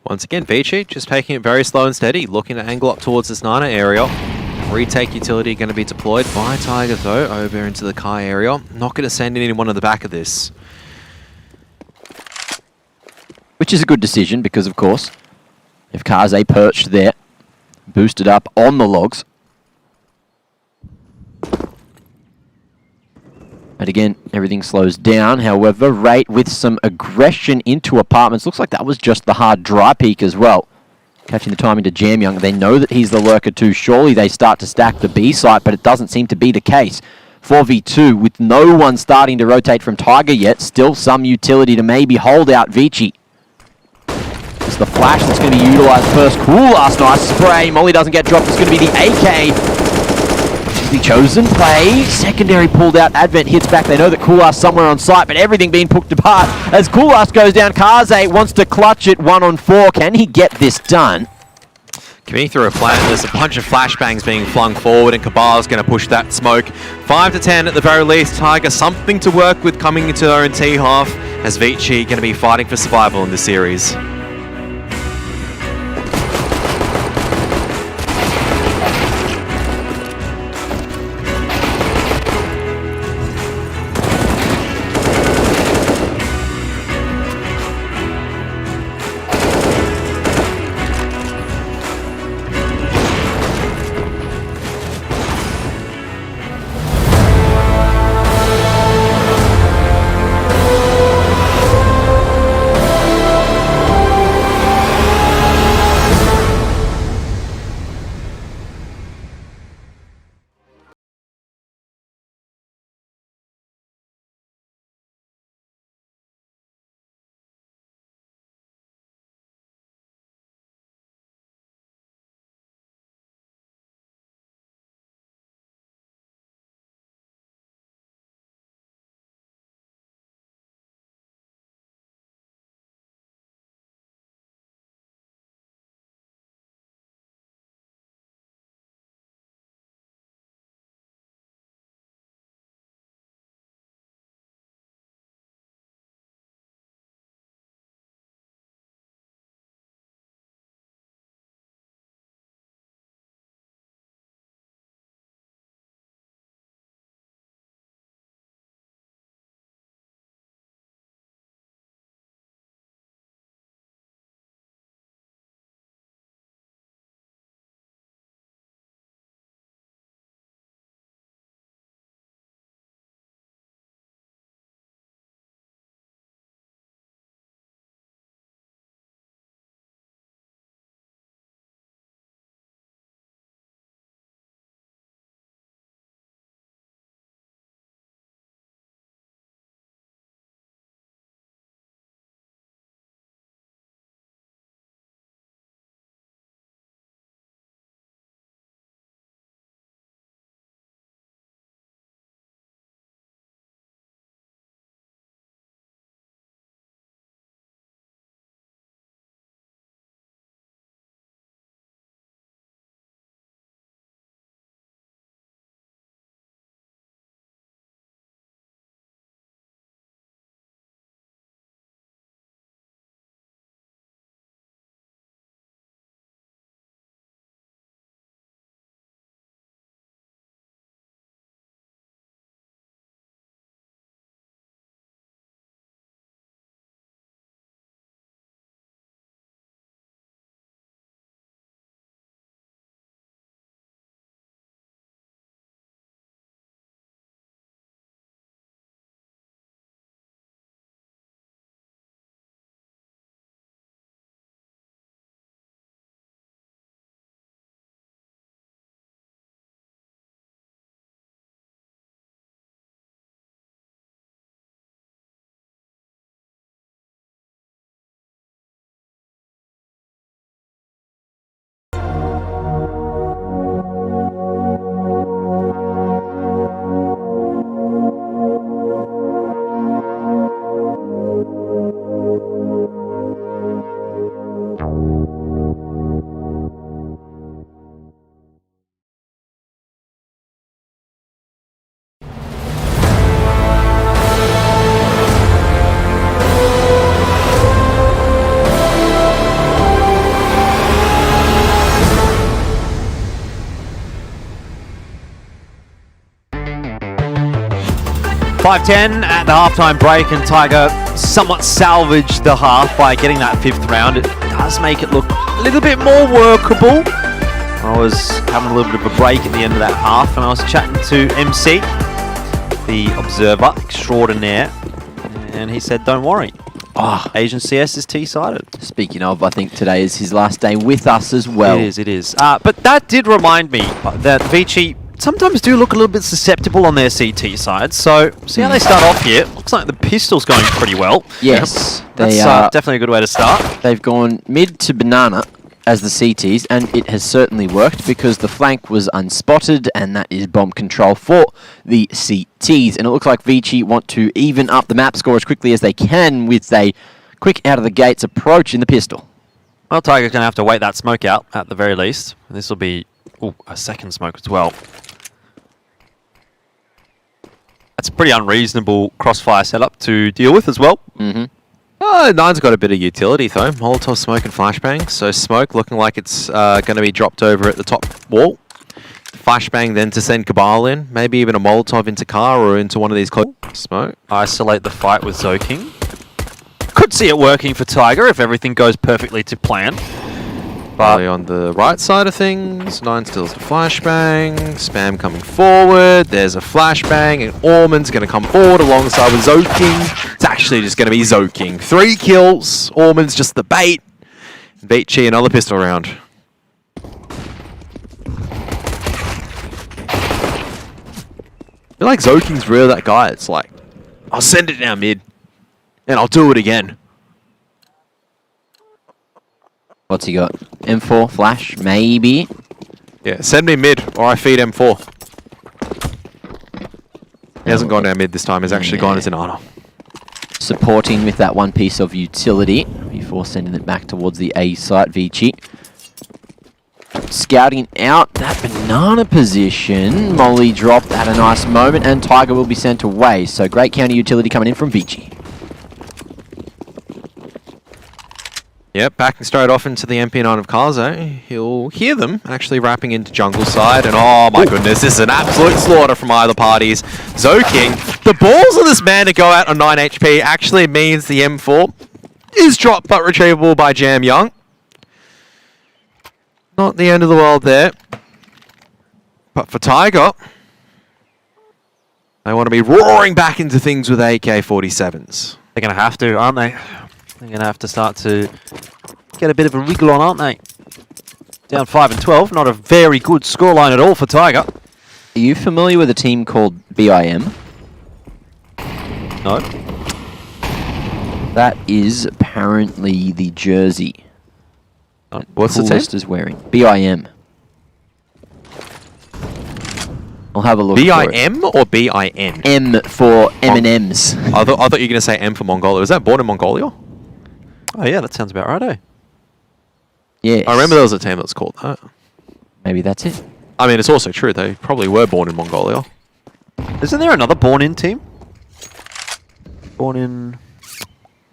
Once again, Vici just taking it very slow and steady, looking to angle up towards this Nana area. Retake utility going to be deployed by Tiger though, over into the Kai area. Not going to send anyone on the back of this. Which is a good decision because, of course, if Kaze perched there, boosted up on the logs, But again, everything slows down. However, Rate with some aggression into apartments. Looks like that was just the hard dry peek as well. Catching the timing to Jam Young. They know that he's the lurker too. Surely they start to stack the B site, but it doesn't seem to be the case. 4v2 with no one starting to rotate from Tiger yet. Still some utility to maybe hold out Vici. It's the flash that's going to be utilized first. Cool last nice spray. Molly doesn't get dropped. It's going to be the AK. The chosen play. Secondary pulled out. Advent hits back. They know that Koulas somewhere on site, but everything being picked apart. As Koulas goes down, Kaze wants to clutch it 1-on-4. Can he get this done? Coming through a plant, there's a bunch of flashbangs being flung forward, and Kabal's going to push that smoke. 5 to 10 at the very least. Tiger, something to work with coming into their own T half, as Vici going to be fighting for survival in this series. .510 at the halftime break, and Tiger somewhat salvaged the half by getting that 5th round. It does make it look a little bit more workable. I was having a little bit of a break at the end of that half, and I was chatting to MC. the observer extraordinaire, and he said, "Don't worry, Asian CS is T-sided." Speaking of, I think today is his last day with us as well. It is. But that did remind me that Vici sometimes do look a little bit susceptible on their CT side. So see how they start off here. Looks like the pistol's going pretty well. Yes, That's definitely a good way to start. They've gone mid to banana as the CTs, and it has certainly worked because the flank was unspotted, and that is bomb control for the CTs. And it looks like Vici want to even up the map score as quickly as they can with a quick out of the gates approach in the pistol. Well, Tiger's going to have to wait that smoke out at the very least. This will be a second smoke as well. That's a pretty unreasonable crossfire setup to deal with as well. Mm-hmm. Nine's got a bit of utility though. Molotov, smoke, and flashbang. So smoke looking like it's going to be dropped over at the top wall. Flashbang then to send Cabal in. Maybe even a Molotov into car or into one of these smoke. Isolate the fight with Zoking. Could see it working for Tiger if everything goes perfectly to plan. But on the right side of things, Nine steals a flashbang. Spam coming forward. There's a flashbang, and Orman's going to come forward alongside with Zoking. It's actually just going to be Zoking. 3 kills. Orman's just the bait. Vici, another pistol round. I feel like Zoking's really that guy. It's like, I'll send it down mid, and I'll do it again. What's he got? M4 flash, maybe. Yeah, send me mid, or I feed M4. He hasn't gone down mid this time. He's actually gone as an honor. Supporting with that one piece of utility before sending it back towards the A site. Vici scouting out that banana position. Molly dropped at a nice moment, and Tiger will be sent away. So great counter utility coming in from Vici. Yep, backing straight off into the MP9 of Karzo. He'll hear them actually wrapping into jungle side, and oh my goodness, this is an absolute slaughter from either parties. Zoking, the balls of this man to go out on 9 HP actually means the M4 is dropped but retrievable by Jam Young. Not the end of the world there. But for Tiger, they want to be roaring back into things with AK-47s. They're going to have to, aren't they? They're going to have to start to get a bit of a wriggle on, aren't they? Down 5 and 12. Not a very good scoreline at all for Tiger. Are you familiar with a team called BIM? No. That is apparently the jersey. What's the team? Coolest is wearing. BIM. I'll have a look. BIM or BIN? M for M&Ms. I thought you were going to say M for Mongolia. Was that born in Mongolia? Oh yeah, that sounds about right, eh? Yes. I remember there was a team that was called that. Maybe that's it. I mean, it's also true. They probably were born in Mongolia. Isn't there another born-in team? Born in...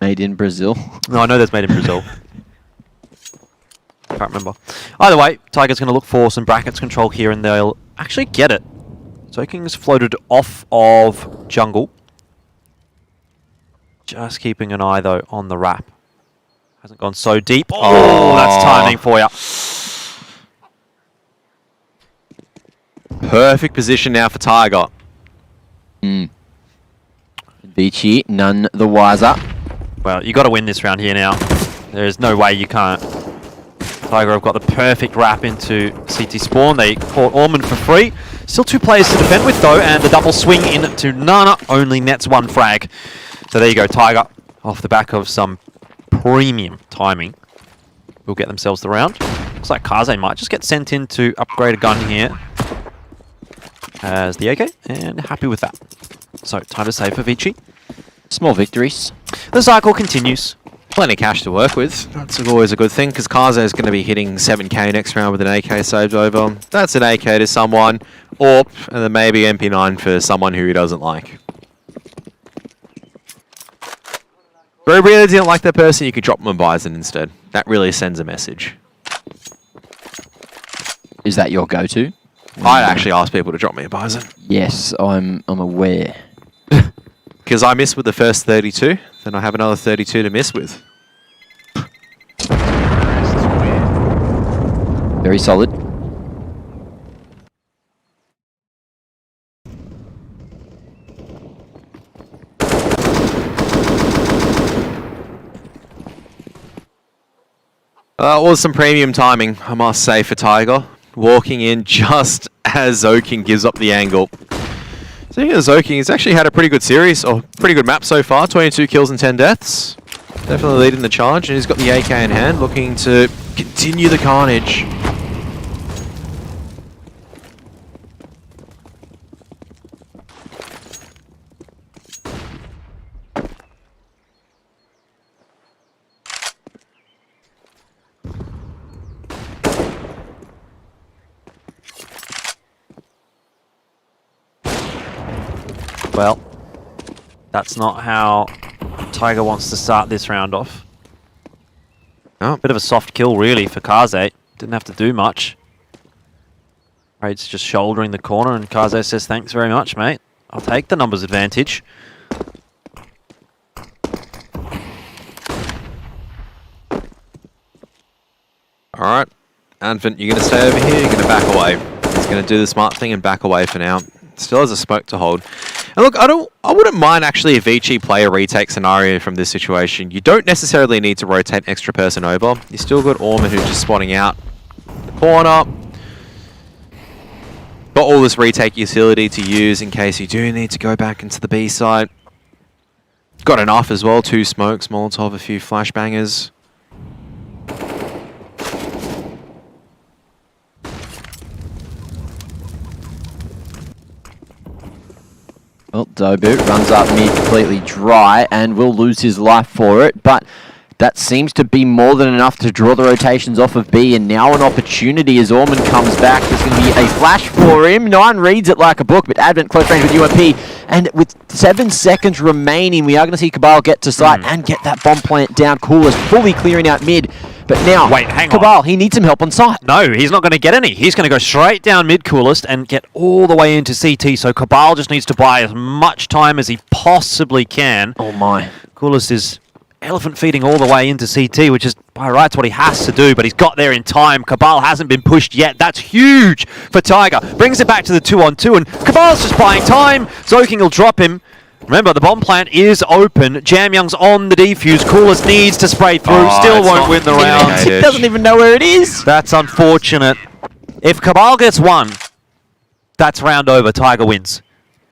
Made in Brazil. No, I know there's made in Brazil. Can't remember. Either way, Tiger's going to look for some brackets control here, and they'll actually get it. Zoking's floated off of jungle. Just keeping an eye, though, on the wrap. Hasn't gone so deep. Oh, that's timing for you. Perfect position now for Tiger. Vici, none the wiser. Well, you got to win this round here now. There's no way you can't. Tiger have got the perfect wrap into CT spawn. They caught Orman for free. Still 2 players to defend with, though, and the double swing into Nana only nets 1 frag. So there you go, Tiger, off the back of some premium timing, will get themselves the round. Looks like Kaze might just get sent in to upgrade a gun here as the AK, and happy with that. So, time to save for Vici. Small victories. The cycle continues. Plenty of cash to work with. That's always a good thing, because Kaze is going to be hitting 7k next round with an AK saved over. That's an AK to someone, or and then maybe MP9 for someone who he doesn't like. If you really didn't like that person, you could drop them a Bison instead. That really sends a message. Is that your go-to? I actually ask people to drop me a Bison. Yes, I'm aware. Because I miss with the first 32, then I have another 32 to miss with. Very solid. Was some premium timing, I must say, for Tiger. Walking in just as Zoking gives up the angle. So yeah, Zoking has actually had a pretty good series, or pretty good map so far. 22 kills and 10 deaths. Definitely leading the charge, and he's got the AK in hand, looking to continue the carnage. Well, that's not how Tiger wants to start this round off. Oh. Bit of a soft kill, really, for Kaze. Didn't have to do much. Raid's just shouldering the corner, and Kaze says, thanks very much, mate. I'll take the numbers advantage. Alright, Advent, you're going to stay over here, you're going to back away. He's going to do the smart thing and back away for now. Still has a smoke to hold. And look, I wouldn't mind actually a Vici play a retake scenario from this situation. You don't necessarily need to rotate an extra person over. You still got Orman who's just spotting out the corner. Got all this retake utility to use in case you do need to go back into the B side. Got enough as well, 2 smokes, Molotov, a few flashbangers. Well, Dobu runs up mid completely dry and will lose his life for it, but that seems to be more than enough to draw the rotations off of B, and now an opportunity as Orman comes back. There's going to be a flash for him. 9 reads it like a book, but Advent close range with UMP, and with 7 seconds remaining, we are going to see Cabal get to site and get that bomb plant down. Coolest fully clearing out mid, but now, Wait, hang Cabal, on. he needs some help on site. No, he's not going to get any. He's going to go straight down mid Coolest and get all the way into CT, so Cabal just needs to buy as much time as he possibly can. Oh my. Coolest is elephant feeding all the way into CT, which is by rights what he has to do, but he's got there in time. Cabal hasn't been pushed yet. That's huge for Tiger. Brings it back to the 2-on-2, and Cabal's just buying time. Zoking will drop him. Remember, the bomb plant is open. Jamyoung's on the defuse. Coolest needs to spray through. Still won't win the round. He doesn't even know where it is. That's unfortunate. If Cabal gets 1, that's round over. Tiger wins.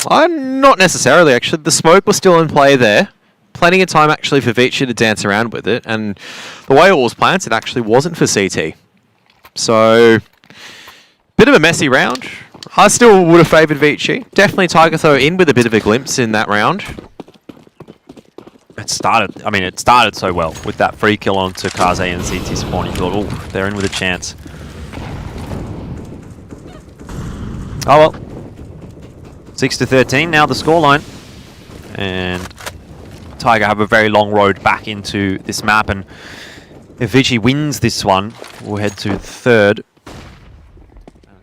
Not necessarily, actually. The smoke was still in play there. Plenty of time, actually, for Vici to dance around with it. And the way it was planned, it actually wasn't for CT. So, bit of a messy round. I still would have favoured Vici. Definitely Tiger, though, in with a bit of a glimpse in that round. It started so well with that free kill onto Kaze and CT spawn. You thought, oh, they're in with a chance. Oh well. 6-13 now the scoreline. And Tiger have a very long road back into this map, and if Vici wins this one, we'll head to 3rd. I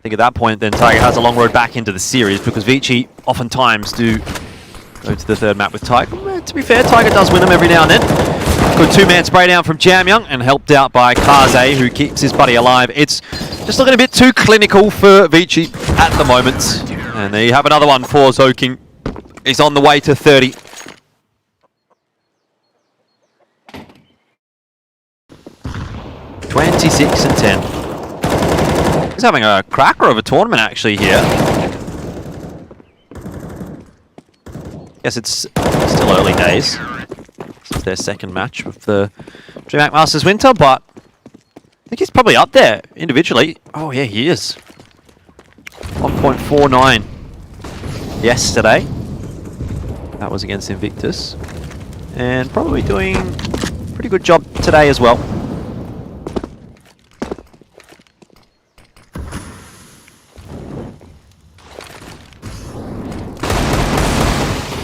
think at that point then Tiger has a long road back into the series, because Vici oftentimes do go to the 3rd map with Tiger. To be fair, Tiger does win them every now and then. Good 2-man spray down from Jamyoung, and helped out by Kaze, who keeps his buddy alive. It's just looking a bit too clinical for Vici at the moment. And there you have another one for Zoking. He's on the way to 30. (26-10). He's having a cracker of a tournament actually here. Guess it's still early days. This is their 2nd match with the DreamHack Masters Winter, but I think he's probably up there individually. Oh yeah, he is. 1.49 yesterday. That was against Invictus. And probably doing a pretty good job today as well.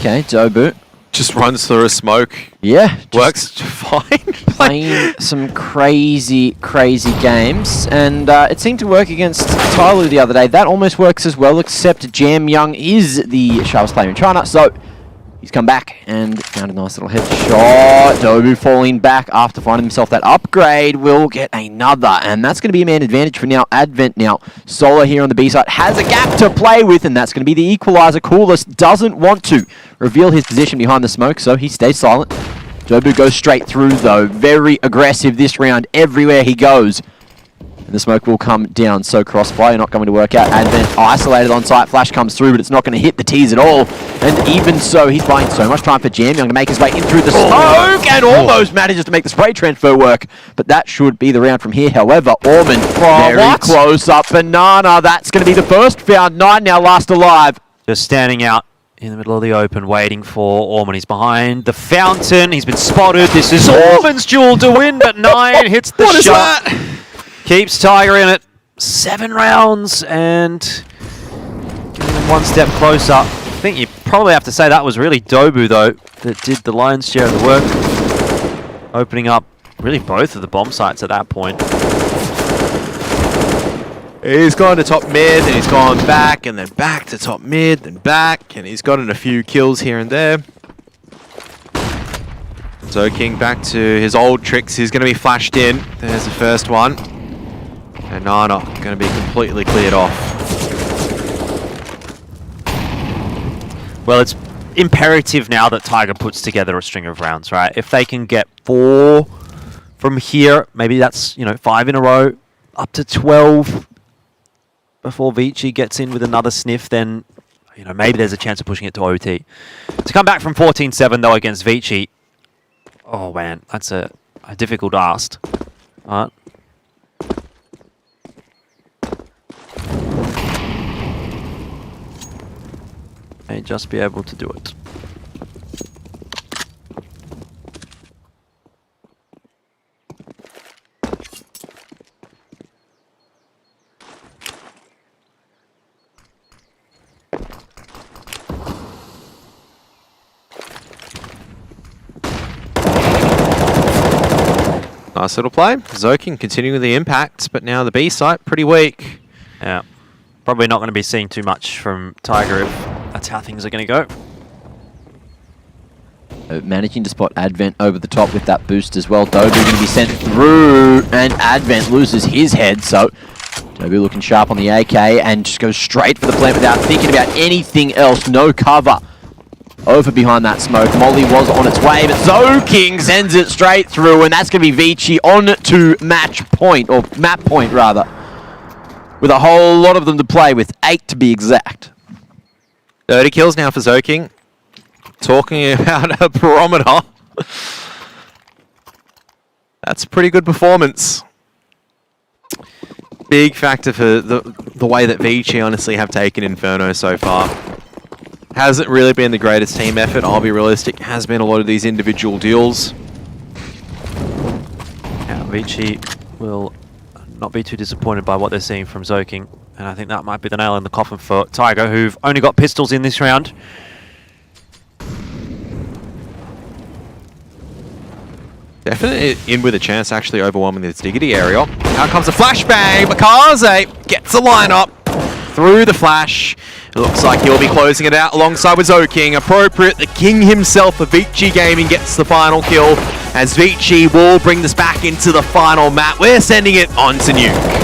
Okay, Dobu. Just runs through a smoke. Yeah. Works fine. Playing some crazy games, and it seemed to work against Tyloo the other day. That almost works as well, except Jamyoung is the sharpest player in China, so he's come back and found a nice little headshot. Dobu falling back after finding himself that upgrade will get another, and that's going to be a man advantage for now. Advent now. Solo here on the B side has a gap to play with, and that's going to be the equalizer. Coolest doesn't want to reveal his position behind the smoke, so he stays silent. Dobu goes straight through though. Very aggressive this round everywhere he goes. And the smoke will come down, so crossfire not going to work out. Advent isolated on site, flash comes through, but it's not going to hit the T's at all. And even so, he's buying so much time for Jam Young to make his way in through the smoke and almost manages to make the spray transfer work. But that should be the round from here. However, Orman very close up. Banana, that's going to be the first found. 9 now last alive. Just standing out in the middle of the open, waiting for Orman. He's behind the fountain. He's been spotted. This is Orman's duel to win, but 9 hits the shot. What is that? Keeps Tiger in it. 7 rounds and getting him one step closer. I think you probably have to say that was really Dobu, though, that did the lion's share of the work. Opening up really both of the bomb sites at that point. He's gone to top mid, and he's gone back, and then back to top mid, then back, and he's gotten a few kills here and there. Zoking back to his old tricks. He's going to be flashed in. There's the first one. And Nana going to be completely cleared off. Well, it's imperative now that Tiger puts together a string of rounds, right? If they can get 4 from here, maybe that's, 5 in a row, up to 12 before Vici gets in with another sniff, then, maybe there's a chance of pushing it to OT. To come back from 14-7, though, against Vici, oh, man, that's a difficult ask. All right. May just be able to do it. Nice little play. Zoking continuing the impact, but now the B site pretty weak. Yeah. Probably not going to be seeing too much from Tiger if that's how things are going to go. Managing to spot Advent over the top with that boost as well. Dobu going to be sent through, and Advent loses his head, so Dobu looking sharp on the AK and just goes straight for the plant without thinking about anything else. No cover. Over behind that smoke. Molly was on its way, but Zoking sends it straight through, and that's going to be Vici on to match point, or map point rather, with a whole lot of them to play with, 8 to be exact. 30 kills now for Zoking. Talking about a barometer. That's a pretty good performance. Big factor for the way that Vici honestly have taken Inferno so far. Hasn't really been the greatest team effort, I'll be realistic. Has been a lot of these individual deals. Yeah, Vici will not be too disappointed by what they're seeing from Zoking. And I think that might be the nail in the coffin for Tiger, who've only got pistols in this round. Definitely in with a chance to actually overwhelming this diggity area. Out comes a flashbang. Makaze gets a lineup through the flash. It looks like he'll be closing it out alongside with Zoking. Appropriate, the king himself of Vici Gaming gets the final kill as Vici will bring this back into the final map. We're sending it on to Nuke.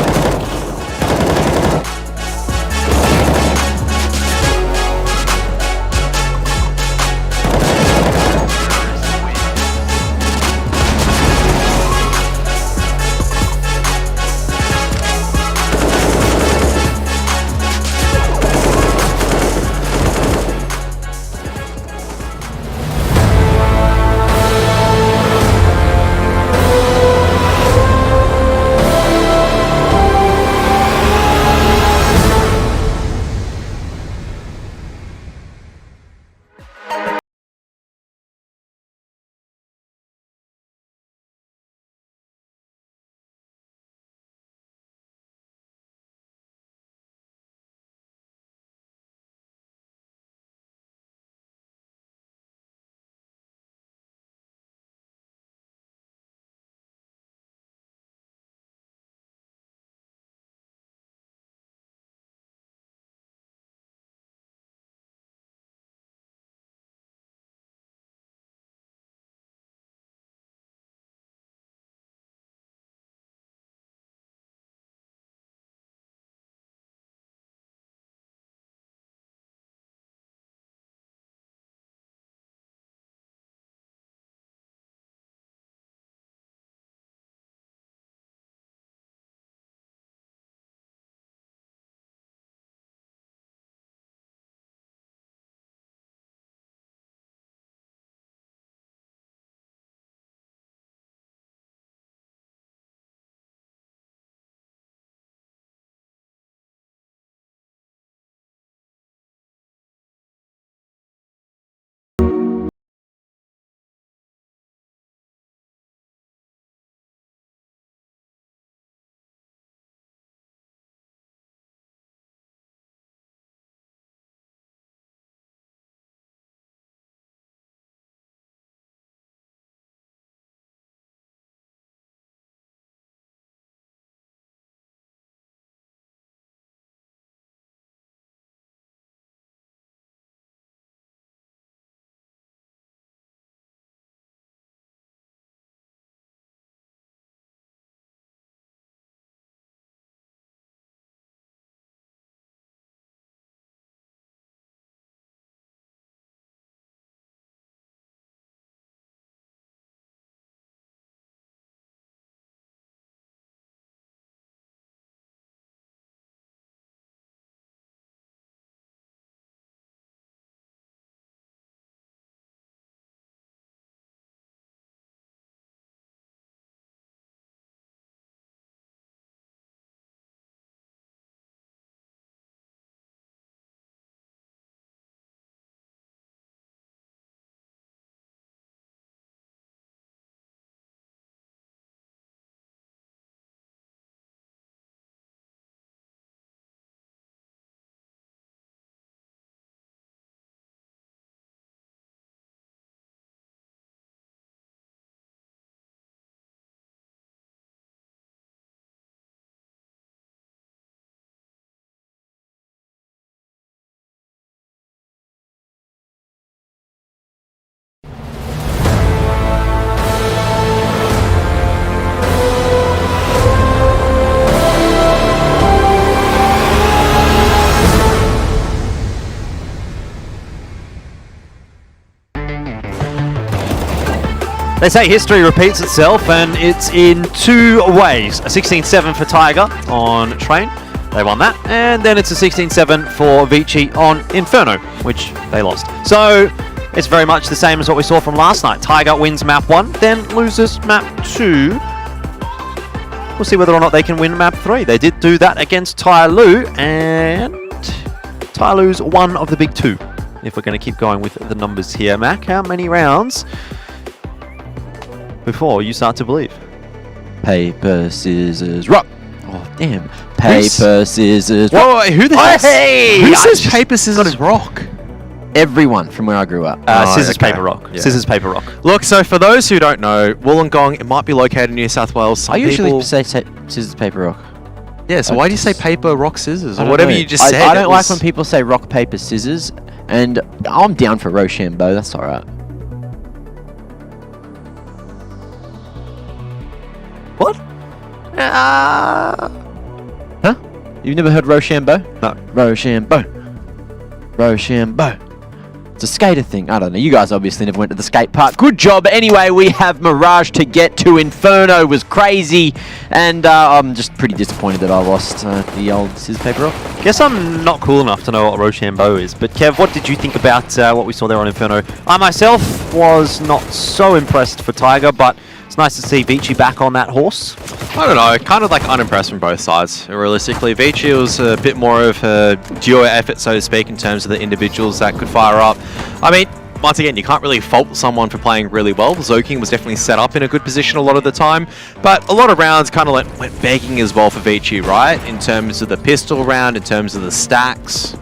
They say history repeats itself, and it's in two ways. A 16-7 for Tiger on Train. They won that. And then it's a 16-7 for Vici on Inferno, which they lost. So it's very much the same as what we saw from last night. Tiger wins map 1, then loses map 2. We'll see whether or not they can win map 3. They did do that against Tyloo, and Tyloo's one of the big 2. If we're going to keep going with the numbers here. Mac, how many rounds before you start to believe? Paper, scissors, rock. Oh, damn. Paper, scissors, rock. Whoa, who the hell? Hey! Who says paper, scissors, rock? Everyone from where I grew up. Scissors, okay. paper, rock. Yeah. Scissors, paper, rock. Look, so for those who don't know, Wollongong, it might be located in New South Wales. Some I usually people... say scissors, paper, rock. Yeah, so why do you say paper, rock, scissors? I Or don't whatever know. you just said. I It don't like was- when people say rock, paper, scissors, and I'm down for Rochambeau. That's all right. What? Huh? You've never heard Rochambeau? No. Rochambeau. Rochambeau. It's a skater thing. I don't know. You guys obviously never went to the skate park. Good job. Anyway, we have Mirage to get to. Inferno was crazy. And I'm just pretty disappointed that I lost the old scissors, paper, rock. Guess I'm not cool enough to know what Rochambeau is. But Kev, what did you think about what we saw there on Inferno? I myself was not so impressed for Tiger, but it's nice to see Vici back on that horse. I don't know, kind of like unimpressed from both sides, realistically. Vici was a bit more of a duo effort, so to speak, in terms of the individuals that could fire up. I mean, once again, you can't really fault someone for playing really well. Zoking was definitely set up in a good position a lot of the time, but a lot of rounds kind of went begging as well for Vici, right? In terms of the pistol round, in terms of the stacks.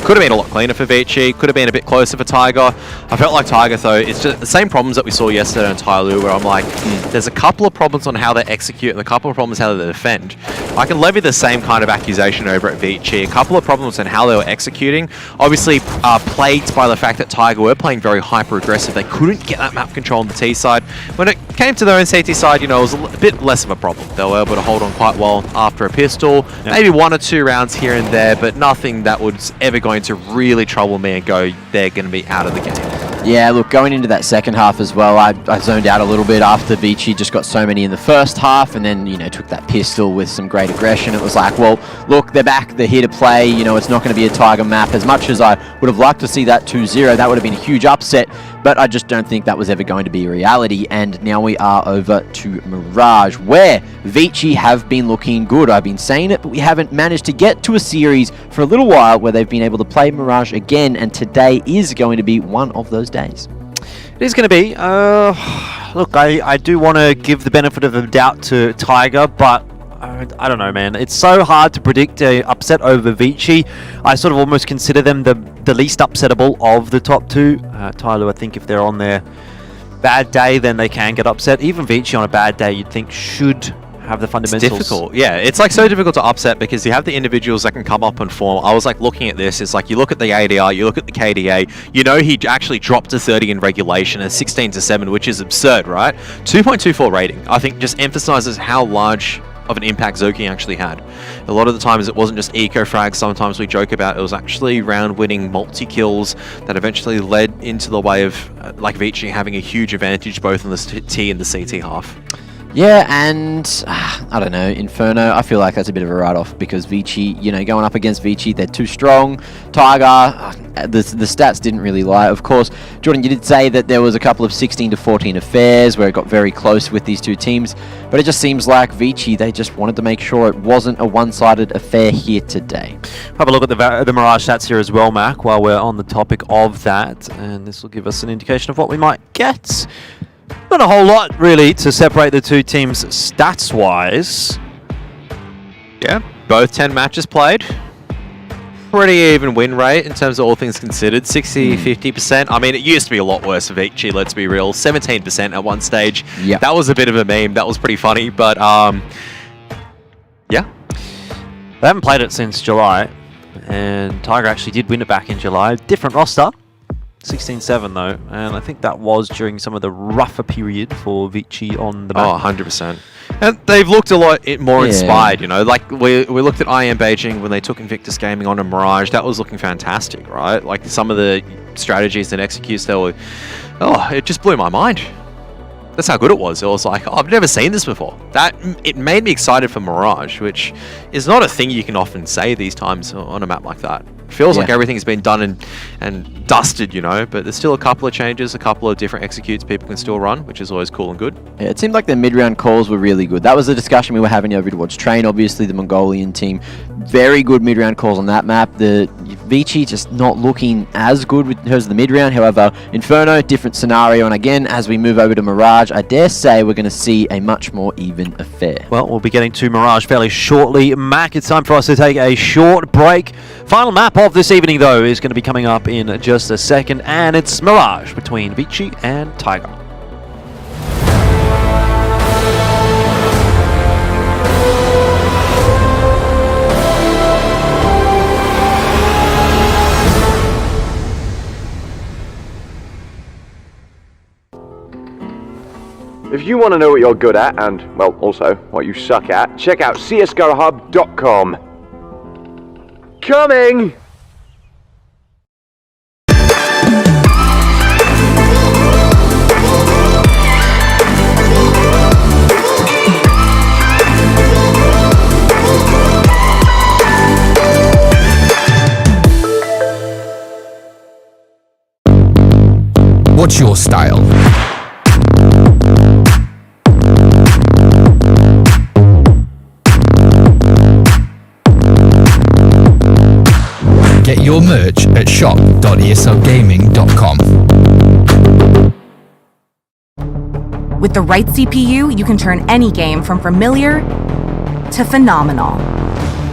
Could have been a lot cleaner for Vici, could have been a bit closer for Tiger. I felt like Tiger, though, it's just the same problems that we saw yesterday on Tyloo, where I'm like, there's a couple of problems on how they execute and a couple of problems how they defend. I can levy the same kind of accusation over at Vici. A couple of problems on how they were executing, obviously plagued by the fact that Tiger were playing very hyper-aggressive. They couldn't get that map control on the T side. When it came to their own CT side, you know, it was a bit less of a problem. They were able to hold on quite well after a pistol, maybe 1 or 2 rounds here and there, but nothing that was ever going to really trouble me and go, they're going to be out of the game. Yeah, look, going into that second half as well, I zoned out a little bit after Vici just got so many in the first half and then, you know, took that pistol with some great aggression. It was like, well, look, they're back, they're here to play, you know, it's not going to be a Tiger map. As much as I would have liked to see that 2-0, that would have been a huge upset, but I just don't think that was ever going to be a reality. And now we are over to Mirage, where Vici have been looking good. I've been saying it, but we haven't managed to get to a series for a little while where they've been able to play Mirage again, and today is going to be one of those days. It is going to be. Look, I do want to give the benefit of the doubt to Tiger, but I don't know, man. It's so hard to predict a upset over Vici. I sort of almost consider them the least upsettable of the top 2. Tyloo, I think if they're on their bad day, then they can get upset. Even Vici on a bad day, you'd think should have the fundamentals. It's difficult, yeah. It's like so difficult to upset because you have the individuals that can come up and form. I was like looking at this, it's like you look at the ADR, you look at the KDA, you know he actually dropped to 30 in regulation and 16-7, which is absurd, right? 2.24 rating, I think just emphasizes how large of an impact Zoki actually had. A lot of the times it wasn't just eco frags, sometimes we joke about, it was actually round winning multi-kills that eventually led into the way of like Vici having a huge advantage both in the T and the CT half. Yeah, and I don't know, Inferno, I feel like that's a bit of a write-off because Vici, you know, going up against Vici, they're too strong. Tiger, the stats didn't really lie. Of course, Jordan, you did say that there was a couple of 16-14 affairs where it got very close with these two teams, but it just seems like Vici, they just wanted to make sure it wasn't a one-sided affair here today. Have a look at the Mirage stats here as well, Mac, while we're on the topic of that, and this will give us an indication of what we might get. Not a whole lot, really, to separate the two teams stats-wise. Yeah, both 10 matches played. Pretty even win rate in terms of all things considered. 60-50%. I mean, it used to be a lot worse for Vici, let's be real. 17% at one stage. Yep. That was a bit of a meme. That was pretty funny, but yeah. They haven't played it since July, and Tiger actually did win it back in July. Different roster. 16-7 though, and I think that was during some of the rougher period for Vici on the map. Oh, 100%. And they've looked a lot more inspired, you know. Like, we looked at IM Beijing when they took Invictus Gaming on a Mirage. That was looking fantastic, right? Like, some of the strategies and executes, they were... Oh, it just blew my mind. That's how good it was. It was like, oh, I've never seen this before. It made me excited for Mirage, which is not a thing you can often say these times on a map like that. It feels like everything's been done and dusted, you know, but there's still a couple of changes, a couple of different executes people can still run, which is always cool and good. Yeah, it seemed like the mid-round calls were really good. That was the discussion we were having over towards Train, obviously, the Mongolian team. Very good mid-round calls on that map. The Vici just not looking as good in terms of the mid-round. However, Inferno, different scenario. And again, as we move over to Mirage, I dare say we're going to see a much more even affair. Well, we'll be getting to Mirage fairly shortly. Mac, it's time for us to take a short break. Final map of this evening, though, is going to be coming up in just a second, and it's Mirage between Vici and Tiger. If you want to know what you're good at and, well, also what you suck at, check out csgohub.com. Coming! What's your style? Get your merch at shop.eslgaming.com. With the right CPU, you can turn any game from familiar to phenomenal.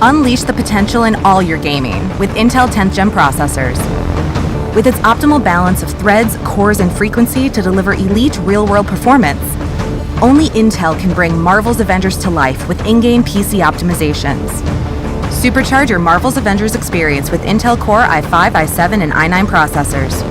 Unleash the potential in all your gaming with Intel 10th Gen processors. With its optimal balance of threads, cores, and frequency to deliver elite real-world performance, only Intel can bring Marvel's Avengers to life with in-game PC optimizations. Supercharge your Marvel's Avengers experience with Intel Core i5, i7, and i9 processors.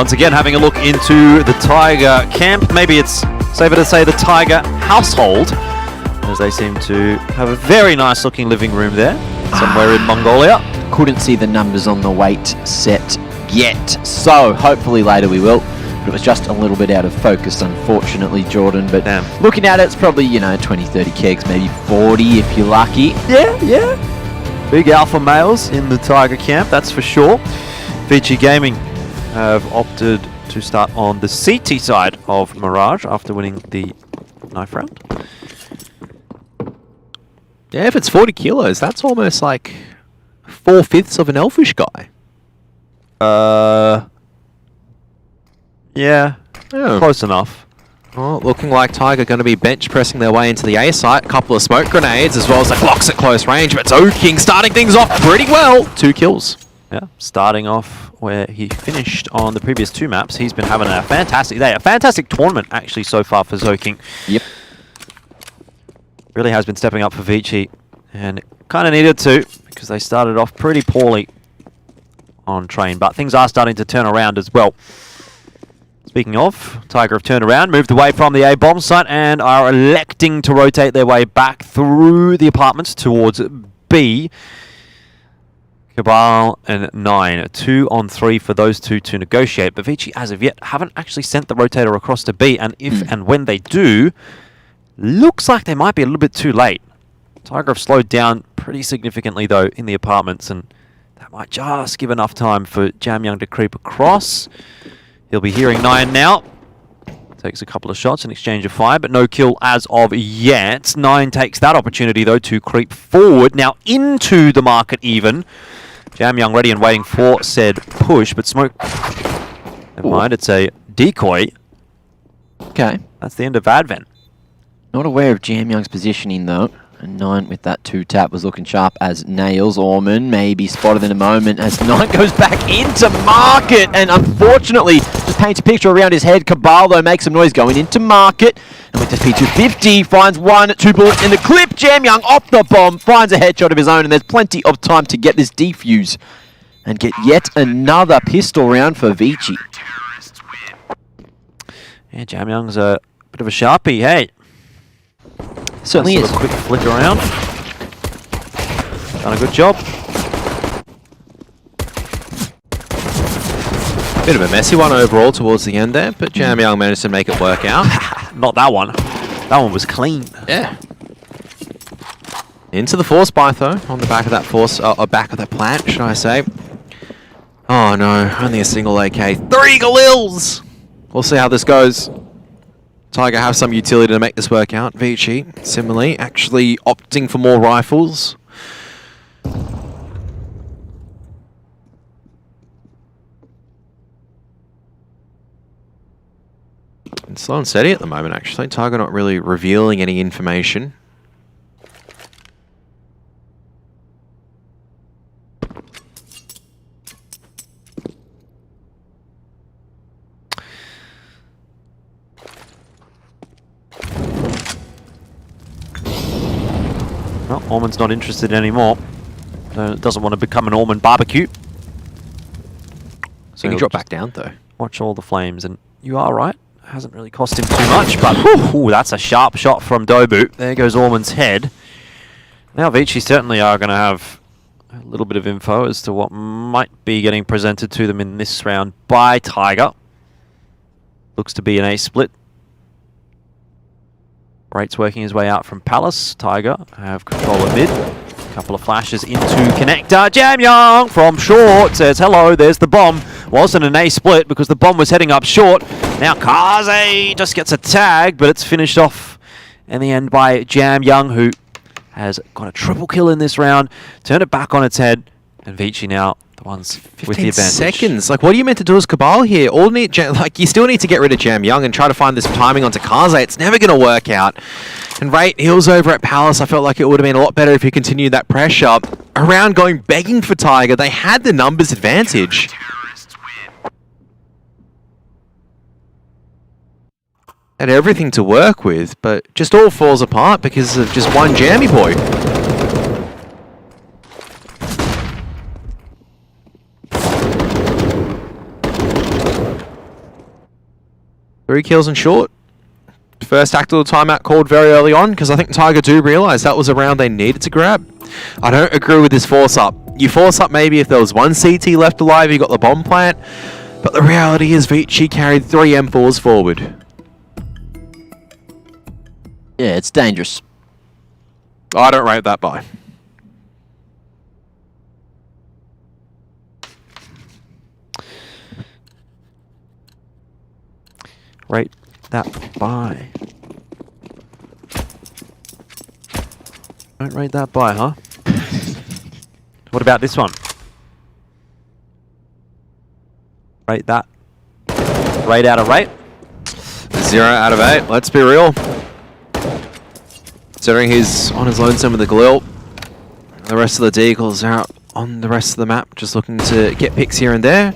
Once again, having a look into the Tiger camp. Maybe it's safer to say the Tiger household, as they seem to have a very nice looking living room there, somewhere in Mongolia. Couldn't see the numbers on the weight set yet, so hopefully later we will. But it was just a little bit out of focus, unfortunately, Jordan. But looking at it, it's probably, 20, 30 kegs, maybe 40 if you're lucky. Yeah. Big alpha males in the Tiger camp, that's for sure. Vici Gaming have opted to start on the CT side of Mirage after winning the knife round. Yeah, if it's 40 kilos, that's almost like 4/5 of an elfish guy. Yeah, close enough. Well, looking like Tiger going to be bench pressing their way into the A site. A couple of smoke grenades as well as like locks at close range. But Zoking starting things off pretty well. 2 kills. Yeah, starting off where he finished on the previous 2 maps. He's been having a fantastic day. A fantastic tournament, actually, so far for Zoking. Yep. Really has been stepping up for Vici. And kind of needed to, because they started off pretty poorly on train. But things are starting to turn around as well. Speaking of, Tiger have turned around, moved away from the A bomb site, and are electing to rotate their way back through the apartments towards B. Cabal and 9, 2 on 3 for those two to negotiate. But Vici, as of yet, haven't actually sent the rotator across to B. And if and when they do, looks like they might be a little bit too late. Tiger have slowed down pretty significantly, though, in the apartments. And that might just give enough time for Jamyoung to creep across. He'll be hearing 9 now. Takes a couple of shots in exchange of fire, but no kill as of yet. 9 takes that opportunity, though, to creep forward. Now into the market even. Jamyoung ready and waiting for said push, but Smoke... Never mind, it's a decoy. Okay. That's the end of Advent. Not aware of Jamyoung's positioning, though. And 9 with that 2-tap was looking sharp as nails. Orman maybe spotted in a moment as 9 goes back into market. And unfortunately, just paints a picture around his head. Cabal, though, makes some noise going into market. And with this P250, finds 1, 2 bullets in the clip. Jamyoung off the bomb, finds a headshot of his own. And there's plenty of time to get this defuse. And get yet another pistol round for Vici. Yeah, Jamyoung's a bit of a sharpie, hey. Certainly is. A quick flick around. Done a good job. Bit of a messy one overall towards the end there, but Jamyoung managed to make it work out. Not that one. That one was clean. Yeah. Into the force buy though, on the back of that force, back of that plant, should I say. Oh no, only a single AK. 3 Galils! We'll see how this goes. Tiger have some utility to make this work out. Vici, similarly, actually opting for more rifles. It's slow and steady at the moment, actually. Tiger not really revealing any information. Well, Orman's not interested anymore. Doesn't want to become an Orman barbecue. So he can drop back down, though. Watch all the flames, and you are right. Hasn't really cost him too much, but ooh, that's a sharp shot from Dobu. There goes Orman's head. Now Vici certainly are going to have a little bit of info as to what might be getting presented to them in this round by Tiger. Looks to be an A split. Wraith's working his way out from Palace. Tiger have control of mid. A couple of flashes into connector. Jamyoung from short says hello. There's the bomb. Wasn't an A split because the bomb was heading up short. Now Kaze just gets a tag, but it's finished off in the end by Jamyoung, who has got a triple kill in this round. Turned it back on its head, and Vici now the ones with the advantage. 15 seconds. Like, what are you meant to do as Cabal here? You still need to get rid of Jamyoung and try to find this timing onto Kaze. It's never going to work out. And Wraith Hills over at Palace, I felt like it would have been a lot better if he continued that pressure. Around going begging for Tiger, they had the numbers advantage. Had everything to work with, but just all falls apart because of just one jammy boy. 3 kills and short. First tactical timeout called very early on because I think Tiger do realise that was a round they needed to grab. I don't agree with this force up. You force up maybe if there was 1 CT left alive, you got the bomb plant. But the reality is Vici carried 3 M4s forward. Yeah, it's dangerous. I don't rate that by. Rate that by. Don't rate that by, huh? What about this one? Rate that. Rate out of rate? 0 out of 8. Let's be real. Considering he's on his lonesome with the Galil, the rest of the Deagles are out on the rest of the map, just looking to get picks here and there.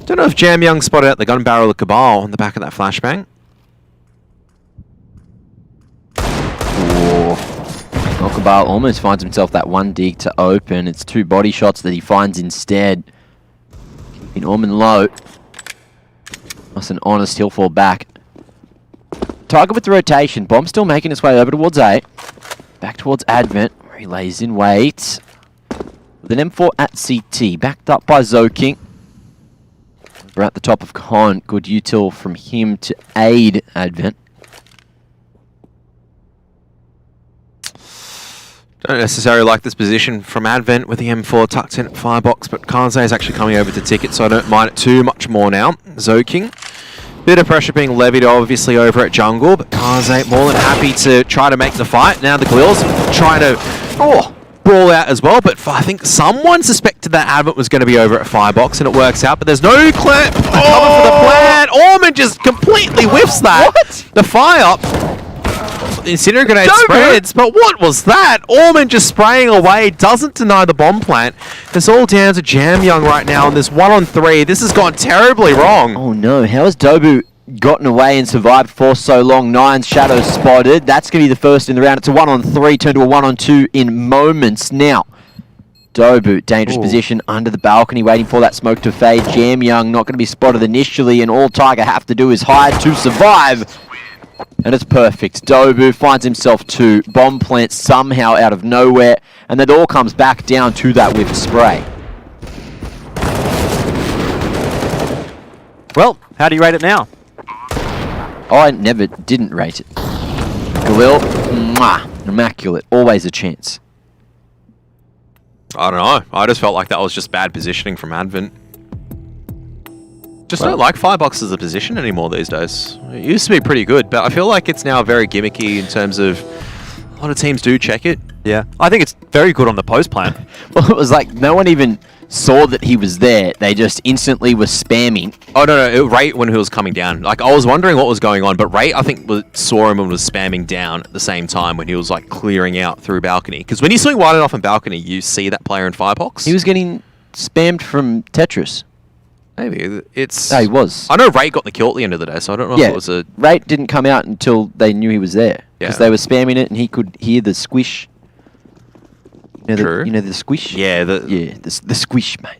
Don't know if Jam Young spotted out the gun barrel of Cabal on the back of that flashbang. Cabal almost finds himself that 1 dig to open. It's 2 body shots that he finds instead. Keeping Orman low. That's an honest, he'll fall back. Tiger with the rotation. Bomb still making its way over towards A. Back towards Advent, where he lays in wait. With an M4 at CT, backed up by Zoking. We're at the top of Con. Good util from him to aid Advent. Don't necessarily like this position from Advent with the M4 tucked in at Firebox, but Kaze is actually coming over to Ticket, so I don't mind it too much more now. Zoking. Bit of pressure being levied obviously over at Jungle, but Kaze more than happy to try to make the fight. Now the Glils trying to brawl out as well, but I think someone suspected that Advent was going to be over at Firebox, and it works out, but there's no cover for the plan. Orman just completely whiffs that. What? The fire incendiary grenade spreads, but what was that? Orman just spraying away, doesn't deny the bomb plant. It's all down to Jam Young right now on this 1-on-3. This has gone terribly wrong. Oh no, how has Dobu gotten away and survived for so long? 9 shadows spotted. That's going to be the first in the round. It's a 1-on-3, turned to a 1-on-2 in moments now. Dobu, dangerous position under the balcony, waiting for that smoke to fade. Jam Young not going to be spotted initially, and all Tiger have to do is hide to survive. And it's perfect. Dobu finds himself 2. Bomb plants somehow out of nowhere. And it all comes back down to that whiff spray. Well, how do you rate it now? I didn't rate it. Galil, mwah, immaculate. Always a chance. I don't know. I just felt like that was just bad positioning from Advent. Just don't like Firebox as a position anymore these days. It used to be pretty good, but I feel like it's now very gimmicky in terms of a lot of teams do check it. Yeah, I think it's very good on the post plan. Well, it was like no one even saw that he was there. They just instantly were spamming. Oh, no. Ray, when he was coming down. Like, I was wondering what was going on, but Ray, I think, saw him and was spamming down at the same time when he was, like, clearing out through balcony. Because when you swing wide enough in balcony, you see that player in Firebox. He was getting spammed from Tetris. Maybe. It's... No, he was. I know Ray got the kill at the end of the day, so I don't know if it was a... Rate didn't come out until they knew he was there. Because they were spamming it and he could hear the squish. True. You know the squish? Yeah, the squish, mate.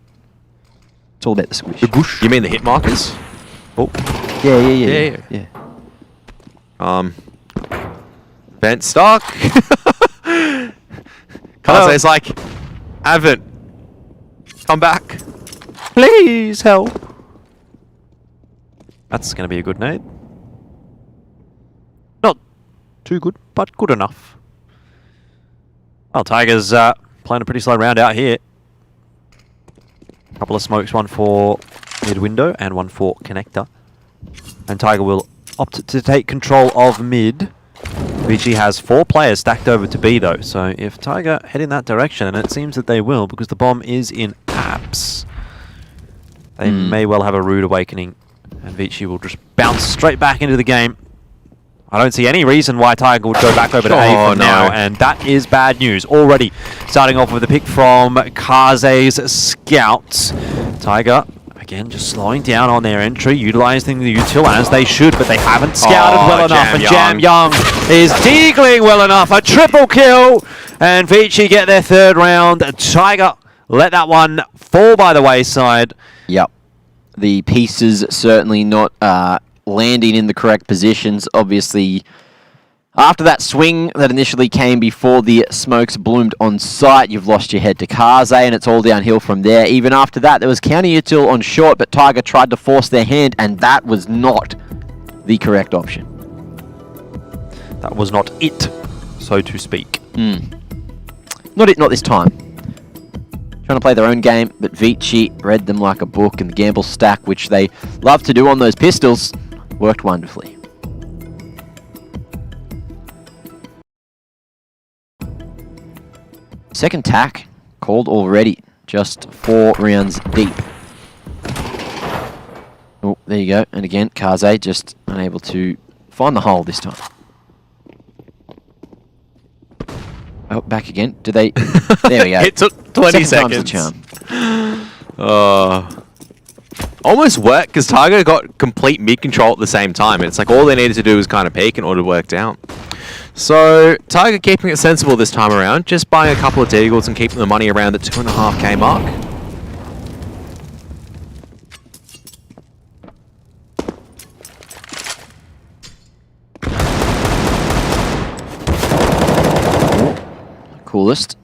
It's all about the squish. The bush. You mean the hit markers? Oh. Yeah. Bent stock. Kaze's like, Advent, come back. Please help. That's going to be a good nade. Not too good, but good enough. Well, Tiger's playing a pretty slow round out here. Couple of smokes, one for mid window and one for connector. And Tiger will opt to take control of mid. Vici has 4 players stacked over to B though, so if Tiger head in that direction, and it seems that they will because the bomb is in apps, they may well have a rude awakening, and Vici will just bounce straight back into the game. I don't see any reason why Tiger would go back over to A for now, and that is bad news. Already starting off with a pick from Kaze's scouts. Tiger, again, just slowing down on their entry, utilizing the util as they should, but they haven't scouted well enough, and Jam Young is deagling well enough. A triple kill, and Vici get their 3rd round. Tiger let that one fall by the wayside. Yep. The pieces certainly not landing in the correct positions. Obviously, after that swing that initially came before the smokes bloomed on sight, you've lost your head to Kaze, and it's all downhill from there. Even after that, there was counter-util on short, but Tiger tried to force their hand, and that was not the correct option. That was not it, so to speak. Not this time. Trying to play their own game, but Vici read them like a book, and the gamble stack, which they love to do on those pistols, worked wonderfully. Second tack called already, just 4 rounds deep. Oh, there you go. And again, Kaze just unable to find the hole this time. Oh, back again. Do they? There we go. It took 20 Second time's seconds. the charm. Almost worked because Tiger got complete mid control at the same time. And it's like all they needed to do was kind of peek in order to work out. So Tiger keeping it sensible this time around, just buying a couple of deagles and keeping the money around the 2.5k mark. Coolest.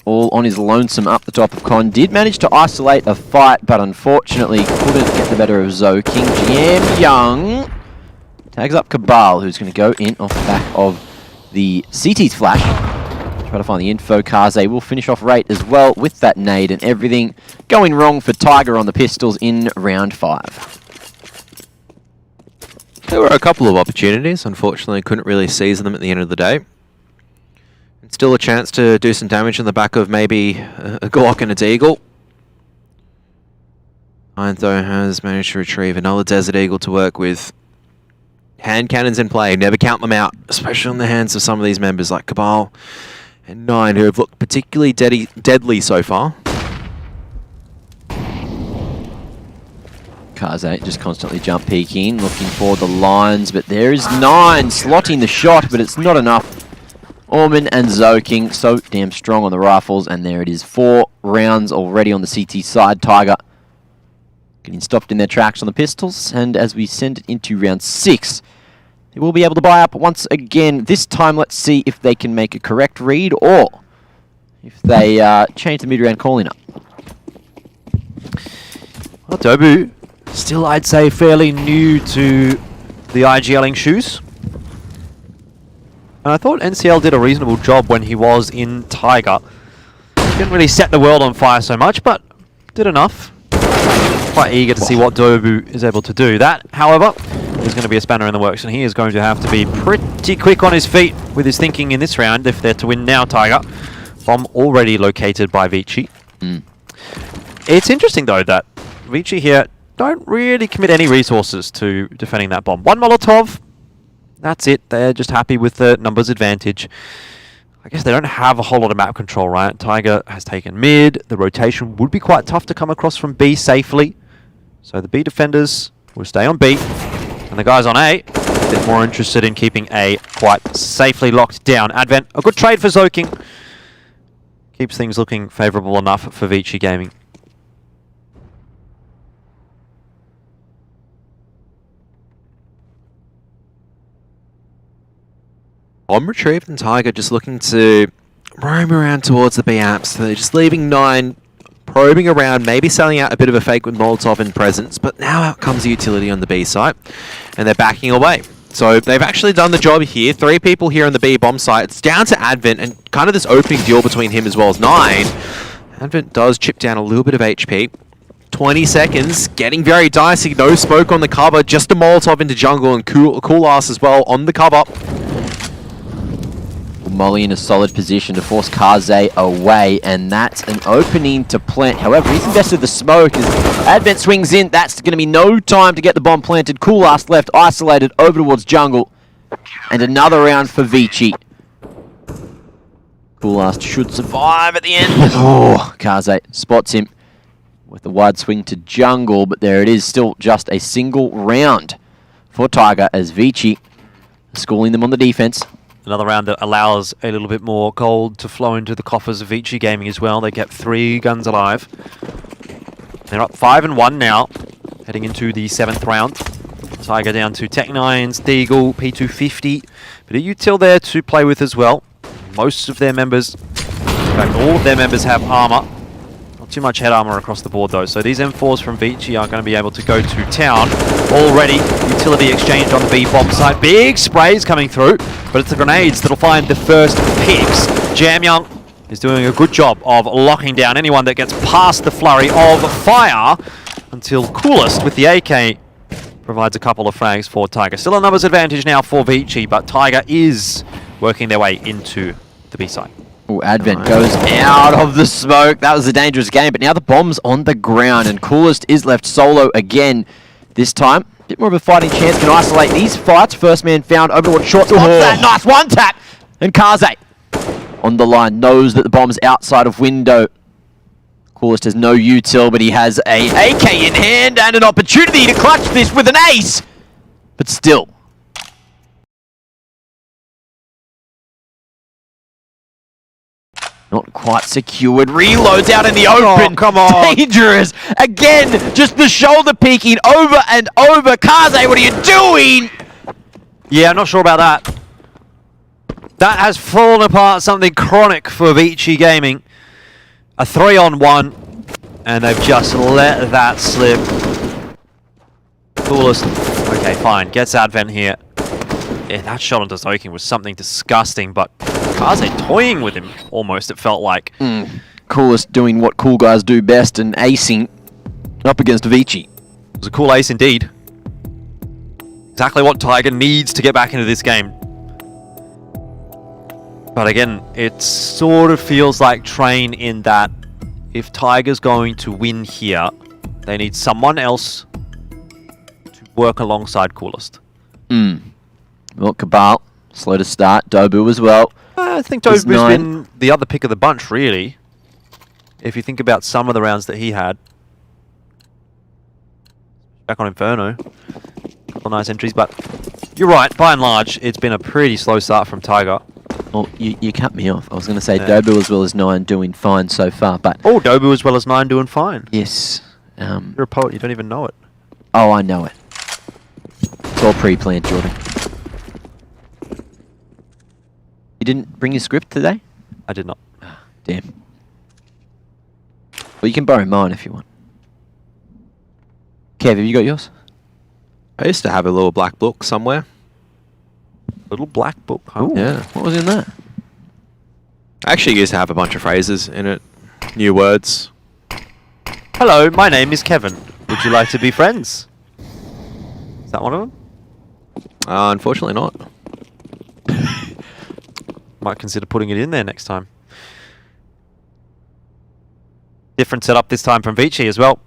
All on his lonesome up the top of Con. Did manage to isolate a fight, but unfortunately couldn't get the better of Zoe King. Jam Young tags up Cabal, who's going to go in off the back of the CT's flash. Try to find the info. Kaze will finish off Rate as well with that nade, and everything going wrong for Tiger on the pistols in round 5. There were a couple of opportunities. Unfortunately, couldn't really seize them at the end of the day. Still a chance to do some damage on the back of maybe a Glock and a Deagle. Iron though has managed to retrieve another Desert Eagle to work with. Hand cannons in play, never count them out, especially in the hands of some of these members like Cabal and 9, who have looked particularly deadly so far. Kaze just constantly jump peeking, looking for the lines, but there is 9 slotting the shot, but it's not enough. Orman and Zoking so damn strong on the rifles, and there it is. 4 rounds already on the CT side. Tiger getting stopped in their tracks on the pistols, and as we send it into round 6, they will be able to buy up once again. This time, let's see if they can make a correct read, or if they change the mid-round calling up. Well, Dobu, still I'd say fairly new to the IGLing shoes. And I thought NCL did a reasonable job when he was in Tiger. Didn't really set the world on fire so much, but did enough. Quite eager to see what Dobu is able to do. That, however, is going to be a spanner in the works, and he is going to have to be pretty quick on his feet with his thinking in this round if they're to win now, Tiger. Bomb already located by Vici. It's interesting, though, that Vici here don't really commit any resources to defending that bomb. 1 Molotov. That's it. They're just happy with the numbers advantage. I guess they don't have a whole lot of map control, right? Tiger has taken mid. The rotation would be quite tough to come across from B safely. So the B defenders will stay on B. And the guys on A, a bit more interested in keeping A quite safely locked down. Advent, a good trade for Zoking. Keeps things looking favourable enough for Vici Gaming. On retrieve and Tiger just looking to roam around towards the B apps. So they're just leaving 9, probing around, maybe selling out a bit of a fake with Molotov in presence, but now out comes the utility on the B site, and they're backing away. So they've actually done the job here. 3 people here on the B bomb site. It's down to Advent, and kind of this opening duel between him as well as 9. Advent does chip down a little bit of HP. 20 seconds, getting very dicey. No smoke on the cover, just a Molotov into jungle, and cool ass as well on the cover. Molly in a solid position to force Kaze away, and that's an opening to plant. However, he's invested the smoke as Advent swings in. That's going to be no time to get the bomb planted. Cool ass left, isolated over towards jungle. And another round for Vici. Cool ass should survive at the end. Oh, Kaze spots him with the wide swing to jungle, but there it is, still just a single round for Tiger as Vici schooling them on the defense. Another round that allows a little bit more gold to flow into the coffers of Vici Gaming as well. They kept 3 guns alive. They're up 5-1 now, heading into the 7th round. Tiger down to Tech 9s, Deagle, P250. But a util there to play with as well. Most of their members, in fact all of their members have armor. Not too much head armor across the board though. So these M4s from Vici are going to be able to go to town. Already utility exchange on the B bomb site. Big sprays coming through, but it's the grenades that'll find the first picks. Jamyoung is doing a good job of locking down anyone that gets past the flurry of fire until Coolest with the AK provides a couple of frags for Tiger. Still a numbers advantage now for Vici, but Tiger is working their way into the B side. Oh, Advent goes out of the smoke. That was a dangerous game, but now the bomb's on the ground, and Coolest is left solo again. This time, a bit more of a fighting chance, can isolate these fights. First man found, Overwatch short, spots that, nice one tap! And Kaze on the line, knows that the bomb's outside of window. Coolest has no util, but he has a AK in hand and an opportunity to clutch this with an ace! But still. Not quite secured. Reloads out in the open. Oh, come on. Dangerous. Again, just the shoulder peeking over and over. Kaze, what are you doing? Yeah, I'm not sure about that. That has fallen apart something chronic for Vici Gaming. A 3-on-1, and they've just let that slip. Coolest. Okay, fine. Gets Advent here. Yeah, that shot onto Zoking was something disgusting, but Kaze toying with him, almost, it felt like. Coolest doing what cool guys do best and acing up against Vici. It was a cool ace indeed. Exactly what Tiger needs to get back into this game. But again, it sort of feels like Train in that if Tiger's going to win here, they need someone else to work alongside Coolest. Well, Cabal, slow to start. Dobu as well. I think Dobu's been the other pick of the bunch, really. If you think about some of the rounds that he had. Back on Inferno. Couple of nice entries, but you're right. By and large, it's been a pretty slow start from Tiger. Well, you cut me off. I was going to say Dobu as well as 9 doing fine so far, but... Oh, Dobu as well as 9 doing fine. Yes. You're a poet, you don't even know it. Oh, I know it. It's all pre-planned, Jordan. You didn't bring your script today? I did not. Damn. Well, you can borrow mine if you want. Kev, have you got yours? I used to have a little black book somewhere. Little black book, huh? Ooh, Yeah. What was in that? I actually used to have a bunch of phrases in it. New words. Hello, my name is Kevin. Would you like to be friends? Is that one of them? Unfortunately not. Might consider putting it in there next time. Different setup this time from Vici as well.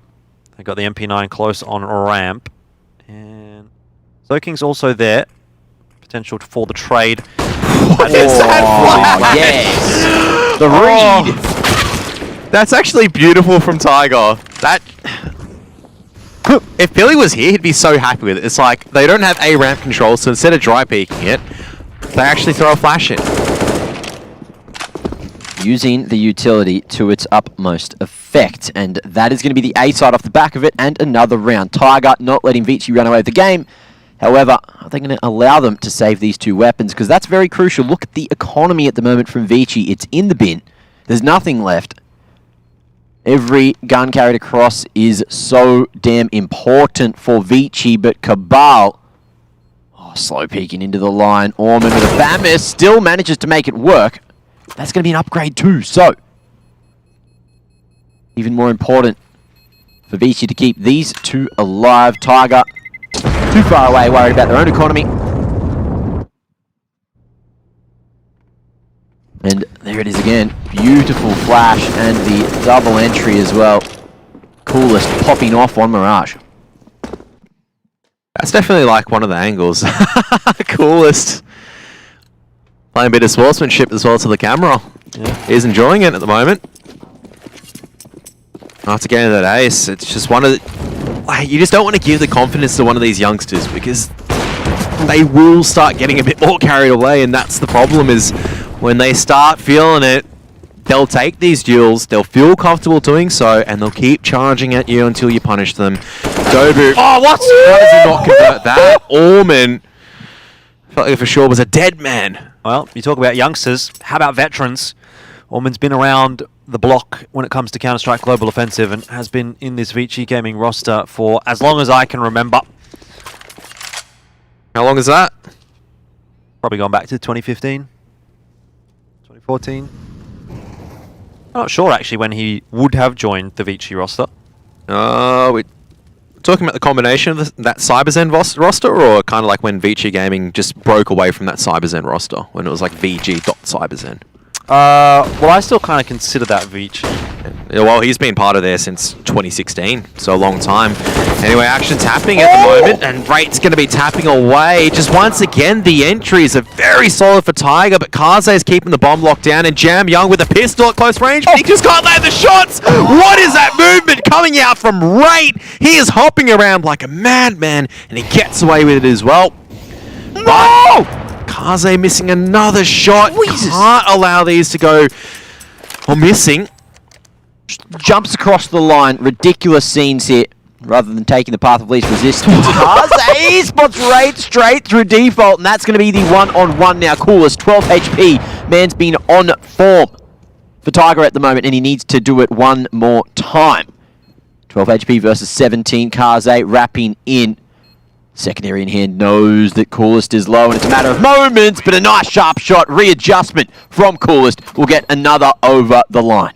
They got the MP9 close on ramp. And Zoking's also there. Potential for the trade. What is that flag? Yes! The read! That's actually beautiful from Tiger. That... If Billy was here, he'd be so happy with it. It's like, they don't have A ramp control, so instead of dry peeking it, they actually throw a flash in. Using the utility to its utmost effect, and that is going to be the A side off the back of it, and another round. Tiger not letting Vici run away with the game. However, are they going to allow them to save these 2 weapons? Because that's very crucial. Look at the economy at the moment from Vici. It's in the bin. There's nothing left. Every gun carried across is so damn important for Vici, but Cabal, slow peeking into the line. Orman with a Bamis still manages to make it work. That's going to be an upgrade too, so even more important for Vici to keep these 2 alive. Tiger too far away, worried about their own economy. And there it is again. Beautiful flash and the double entry as well. Coolest popping off on Mirage. That's definitely like one of the angles. Coolest. Playing a bit of sportsmanship as well to the camera. Yeah. He's enjoying it at the moment. After getting that ace, it's just one of the... Like, you just don't want to give the confidence to one of these youngsters because they will start getting a bit more carried away, and that's the problem is when they start feeling it, they'll take these duels, they'll feel comfortable doing so, and they'll keep charging at you until you punish them. Dobu. Oh, what? How does he not convert that? Orman felt like for sure was a dead man. Well, you talk about youngsters. How about veterans? Orman's been around the block when it comes to Counter-Strike Global Offensive and has been in this Vici Gaming roster for as long as I can remember. How long is that? Probably gone back to 2015, 2014. I'm not sure actually when he would have joined the Vici roster. We're talking about the combination of that CyberZen roster, or kind of like when Vici Gaming just broke away from that CyberZen roster, when it was like VG.CyberZen? Well, I still kind of consider that Vici. Yeah, well, he's been part of there since 2016, so a long time. Anyway, action's happening at the moment, and Rate's going to be tapping away. Just once again, the entries are very solid for Tiger, but Kaze is keeping the bomb locked down, and Jam Young with a pistol at close range, but he just can't land the shots! What is that movement coming out from Rate? He is hopping around like a madman, and he gets away with it as well. But Kaze missing another shot. Can't allow these to go missing. Jumps across the line. Ridiculous scenes here. Rather than taking the path of least resistance, Kaze spots Rate straight through default, and that's going to be the one-on-one now. Coolest, 12 HP. Man's been on form for Tiger at the moment, and he needs to do it one more time. 12 HP versus 17. Kaze wrapping in. Secondary in hand knows that Coolest is low, and it's a matter of moments, but a nice sharp shot. Readjustment from Coolest will get another over the line.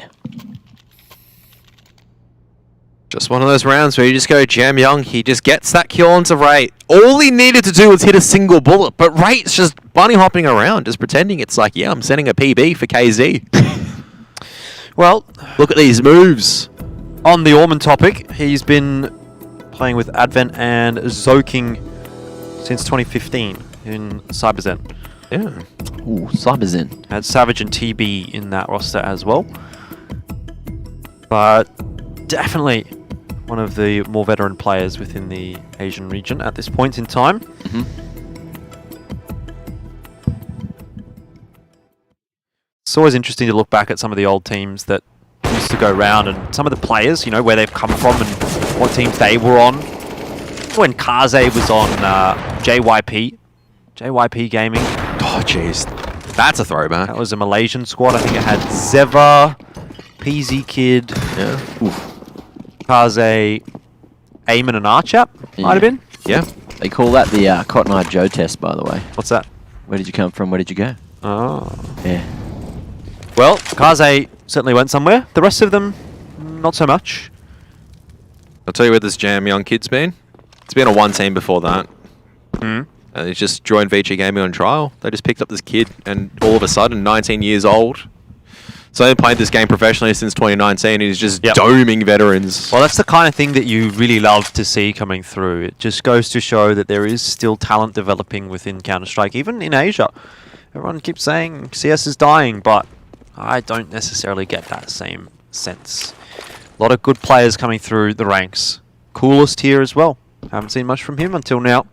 Just one of those rounds where you just go Jam Young, he just gets that kill onto Rate. All he needed to do was hit a single bullet, but Rate's just bunny hopping around, just pretending it's like, yeah, I'm sending a PB for KZ. Well, look at these moves. On the Orman topic, he's been playing with Advent and Zoking since 2015 in CyberZen. Yeah. Ooh, CyberZen. Had Savage and TB in that roster as well. But definitely one of the more veteran players within the Asian region at this point in time. It's always interesting to look back at some of the old teams that used to go round and some of the players, you know, where they've come from and what teams they were on. When Kaze was on JYP Gaming. Oh, jeez. That's a throwback. That was a Malaysian squad. I think it had Zeva, PZ Kid, Kaze, Eamon and Archap, might have been. Yeah. They call that the Cotton Eye Joe test, by the way. What's that? Where did you come from? Where did you go? Oh. Yeah. Well, Kaze certainly went somewhere. The rest of them, not so much. I'll tell you where this Jam Young kid's been. It's been a one team before that. And he's just joined Vici Gaming on trial. They just picked up this kid, and all of a sudden, 19 years old. So they played this game professionally since 2019, and he's just doming veterans. Well, that's the kind of thing that you really love to see coming through. It just goes to show that there is still talent developing within Counter-Strike, even in Asia. Everyone keeps saying CS is dying, but I don't necessarily get that same sense. A lot of good players coming through the ranks. Coolest here as well. Haven't seen much from him until now.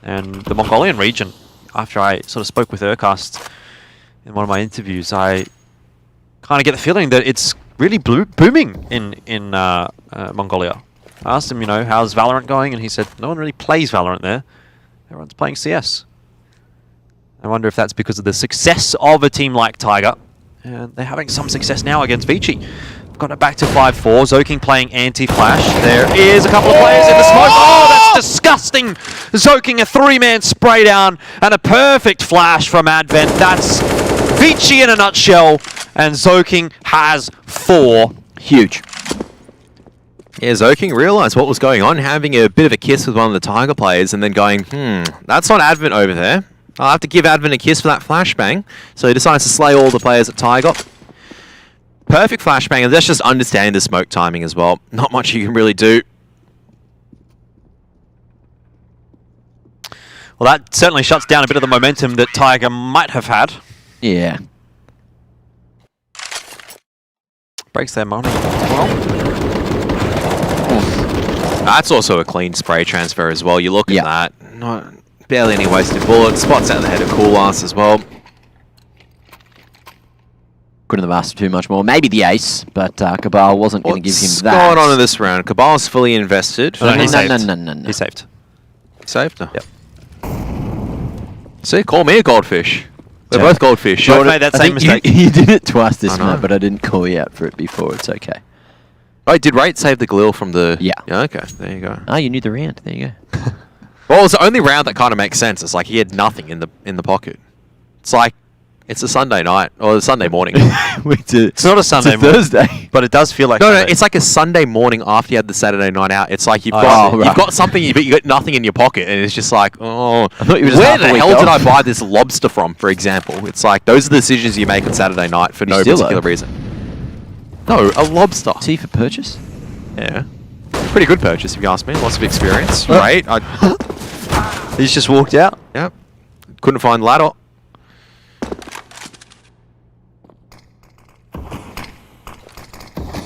And the Mongolian region, after I sort of spoke with Urcast in one of my interviews, I kind of get the feeling that it's really booming in Mongolia. I asked him, you know, how's Valorant going? And he said, no one really plays Valorant there. Everyone's playing CS. I wonder if that's because of the success of a team like Tiger. And they're having some success now against Vici. Got it back to 5-4. Zoking playing anti-flash. There is a couple of players in the smoke. Oh, that's disgusting! Zoking a three-man spray down and a perfect flash from Advent. That's Vici in a nutshell. And Zoking has 4. Huge. Yeah, Zoking realised what was going on, having a bit of a kiss with one of the Tiger players, and then going, that's not Advent over there. I'll have to give Advent a kiss for that flashbang. So he decides to slay all the players at Tiger. Perfect flashbang, and that's just understanding the smoke timing as well. Not much you can really do. Well, that certainly shuts down a bit of the momentum that Tiger might have had. Yeah. Breaks their money as well. That's also a clean spray transfer as well. You look at that. Not barely any wasted bullets. Spots out the head of Cool Ass as well. Couldn't have asked for too much more. Maybe the ace, but Cabal wasn't going to give him that. What's going on in this round? Cabal's fully invested. No. He saved. Saved? No. Yep. See, call me a goldfish. We're Yeah. both goldfish. Both made that I same think mistake. You did it twice this I know. night, but I didn't call you out for it before. It's okay. Oh, did Rate save the Galil from the... Yeah. Okay, there you go. Oh, you knew the round. There you go. Well, it's the only round that kind of makes sense. It's like he had nothing in the pocket. It's like it's a Sunday night or a Sunday morning. It's not a Sunday it's a morning, Thursday. but it does feel like No, Sunday. it's like a Sunday morning after you had the Saturday night out. It's like you've Oh, got right. you've got something, but you got nothing in your pocket, and it's just like, oh, I thought you were just where half a the week hell did I off. buy this lobster from? For example, it's like those are the decisions you make on Saturday night for no steal particular it? reason. No, a lobster. Tea for purchase? Yeah, pretty good purchase if you ask me. Lots of experience, right? He's just walked out. Yep. Couldn't find the ladder.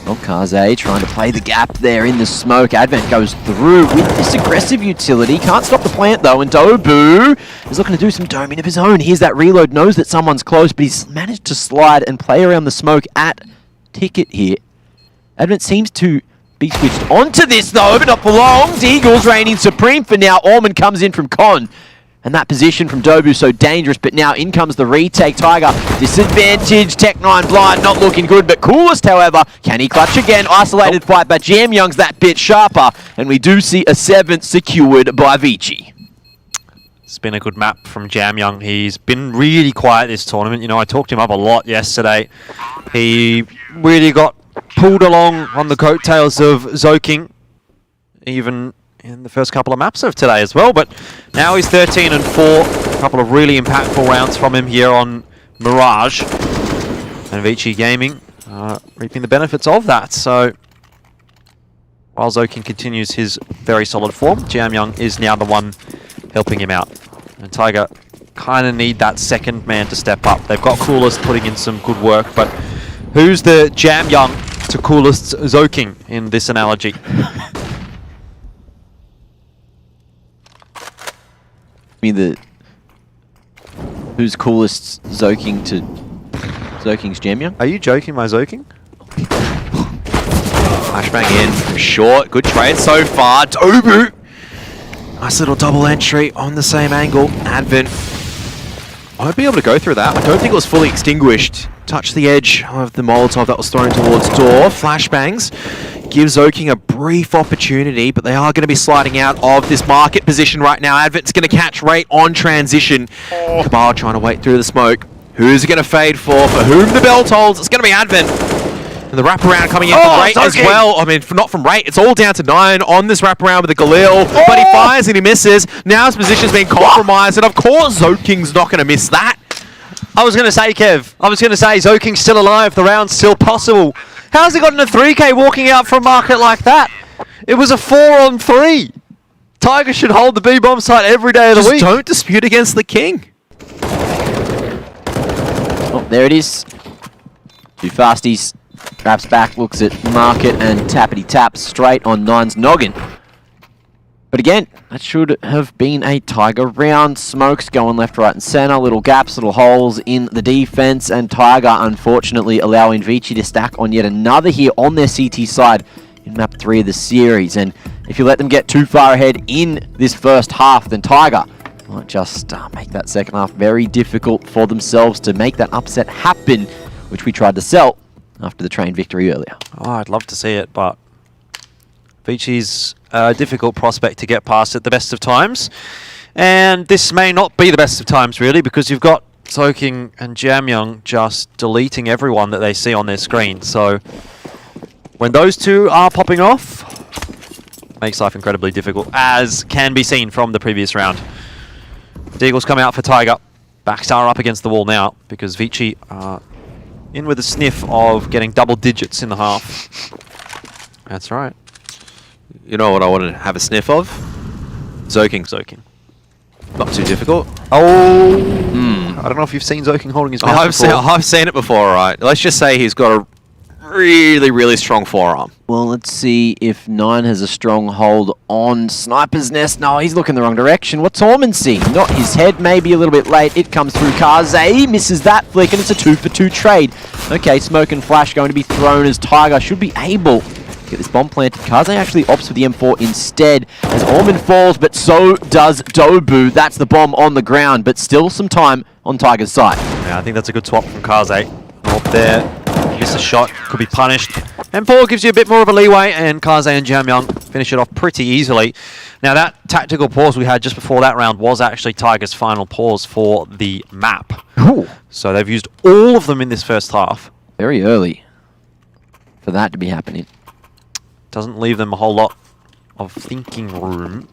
Well, Kaze trying to play the gap there in the smoke. Advent goes through with this aggressive utility. Can't stop the plant though, and Dobu is looking to do some doming of his own. Here's that reload, knows that someone's close, but he's managed to slide and play around the smoke at Ticket here. Advent seems to be switched onto this though, but not for long. Eagles reigning supreme for now. Orman comes in from Con. And that position from Dobu so dangerous, but now in comes the retake. Tiger, disadvantage, Tech9 blind, not looking good, but Coolest, however, can he clutch again? Isolated fight, but Jam Young's that bit sharper, and we do see a 7th secured by Vici. It's been a good map from Jam Young. He's been really quiet this tournament. You know, I talked him up a lot yesterday. He really got pulled along on the coattails of Zoking, even in the first couple of maps of today as well, but now he's 13 and 4. A couple of really impactful rounds from him here on Mirage, and Vici Gaming reaping the benefits of that. So while Zoking continues his very solid form, Jam Young is now the one helping him out, and Tiger kind of need that second man to step up. They've got Coolest putting in some good work, but who's the Jam Young to Coolest's Zoking in this analogy? Who's Coolest Zoking to Zoking's Jam Young? Are you joking, my Zoking? Flashbang in, short, good trade so far. Dobu! Nice little double entry on the same angle. Advent won't be able to go through that. I don't think it was fully extinguished. Touched the edge of the Molotov that was thrown towards door. Flashbangs gives Zoking a brief opportunity, but they are going to be sliding out of this market position right now. Advent's going to catch Rate on transition. Cabal trying to wait through the smoke. Who's it going to fade for? For whom the bell tolls? It's going to be Advent. And the wraparound coming in from Rate as well. I mean, not from Rate. It's all down to 9 on this wraparound with the Galil. But he fires and he misses. Now his position's been compromised. And of course, Zoking's not going to miss that. I was going to say, Kev, Zoking's still alive. The round's still possible. How's he gotten a 3K walking out from market like that? It was a 4-on-3. Tiger should hold the B-bomb site every day of the week. Don't dispute against the king. Oh, there it is. Two fasties. Wraps back, looks at market, and tappity taps straight on Nine's noggin. But again, that should have been a Tiger round. Smokes going left, right, and center. Little gaps, little holes in the defense, and Tiger, unfortunately, allowing Vici to stack on yet another here on their CT side in map 3 of the series. And if you let them get too far ahead in this first half, then Tiger might just make that second half very difficult for themselves to make that upset happen, which we tried to sell after the train victory earlier. Oh, I'd love to see it, but Vici's a difficult prospect to get past at the best of times. And this may not be the best of times, really, because you've got Zoking and Jam Young just deleting everyone that they see on their screen. So when those two are popping off, makes life incredibly difficult, as can be seen from the previous round. Deagles come out for Tiger. Backstar up against the wall now, because Vici are in with a sniff of getting double digits in the half. That's right. You know what I want to have a sniff of? Zoking. Not too difficult. Oh! I don't know if you've seen Zoking holding his mouth before. I've seen it before, right? Let's just say he's got a really, really strong forearm. Well, let's see if 9 has a strong hold on Sniper's Nest. No, he's looking the wrong direction. What's Orman see? Not his head, maybe a little bit late. It comes through Kaze, misses that flick, and it's a 2-for-2 trade. Okay, Smoke and Flash going to be thrown as Tiger should be able to get this bomb planted. Kaze actually opts for the M4 instead as Orman falls, but so does Dobu. That's the bomb on the ground, but still some time on Tiger's side. Yeah, I think that's a good swap from Kaze. Up there, miss a shot, could be punished. M4 gives you a bit more of a leeway, and Kaze and Jamyoung finish it off pretty easily. Now, that tactical pause we had just before that round was actually Tiger's final pause for the map. Ooh. So they've used all of them in this first half. Very early for that to be happening. Doesn't leave them a whole lot of thinking room.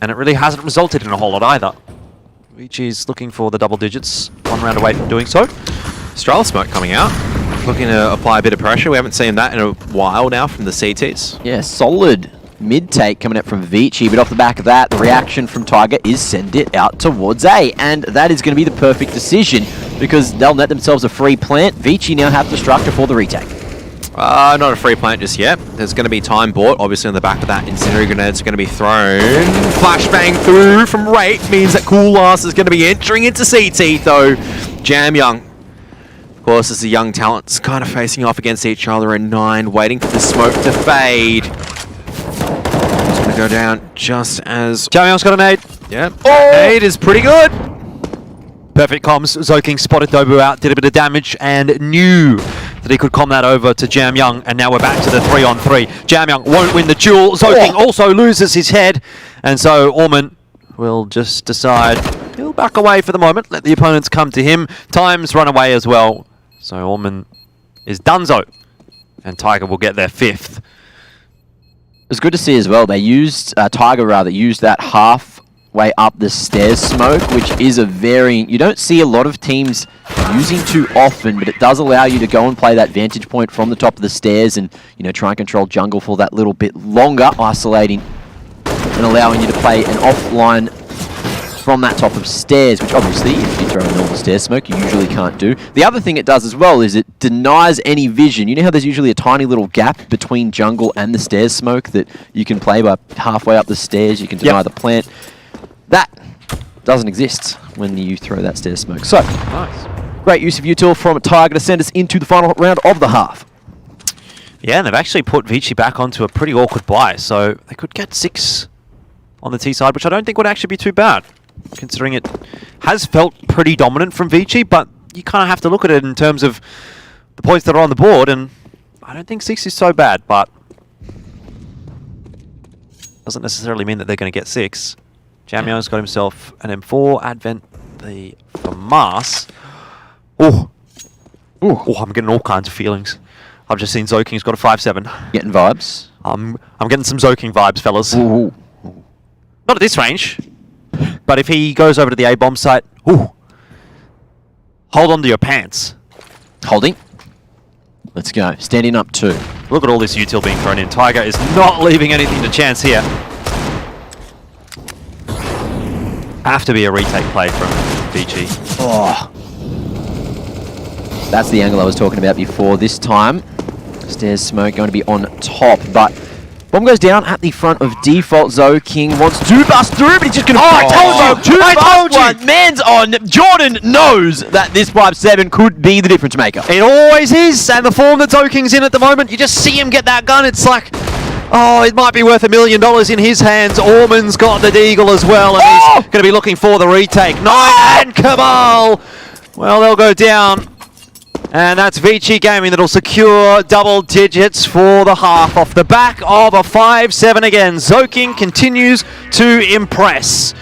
And it really hasn't resulted in a whole lot either. Vici is looking for the double digits, 1 round away from doing so. Strala Smoke coming out, looking to apply a bit of pressure. We haven't seen that in a while now from the CTs. Yeah, solid mid-take coming out from Vici, but off the back of that, the reaction from Tiger is send it out towards A, and that is going to be the perfect decision because they'll net themselves a free plant. Vici now have the structure for the retake. Not a free plant just yet. There's going to be time bought. Obviously, on the back of that, incendiary grenades are going to be thrown. Flashbang through from Rate means that Cool Last is going to be entering into CT, though. Jamyoung, of course, as the young talents kind of facing off against each other at 9, waiting for the smoke to fade. It's going to go down just as... Jamyoung's got a nade. Yep. Oh! Nade is pretty good. Perfect comms. Zoking spotted Dobu out, did a bit of damage, and knew that he could com that over to Jamyoung, and now we're back to the 3-on-3. Jamyoung won't win the duel. Zoking also loses his head, and so Orman will just decide he'll back away for the moment, let the opponents come to him. Time's run away as well, so Orman is donezo, and Tiger will get their 5th. It was good to see as well. They used, Tiger rather, used that halfway up the stairs smoke, which is a very... You don't see a lot of teams using too often, but it does allow you to go and play that vantage point from the top of the stairs and, you know, try and control jungle for that little bit longer, isolating and allowing you to play an offline from that top of stairs, which obviously, if you throw a normal stairs smoke, you usually can't do. The other thing it does as well is it denies any vision. You know how there's usually a tiny little gap between jungle and the stairs smoke that you can play by halfway up the stairs, you can deny the plant. That doesn't exist when you throw that stairs smoke. So, Nice. Great use of util from Tiger to send us into the final round of the half. Yeah, and they've actually put Vici back onto a pretty awkward buy, so they could get 6 on the T side, which I don't think would actually be too bad, considering it has felt pretty dominant from Vici, but you kind of have to look at it in terms of the points that are on the board, and I don't think 6 is so bad, but doesn't necessarily mean that they're going to get 6. Jamyoung's got himself an M4, Advent the FAMAS. Oh, I'm getting all kinds of feelings. I've just seen Zoking's got a 5-7. Getting vibes. I'm getting some Zoking vibes, fellas. Ooh. Not at this range, but if he goes over to the A-bomb site, hold on to your pants. Holding. Let's go. Standing up 2. Look at all this util being thrown in. Tiger is not leaving anything to chance here. Have to be a retake play from Vici. Oh. That's the angle I was talking about before. This time, stairs smoke going to be on top, but bomb goes down at the front of default. Zoking wants to bust through, but he's just going to... I told you! Man's on. Jordan knows that this 5-7 could be the difference maker. It always is, and the form that Zoking's in at the moment, you just see him get that gun, it's like, oh, it might be worth $1 million in his hands. Orman's got the deagle as well, and he's going to be looking for the retake. 9 and Kamal! Well, they'll go down. And that's Vici Gaming that'll secure double digits for the half off the back of a 5-7 again. Zoking continues to impress.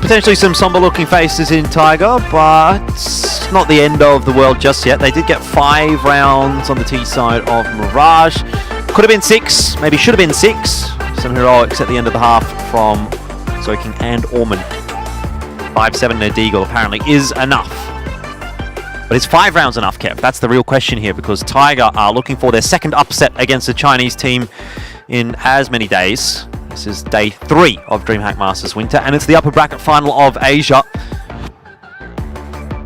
Potentially some somber-looking faces in Tiger, but not the end of the world just yet. They did get 5 rounds on the T side of Mirage. Could have been 6, maybe should have been 6. Some heroics at the end of the half from Zoking and Orman. 5-7 and a Deagle apparently is enough. But is 5 rounds enough, Kev? That's the real question here, because Tiger are looking for their second upset against the Chinese team in as many days. This is day 3 of DreamHack Masters Winter, and it's the upper bracket final of Asia.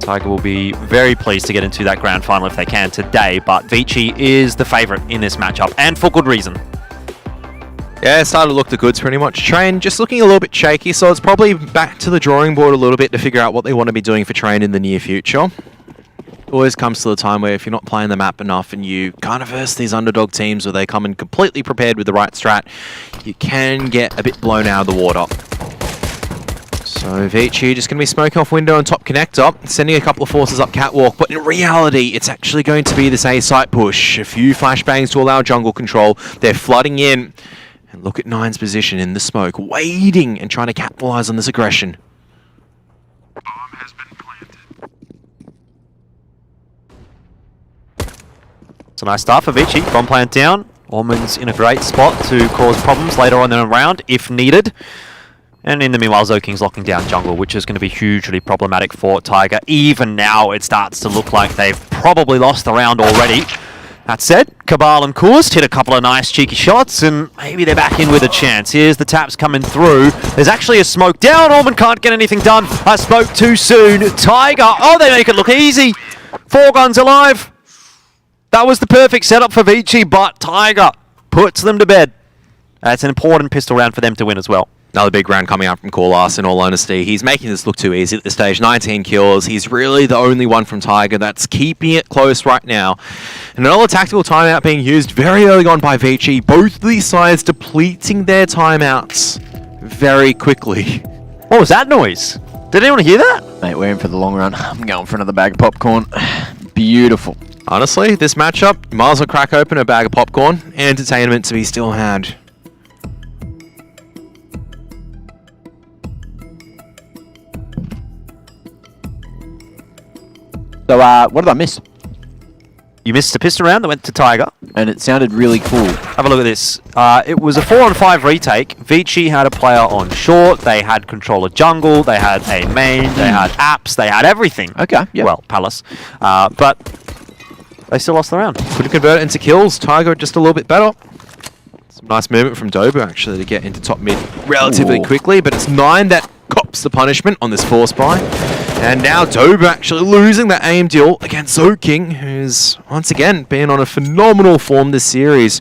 Tiger will be very pleased to get into that grand final if they can today, but Vici is the favourite in this matchup, and for good reason. Yeah, it started to look the goods pretty much. Train just looking a little bit shaky, so it's probably back to the drawing board a little bit to figure out what they want to be doing for Train in the near future. Always comes to the time where if you're not playing the map enough and you kind of verse these underdog teams where they come in completely prepared with the right strat, you can get a bit blown out of the water. So Vici just going to be smoking off window and top connector, sending a couple of forces up catwalk, but in reality it's actually going to be this A site push. A few flashbangs to allow jungle control. They're flooding in. And look at Nine's position in the smoke, waiting and trying to capitalize on this aggression. Bomb has been planted. It's a nice start for Vici. Bomb plant down. Orman's in a great spot to cause problems later on in a round, if needed. And in the meanwhile, Zoking's locking down jungle, which is going to be hugely problematic for Tiger. Even now, it starts to look like they've probably lost the round already. That said, Cabal and Kurst hit a couple of nice cheeky shots, and maybe they're back in with a chance. Here's the taps coming through. There's actually a smoke down. Orman can't get anything done. I spoke too soon. Tiger, oh, they make it look easy. 4 guns alive. That was the perfect setup for Vici, but Tiger puts them to bed. That's an important pistol round for them to win as well. Another big round coming out from Corlas, in all honesty. He's making this look too easy at this stage. 19 kills. He's really the only one from Tiger that's keeping it close right now. And another tactical timeout being used very early on by Vici. Both of these sides depleting their timeouts very quickly. What was that noise? Did anyone hear that? Mate, we're in for the long run. I'm going for another bag of popcorn. Beautiful. Honestly, this matchup, might as well crack open a bag of popcorn. Entertainment to be still had. So, what did I miss? You missed a pistol round that went to Tiger. And it sounded really cool. Have a look at this. It was a 4-on-5 retake. Vici had a player on short. They had control of jungle. They had a main. They had apps. They had everything. Okay, yeah. Well, Palace. But they still lost the round. Couldn't convert it into kills. Tiger just a little bit better. Some nice movement from Dobu actually to get into top mid relatively quickly, but it's 9 that cops the punishment on this force buy. And now Dobu actually losing that aim deal against Zoking, who's once again been on a phenomenal form this series.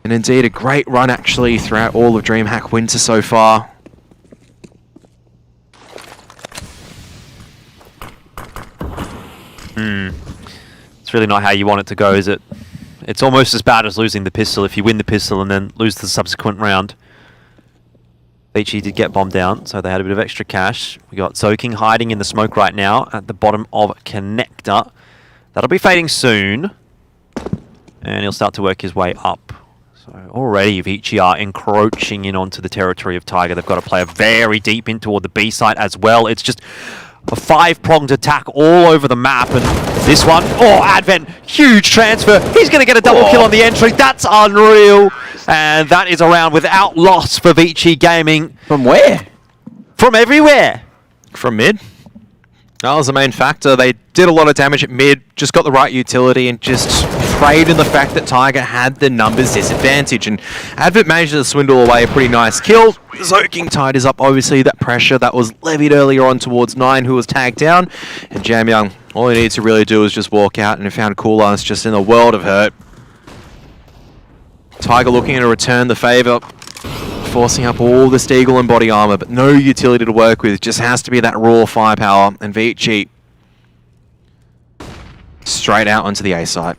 And indeed a great run actually throughout all of DreamHack Winter so far. It's really not how you want it to go, is it? It's almost as bad as losing the pistol if you win the pistol and then lose the subsequent round. Vici did get bombed down, so they had a bit of extra cash. We got Zoking hiding in the smoke right now at the bottom of Connector. That'll be fading soon. And he'll start to work his way up. So already Vici are encroaching in onto the territory of Tiger. They've got a player very deep in toward the B site as well. It's just a 5-pronged attack all over the map, and this one, oh, Advent, huge transfer. He's going to get a double kill on the entry. That's unreal. And that is a round without loss for Vici Gaming. From where? From everywhere. From mid. That was the main factor. They did a lot of damage at mid, just got the right utility and just preyed on the fact that Tiger had the numbers disadvantage. And Advent managed to swindle away a pretty nice kill. Zoking tied us up, obviously, that pressure that was levied earlier on towards 9, who was tagged down. And Jam Young, all he needs to really do is just walk out, and found Coolance just in a world of hurt. Tiger looking to return the favor, forcing up all this Deagle and body armor, but no utility to work with. Just has to be that raw firepower. And Vici straight out onto the A site.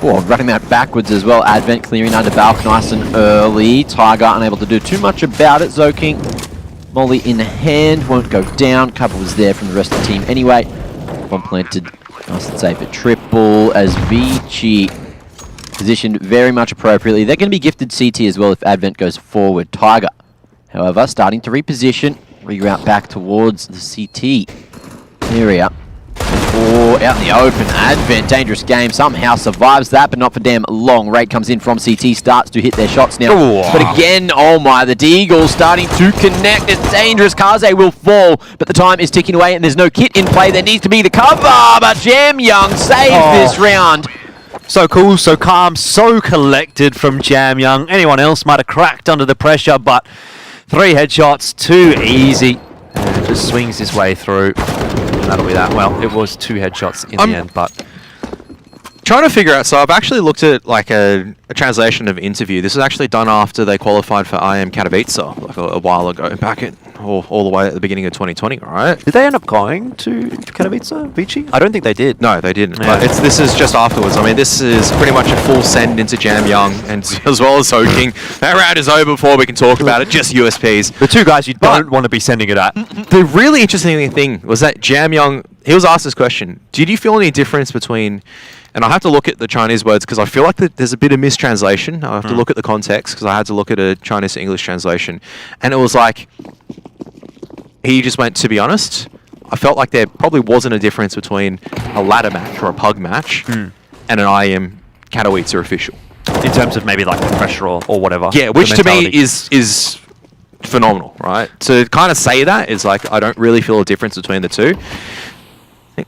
Oh, running that backwards as well. Advent clearing under Balk nice and early. Tiger unable to do too much about it. Zoking, Molly in hand, won't go down. Cover was there from the rest of the team anyway. One planted, nice and safe at triple as Vici positioned very much appropriately. They're going to be gifted CT as well if Advent goes forward. Tiger However, starting to reposition, reroute back towards the CT area. Or out in the open, Advent, dangerous game, somehow survives that, but not for damn long. Raid comes in from CT, starts to hit their shots now. Ooh. But again, oh my, the Deagle starting to connect. It's dangerous. Kaze will fall, but the time is ticking away and there's no kit in play. There needs to be the cover, but Jam Young saves this round. So cool, so calm, so collected from Jam Young. Anyone else might have cracked under the pressure, but 3 headshots, too easy. And just swings his way through. And that'll be that. Well, it was 2 headshots in the end, but... Trying to figure out, so I've actually looked at like a translation of interview. This was actually done after they qualified for IM Katowice, like a while ago, back at all the way at the beginning of 2020, right? Did they end up going to Katowice, Vici? I don't think they did. No, they didn't. Yeah. But this is just afterwards. I mean, this is pretty much a full send into Jam Young, and as well as Soaking. That round is over before we can talk about it. Just USPs. The 2 guys you don't want to be sending it at. The really interesting thing was that Jam Young, he was asked this question: did you feel any difference between? And I have to look at the Chinese words because I feel like there's a bit of mistranslation. I have to look at the context because I had to look at a Chinese to English translation. And it was like, he just went, to be honest, I felt like there probably wasn't a difference between a ladder match or a pug match and an IM Katowice official. In terms of maybe like the pressure or whatever. Yeah, which to me is phenomenal, right? To kind of say that is like, I don't really feel a difference between the two.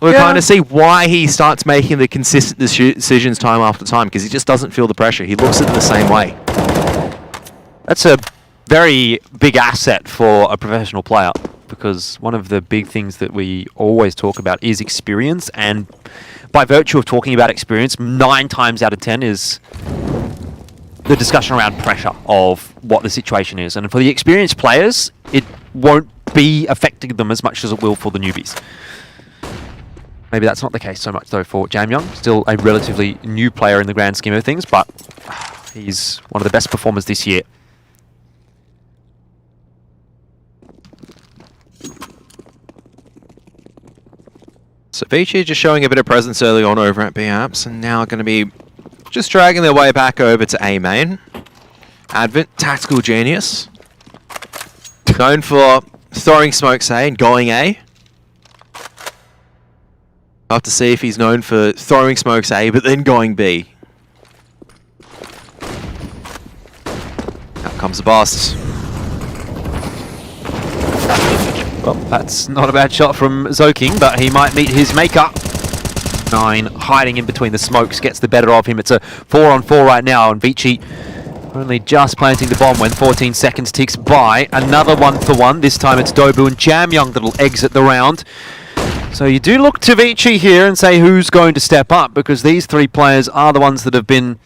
We'll kind of see why he starts making the consistent decisions time after time, because he just doesn't feel the pressure. He looks at it the same way. That's a very big asset for a professional player, because one of the big things that we always talk about is experience, and by virtue of talking about experience, 9 times out of 10 is the discussion around pressure of what the situation is. And for the experienced players, it won't be affecting them as much as it will for the newbies. Maybe that's not the case so much, though, for Jam Young. Still a relatively new player in the grand scheme of things, but he's one of the best performers this year. So Vici just showing a bit of presence early on over at B apps, and now going to be just dragging their way back over to A main. Advent, tactical genius. Known for throwing smokes A and going A. I'll have to see if he's known for throwing smokes A, but then going B. Out comes the bust. Well, that's not a bad shot from Zoking, but he might meet his maker. 9 hiding in between the smokes gets the better of him. It's a 4-on-4 right now, and Vici only just planting the bomb when 14 seconds ticks by. Another 1-for-1. This time it's Dobu and Jam Young that'll exit the round. So you do look to Vici here and say who's going to step up, because these 3 players are the ones that have been,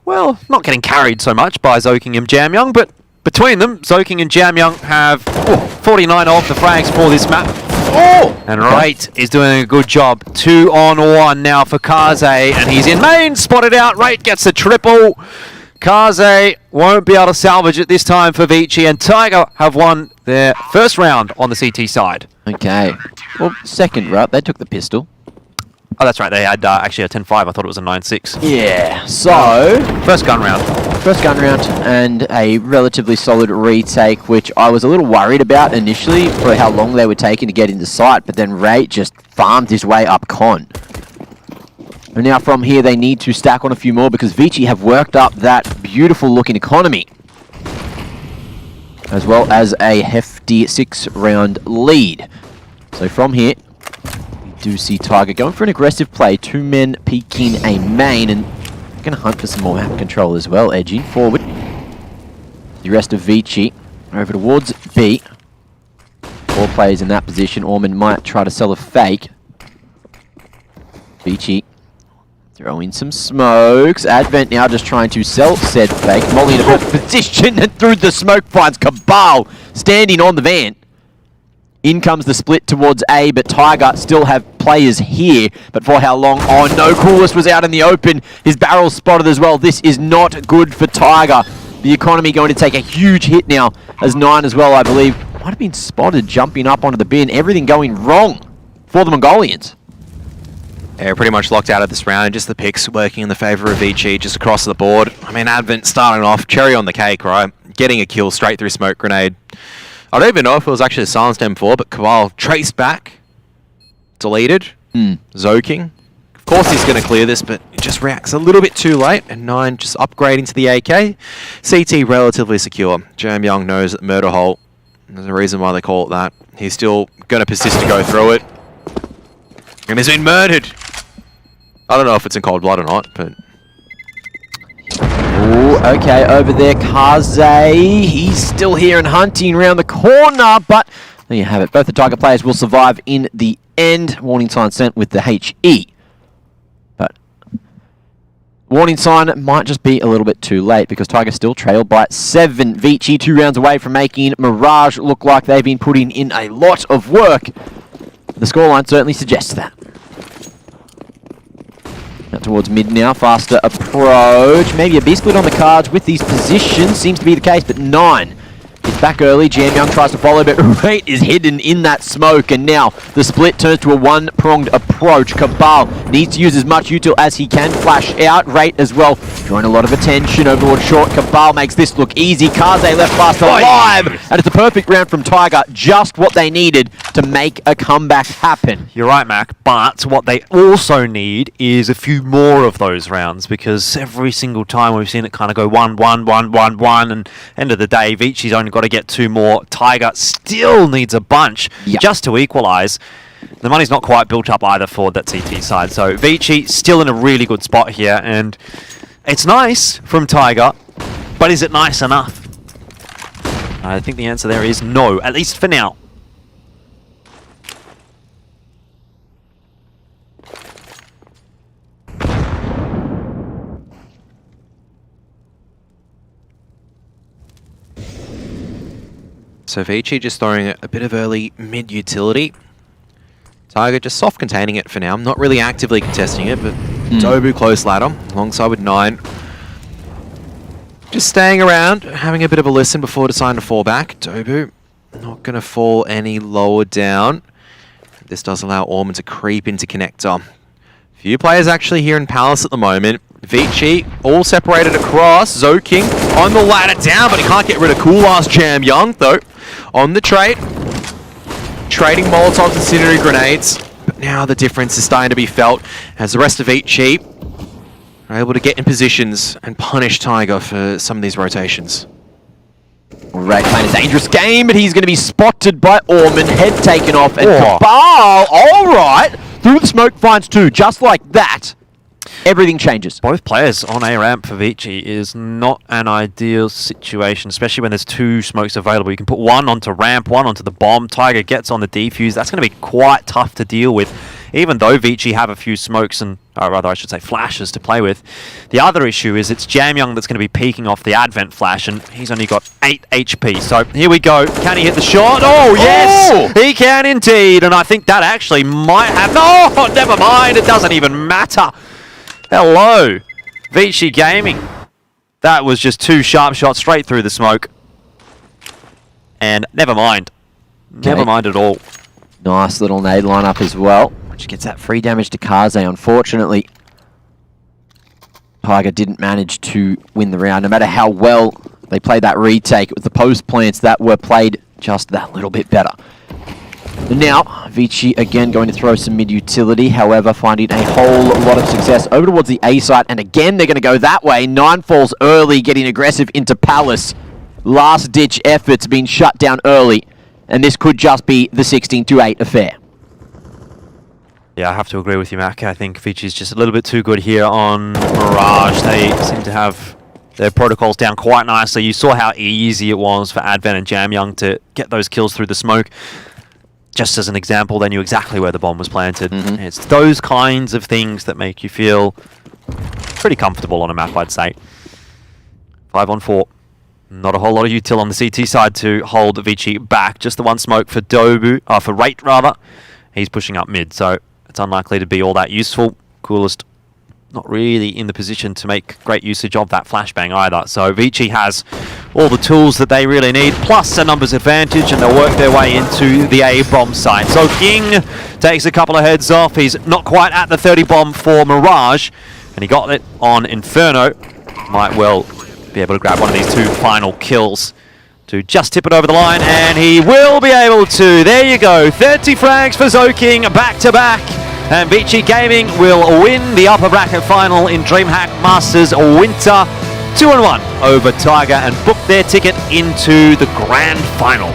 well, not getting carried so much by Zoking and Jam Young, but between them, Zoking and Jam Young have 49 of the frags for this map. And Rate is doing a good job. 2-on-1 now for Kaze, and he's in main, spotted out. Rate gets a triple. Kaze won't be able to salvage it this time for Vici, and Tiger have won their first round on the CT side. Okay. Well, second round, they took the pistol. Oh, that's right. They had actually a 10-5. I thought it was a 9-6. Yeah. So, First gun round. And a relatively solid retake, which I was a little worried about initially for how long they were taking to get into sight, but then Ray just farmed his way up con. And now from here they need to stack on a few more, because Vici have worked up that beautiful looking economy, as well as a hefty 6-round lead. So from here, we do see Tiger going for an aggressive play. 2 men peeking a main, and going to hunt for some more map control as well, edging forward. The rest of Vici over towards B. 4 players in that position. Orman might try to sell a fake. Vici throwing some smokes. Advent now just trying to sell said fake. Molly in a perfect position, and through the smoke finds Cabal standing on the van. In comes the split towards A, but Tiger still have players here. But for how long? Oh no, Coolest was out in the open. His barrel spotted as well. This is not good for Tiger. The economy going to take a huge hit now, as 9 as well, I believe, might have been spotted jumping up onto the bin. Everything going wrong for the Mongolians. Yeah, pretty much locked out of this round. Just the picks working in the favour of Vici just across the board. I mean, Advent starting off, cherry on the cake, right? Getting a kill straight through smoke grenade. I don't even know if it was actually a silenced M4, but Cabal traced back. Deleted. Zoking. Of course he's going to clear this, but it just reacts a little bit too late. And 9 just upgrading to the AK. CT relatively secure. Jam Young knows that Murder Hole. There's a reason why they call it that. He's still going to persist to go through it. And he's been murdered. I don't know if it's in cold blood or not, but... Ooh, okay, over there, Kaze. He's still here and hunting around the corner, but there you have it. Both the Tiger players will survive in the end. Warning sign sent with the HE. But warning sign might just be a little bit too late because Tiger still trailed by 7. Vici 2 rounds away from making Mirage look like they've been putting in a lot of work. The scoreline certainly suggests that. Out towards mid now, faster approach. Maybe a B-split on the cards with these positions. Seems to be the case, but 9 is back early. Jam Young tries to follow, but Rate is hidden in that smoke. And now the split turns to a one-pronged approach. Cabal needs to use as much util as he can. Flash out. Rate as well, drawing a lot of attention over towards short. Cabal makes this look easy. Kaze left fast alive. And it's a perfect round from Tiger. Just what they needed to make a comeback happen. You're right, Mac, but what they also need is a few more of those rounds because every single time we've seen it kind of go 1-1-1-1-1, and end of the day, Vici's only got to get 2 more. Tiger still needs a bunch just to equalise. The money's not quite built up either for that CT side, so Vici still in a really good spot here, and it's nice from Tiger, but is it nice enough? I think the answer there is no, at least for now. So Vici just throwing a bit of early mid-utility. Tiger just soft containing it for now. Not really actively contesting it, but Dobu close ladder alongside with 9. Just staying around, having a bit of a listen before deciding to fall back. Dobu not going to fall any lower down. This does allow Orman to creep into connector. Few players actually here in Palace at the moment. Vici all separated across. Zoking on the ladder down, but he can't get rid of cool ass Jam Young though. On the trade. Trading Molotovs and Incendiary Grenades. But now the difference is starting to be felt as the rest of Vici are able to get in positions and punish Tiger for some of these rotations. Right, playing a dangerous game, but he's going to be spotted by Orman. Head taken off, and Cabal, alright, through the smoke finds 2, just like that. Everything changes. Both players on A ramp for Vici is not an ideal situation, especially when there's 2 smokes available. You can put one onto ramp, one onto the bomb. Tiger gets on the defuse. That's going to be quite tough to deal with, even though Vici have a few smokes and, or rather I should say flashes to play with. The other issue is it's Jam Young that's going to be peeking off the Advent flash, and he's only got 8 HP. So here we go. Can he hit the shot? Oh, yes! He can indeed, and I think that actually might have... No, never mind. It doesn't even matter. Hello, Vici Gaming. That was just 2 sharp shots straight through the smoke. And never mind. Never mind at all. Nice little nade lineup as well, which gets that free damage to Kaze. Unfortunately, Tiger didn't manage to win the round. No matter how well they played that retake, it was the post plants that were played just that little bit better. And now, Vici again going to throw some mid-utility, however, finding a whole lot of success over towards the A site, and again they're going to go that way. 9 falls early, getting aggressive into Palace. Last-ditch efforts being shut down early, and this could just be the 16-8 affair. Yeah, I have to agree with you, Mac. I think Vici's just a little bit too good here on Mirage. They seem to have their protocols down quite nicely. You saw how easy it was for Advent and Jam Young to get those kills through the smoke. Just as an example, they knew exactly where the bomb was planted. It's those kinds of things that make you feel pretty comfortable on a map, I'd say. 5-on-4. Not a whole lot of util on the CT side to hold Vici back. Just the one smoke for for Rate rather. He's pushing up mid, so it's unlikely to be all that useful. Coolest not really in the position to make great usage of that flashbang either. So Vici has all the tools that they really need, plus a numbers advantage, and they'll work their way into the A bomb site. So King takes a couple of heads off. He's not quite at the 30 bomb for Mirage, and he got it on Inferno. Might well be able to grab one of these 2 final kills to just tip it over the line, and he will be able to. There you go, 30 frags for Zoking back-to-back, and Vici Gaming will win the upper bracket final in DreamHack Masters Winter 2-1 over Tiger and book their ticket into the grand final.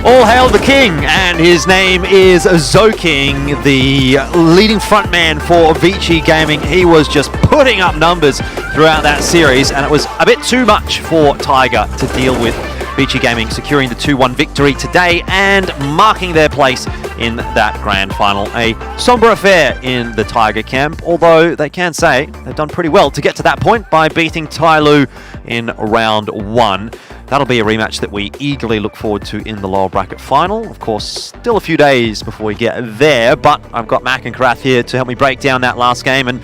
All hail the king, and his name is Zoking, the leading frontman for Vici Gaming. He was just putting up numbers throughout that series, and it was a bit too much for Tiger to deal with. Vici Gaming securing the 2-1 victory today and marking their place in that grand final. A somber affair in the Tiger camp, although they can say they've done pretty well to get to that point by beating Tyloo in round 1. that'll be a rematch that we eagerly look forward to in the lower bracket final. Of course, still a few days before we get there, but I've got Mac and Karath here to help me break down that last game. And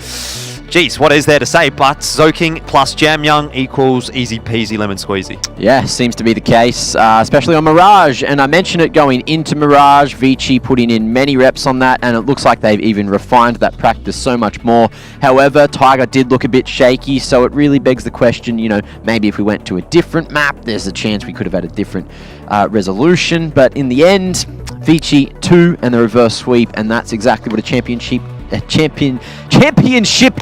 geez, what is there to say? But Zoking plus Jam Young equals easy peasy lemon squeezy. Yeah, seems to be the case, especially on Mirage. And I mentioned it going into Mirage, Vici putting in many reps on that, and it looks like they've even refined that practice so much more. However, Tiger did look a bit shaky, so it really begs the question, maybe if we went to a different map, there's a chance we could have had a different resolution. But in the end, Vici 2 and the reverse sweep, and that's exactly what a championship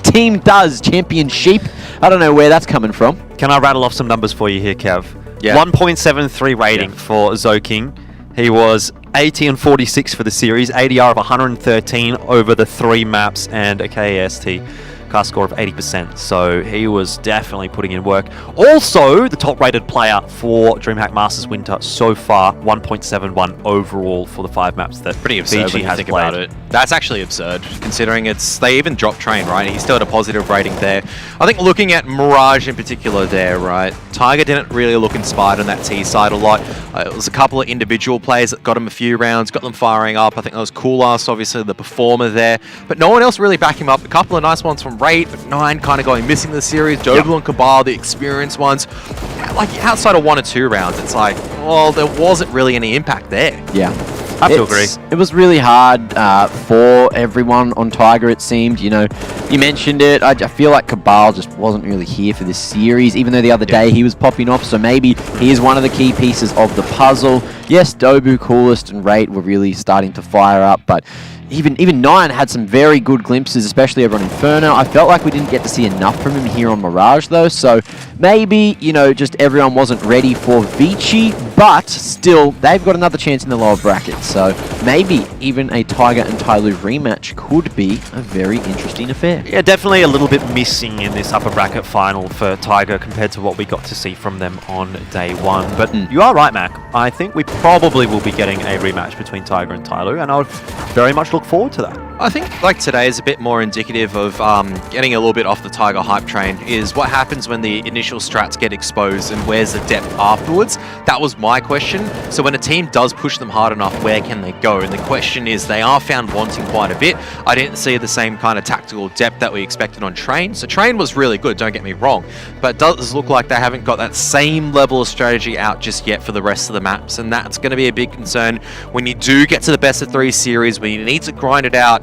team does. Championship. I don't know where that's coming from. Can I rattle off some numbers for you here, Kev? Yeah. 1.73 rating for Zoking. He was 80 and 46 for the series, ADR of 113 over the 3 maps, and a KAST cast score of 80%. So he was definitely putting in work. Also, the top-rated player for DreamHack Masters Winter so far, 1.71 overall for the 5 maps that Pretty absurd Vici when you has think played. about it. That's actually absurd, considering they even dropped Train, right? He still had a positive rating there. I think looking at Mirage in particular there, right? Tiger didn't really look inspired on that T side a lot. It was a couple of individual players that got him a few rounds, got them firing up. I think that was Coolast, obviously the performer there, but no one else really backed him up. A couple of nice ones from Rate, but 9 kind of going missing the series. Doble and Cabal, the experienced ones. Like outside of 1 or 2 rounds, it's like, well, there wasn't really any impact there. Yeah. I have to agree. It was really hard for everyone on Tiger, it seemed. You mentioned it. I feel like Cabal just wasn't really here for this series, even though the other day he was popping off. So maybe he is one of the key pieces of the puzzle. Yes, Dobu, Coolest, and Rate were really starting to fire up, but even 9 had some very good glimpses, especially over on Inferno. I felt like we didn't get to see enough from him here on Mirage, though. So maybe, just everyone wasn't ready for Vici, but still, they've got another chance in the lower bracket. So maybe even a Tiger and Tyloo rematch could be a very interesting affair. Yeah, definitely a little bit missing in this upper bracket final for Tiger compared to what we got to see from them on day 1. But you are right, Mac. I think we probably will be getting a rematch between Tiger and Tyloo, and I would very much look forward to that. I think like today is a bit more indicative of getting a little bit off the Tiger hype train, is what happens when the initial strats get exposed and where's the depth afterwards. That was my question. So when a team does push them hard enough, where can they go? And the question is, they are found wanting quite a bit. I didn't see the same kind of tactical depth that we expected on Train. So Train was really good, don't get me wrong, but it does look like they haven't got that same level of strategy out just yet for the rest of the maps, and that's going to be a big concern when you do get to the best of 3 series, when you need to grind it out,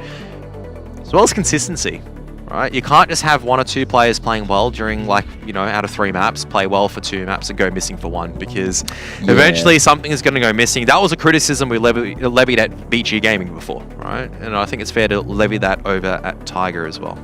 as well as consistency, right? You can't just have 1 or 2 players playing well during, out of 3 maps, play well for 2 maps and go missing for 1, because eventually something is going to go missing. That was a criticism we levied at Vici Gaming before, right? And I think it's fair to levy that over at Tiger as well.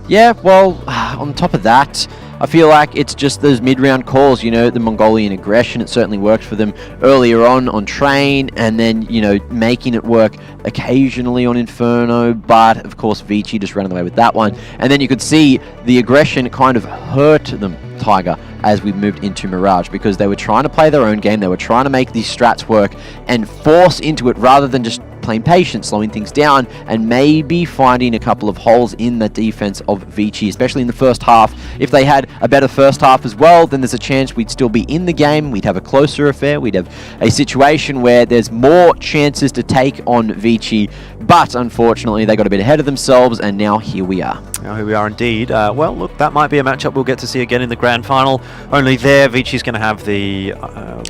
Yeah, well, on top of that, I feel like it's just those mid-round calls, the Mongolian aggression. It certainly worked for them earlier on Train, and then, making it work occasionally on Inferno, but of course Vici just ran away with that one. And then you could see the aggression kind of hurt them, Tiger, as we moved into Mirage, because they were trying to play their own game, they were trying to make these strats work and force into it rather than just playing patient, slowing things down, and maybe finding a couple of holes in the defense of Vici, especially in the first half. If they had a better first half as well, then there's a chance we'd still be in the game, we'd have a closer affair, we'd have a situation where there's more chances to take on Vici, but unfortunately they got a bit ahead of themselves, and now here we are. Now here we are indeed. Well, look, that might be a matchup we'll get to see again in the grand final. Only there, Vici's going to have the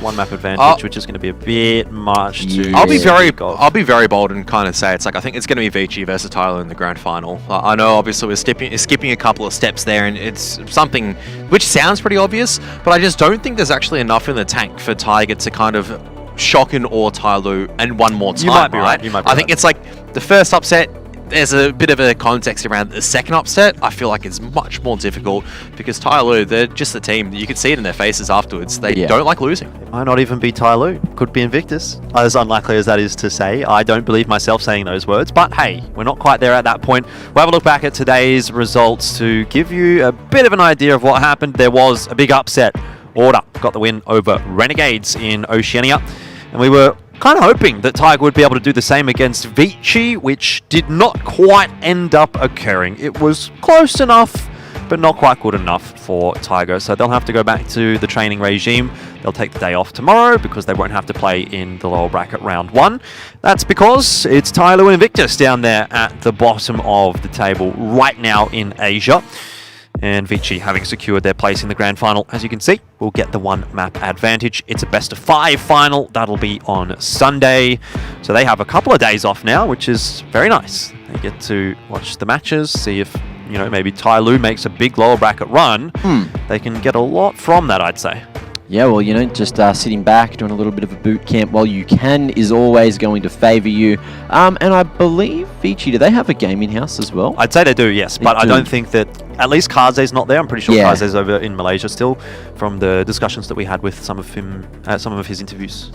1 map advantage, which is going to be a bit much to... I'll be very bold and kind of say I think it's going to be Vici versus Tyler in the grand final. I know obviously we're skipping a couple of steps there, and it's something which sounds pretty obvious, but I just don't think there's actually enough in the tank for Tiger to kind of shock and awe Tyloo and one more time. You might be right. You might be I think it's like the first upset, there's a bit of a context around the second upset. I feel like it's much more difficult because Tyloo, they're just the team. You can see it in their faces afterwards. They don't like losing. It might not even be Tyloo. Could be Invictus. As unlikely as that is to say, I don't believe myself saying those words. But hey, we're not quite there at that point. We'll have a look back at today's results to give you a bit of an idea of what happened. There was a big upset. Order got the win over Renegades in Oceania. And we were kind of hoping that Tiger would be able to do the same against Vici, which did not quite end up occurring. It was close enough, but not quite good enough for Tiger. So they'll have to go back to the training regime. They'll take the day off tomorrow because they won't have to play in the lower bracket round 1. That's because it's Tyler and Invictus down there at the bottom of the table right now in Asia. And Vici, having secured their place in the grand final, as you can see, will get the 1 map advantage. It's a best of 5 final. That'll be on Sunday. So they have a couple of days off now, which is very nice. They get to watch the matches, see if, you know, maybe Tai Lu makes a big lower bracket run. They can get a lot from that, I'd say. Yeah, well, you know, just sitting back, doing a little bit of a boot camp while you can is always going to favour you. And I believe, Vici, do they have a gaming house as well? I'd say they do, yes. But I don't think that, at least Kaze's not there. I'm pretty sure Kaze's over in Malaysia still, from the discussions that we had with some of his interviews.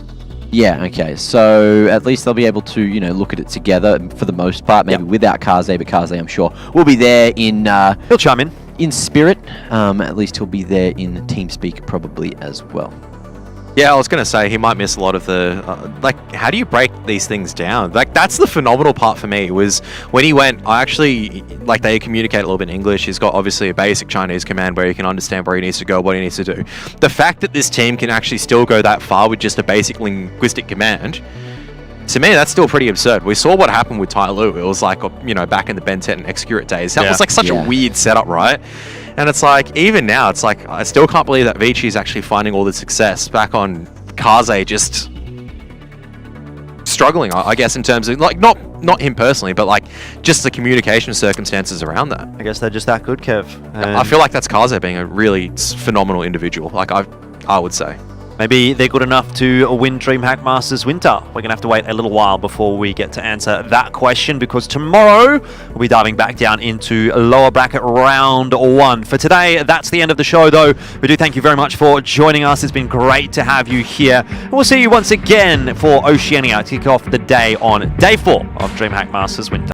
Yeah, okay. So at least they'll be able to, you know, look at it together for the most part, maybe without Kaze, but Kaze, I'm sure, will be there in... he'll chime in. In spirit. At least he'll be there in TeamSpeak probably as well. Yeah, I was going to say he might miss a lot of the... like, how do you break these things down? Like, that's the phenomenal part for me, was when he went, I actually... Like, they communicate a little bit in English. He's got, obviously, a basic Chinese command where he can understand where he needs to go, what he needs to do. The fact that this team can actually still go that far with just a basic linguistic command... To me, that's still pretty absurd. We saw what happened with Tai Lu. It was like, you know, back in the Ben 10 and Execurate days. That was like such a weird setup, right? And it's like, even now, it's like, I still can't believe that Vici is actually finding all the success back on Kaze just struggling, I guess, in terms of, like, not him personally, but like just the communication circumstances around that. I guess they're just that good, Kev. And I feel like that's Kaze being a really phenomenal individual. Like, I would say. Maybe they're good enough to win DreamHack Masters Winter. We're going to have to wait a little while before we get to answer that question, because tomorrow we'll be diving back down into lower bracket round 1. For today, that's the end of the show, though. We do thank you very much for joining us. It's been great to have you here. And we'll see you once again for Oceania to kick off the day on day 4 of DreamHack Masters Winter.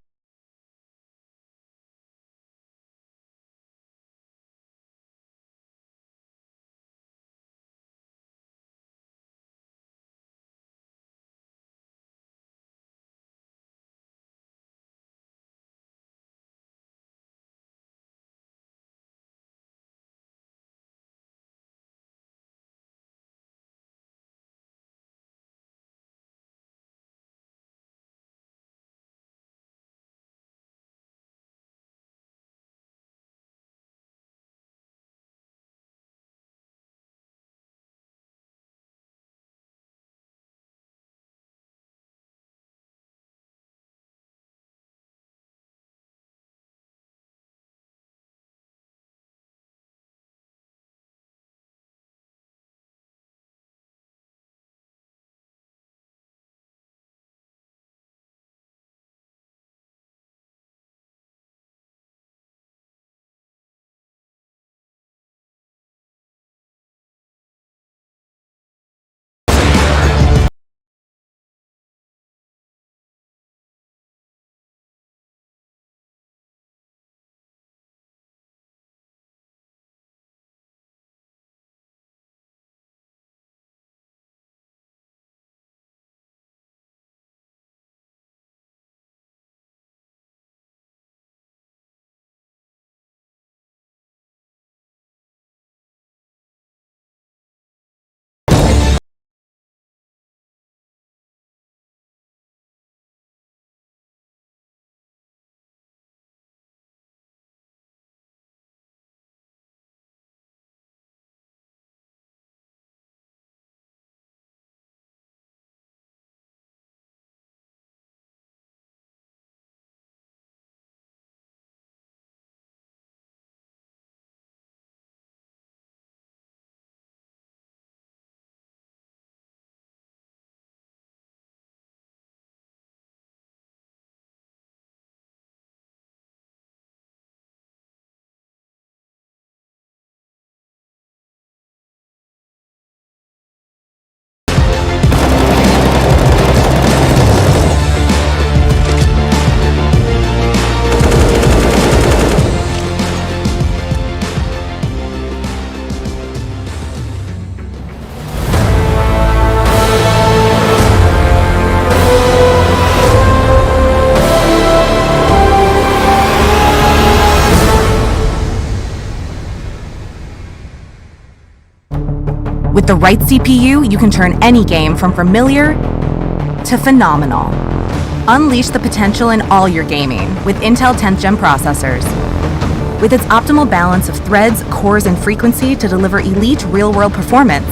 the right CPU, you can turn any game from familiar to phenomenal. Unleash the potential in all your gaming with Intel 10th Gen processors. With its optimal balance of threads, cores, and frequency to deliver elite real-world performance,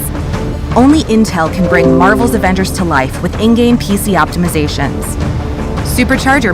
only Intel can bring Marvel's Avengers to life with in-game PC optimizations. Supercharge your